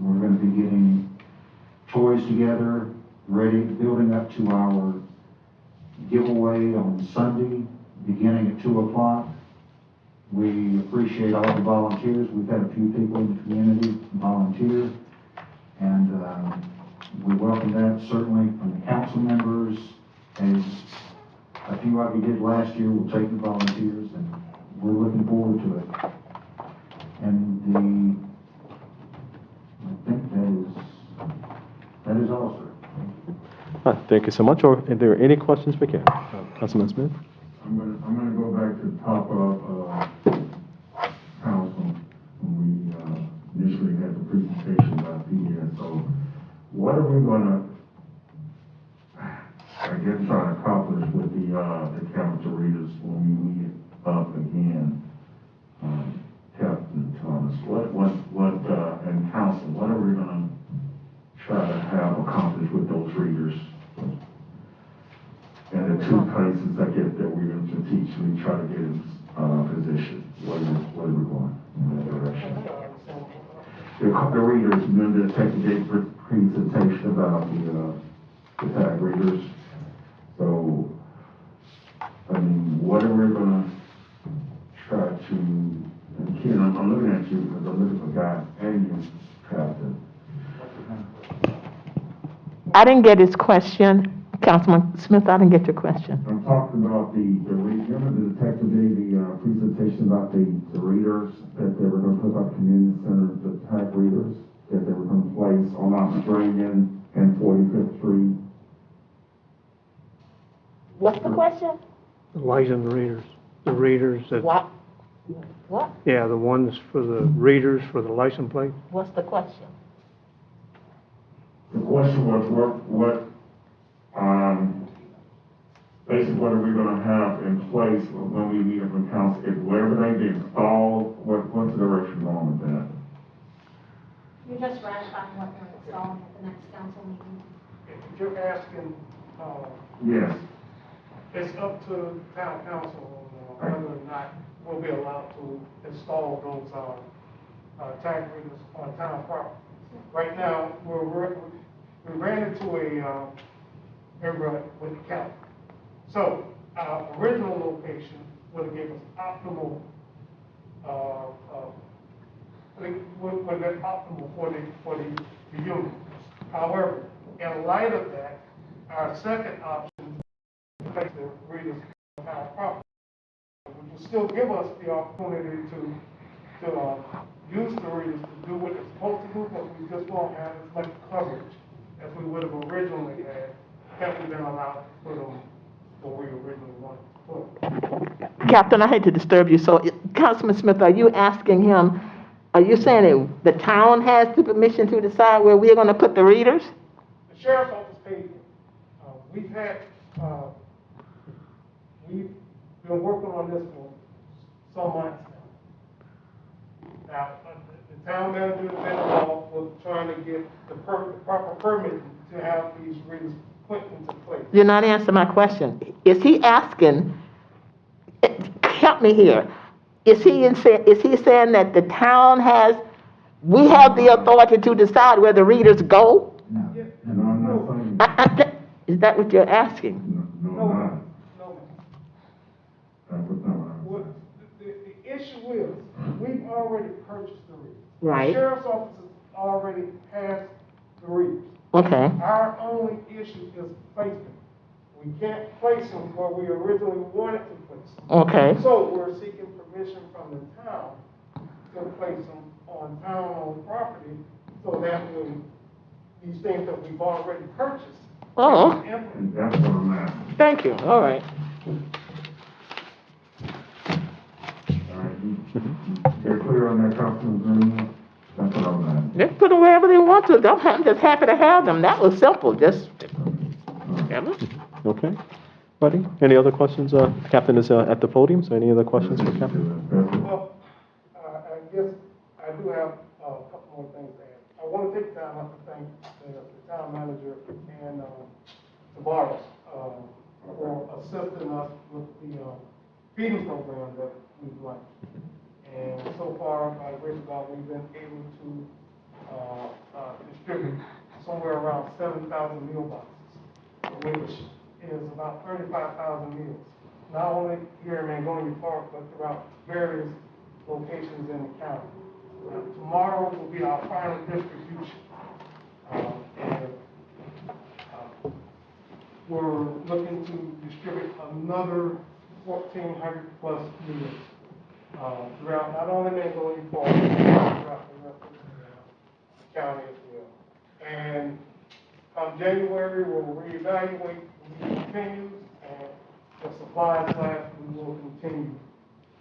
we're going to be getting toys together, ready, building up to our giveaway on Sunday, beginning at 2 o'clock. We appreciate all the volunteers. We've had a few people in the community volunteer, and we welcome that certainly from the council members, as a few of you did last year. We'll take the volunteers, and we're looking forward to it. And I think that is all, sir. Thank you so much. Are there any questions for Ken? Councilman Smith? I'm gonna go back to the top of council when we initially had the presentation by PN. So what are we gonna, I guess, try to accomplish with the council readers when we meet up again? Captain Thomas, and council, what are we gonna try to have accomplished with those readers? And the 2 places, I guess, that we're going to teach, we try to get in position. Where are we going in that direction? The readers, remember the technical presentation about the tag readers. So, I mean, what are we going to try to, and Ken, I'm looking at you because I'm looking for Guy and you, Captain. I didn't get his question. Councilman Smith, I didn't get your question. I'm talking about remember the detective gave the presentation about the readers that they were going to put up community center, the tag readers that they were going to place on Australian and 45th Street. What's the question? The licensed readers, the readers that. What? What? Yeah, the ones for the readers for the license plate. What's the question? The question was basically what are we going to have in place when we meet up in council? If wherever they get installed, what's the direction going with that? You're just ratifying what they're installing at the next council meeting. If you're asking, Yes. it's up to town council on whether or not we'll be allowed to install those, tag readers on town property. Right now, we ran into a error with the county. So our original location would have given us optimal, would have been optimal for the unit. However, in light of that, our second option is to place the readers on town property, which will still give us the opportunity to use the readers to do what it's supposed to do, but we just won't have as much coverage as we would have originally had we been allowed to put them where we originally wanted to put them. Captain, I hate to disturb you, so Councilman Smith, are you asking him, are you saying that the town has the permission to decide where we're gonna put the readers? The sheriff's office paid for it. We've been working on this for some months now. Now, the town manager has been involved with trying to get the proper permit to have these readers put into place. You're not answering my question. Is he asking, help me here, is he saying that the town we have the authority to decide where the readers go? No, and I'm not saying, Is that what you're asking? no, I'm not. No, That was not what I was what, the issue is, we've already purchased the readers. Right. The sheriff's office already has the readers. Okay, Our only issue is placement. We can't place them where we originally wanted to place them. okay. So we're seeking permission from the town to place them on town-owned property, so that way, these things that we've already purchased. Oh, can be implemented. And that's what I'm asking. thank you, all right. All right, you're clear on that, Councilman Green? That's what I'm asking. They put them wherever they want to. I'm just happy to have them. That was simple, just, have them. Okay. Buddy, any other questions? The captain is at the podium, so any other questions for Captain? Well, I guess I do have a couple more things to add. I want to take time out to thank the town manager and Tavares for assisting us with the feeding program that we've run. And so far, by the grace of God, we've been able to distribute somewhere around 7,000 meal boxes, which is about 35,000 meals, not only here in Magnolia Park, but throughout various locations in the county. Tomorrow will be our final distribution. We're looking to distribute another 1,400 plus meals throughout not only Magnolia Park, but throughout the rest of the county as well. And come January, we'll reevaluate the continues, and the supplies class, we will continue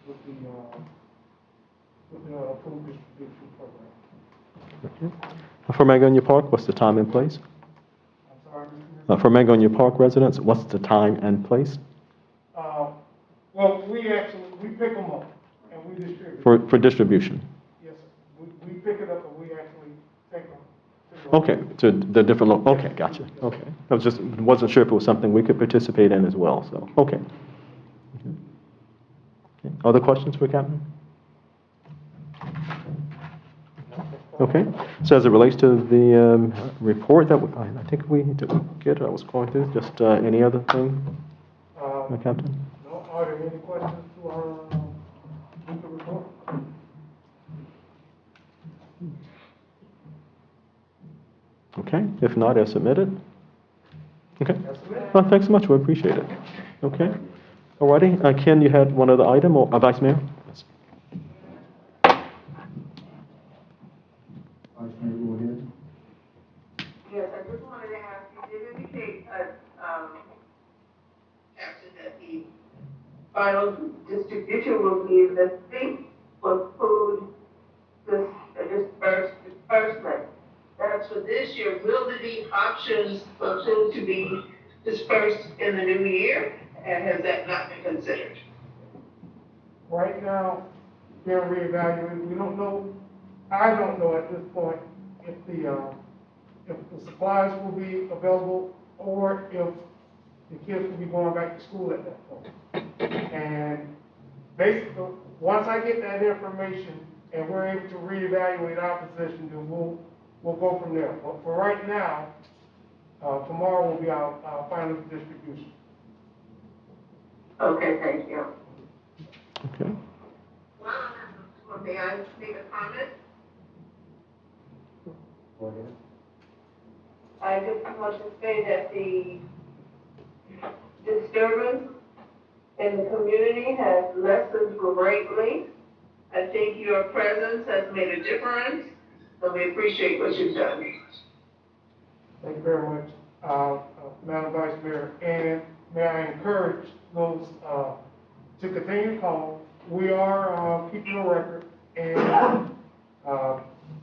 with the food distribution program. Okay. For Magnolia Park, what's the time and place? I'm sorry, Mr. Mayor. For Magnolia Park residents, what's the time and place? Well, we pick them up and we distribute. For distribution? Yes, sir. We pick it up and we actually take them. To the Okay, to the different, okay, gotcha, okay. I wasn't sure if it was something we could participate in as well, so, okay. Okay. Other questions for Captain? Okay, so as it relates to the report that I think we did get, I was going through, just any other thing, Captain? No, are there any questions to our weekly report? Okay, if not, as submitted. Okay, That's it. well, thanks so much, we appreciate it. Okay, alrighty, Ken, you had one other item, or Vice Mayor? Vice Mayor, go ahead. Yes, I just wanted to ask, you did indicate, Captain, that the final distribution will be the fee for food disbursement. That's for this year. Will there be options for food to be dispersed in the new year? And has that not been considered? Right now, they're reevaluating. We don't know, I don't know at this point if the supplies will be available or if the kids will be going back to school at that point. And basically, once I get that information and we're able to reevaluate our position, then we'll go from there. But for right now, tomorrow will be our final distribution. Okay, thank you. Okay. Well, may I make a comment? Go ahead. I just want to say that the disturbance in the community has lessened greatly. I think your presence has made a difference, so we appreciate what you've done. Thank you very much, Madam Vice Mayor. And may I encourage those to continue to call. We are keeping a record, and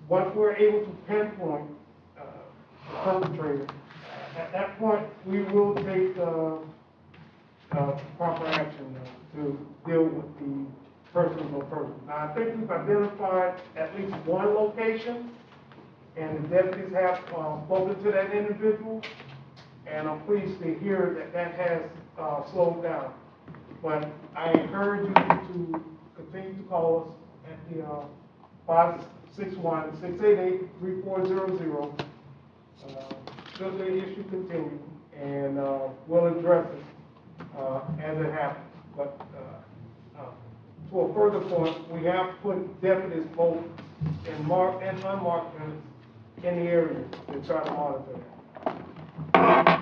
once we're able to pinpoint the perpetrator, at that point, we will take proper action to deal with the person or persons. Now, I think we've identified at least one location, and the deputies have spoken to that individual, and I'm pleased to hear that that has slowed down. But I encourage you to continue to call us at the 561-688-3400. Should the issue continue, and we'll address it as it happens. But to a further point, we have put deputies both in marked and unmarked units in the area to try to monitor that.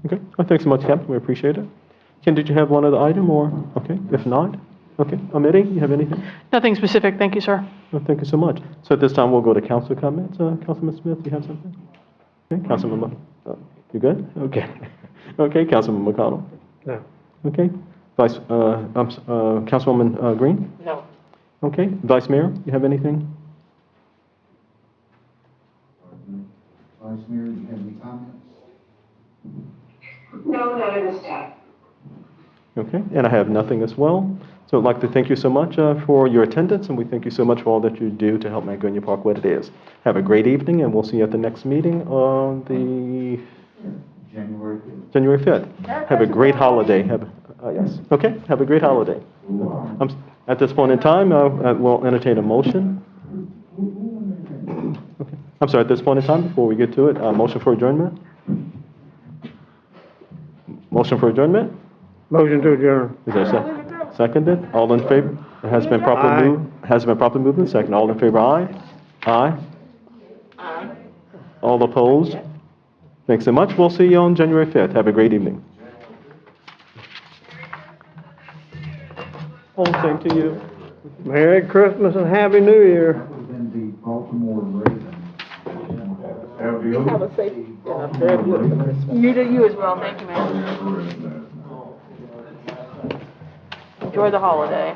Okay, well, thanks so much, Captain, we appreciate it. Ken, did you have one other item, or, okay, if not, okay, Amity, you have anything? Nothing specific, thank you, sir. Well, thank you so much. So at this time, we'll go to council comments. Councilman Smith, you have something? Okay, Councilman, you good? Okay. Okay, Councilman McConnell? No. Okay, Councilwoman Green? No. Okay, Vice Mayor, you have anything? Vice Mayor, do you have any comments? No, not at this time. Okay, and I have nothing as well. So I'd like to thank you so much for your attendance, and we thank you so much for all that you do to help Mangonia Park what it is. Have a great evening, and we'll see you at the next meeting on the January 5th. January 5th. Have a great holiday. Yes. Okay, have a great holiday. At this point in time, we'll entertain a motion. Okay. I'm sorry, at this point in time, before we get to it, motion for adjournment? Motion for adjournment? Motion to adjourn. Is there a second? Seconded? All in favor? It has been properly moved. Has been properly moved and second. All in favor, aye? Aye? Aye. All opposed? Thanks so much. We'll see you on January 5th. Have a great evening. Oh, same to you. Merry Christmas and Happy New Year. That would have been the Baltimore Ravens. Have a safe and a very beautiful Christmas. You as well, thank you, man. Enjoy the holiday.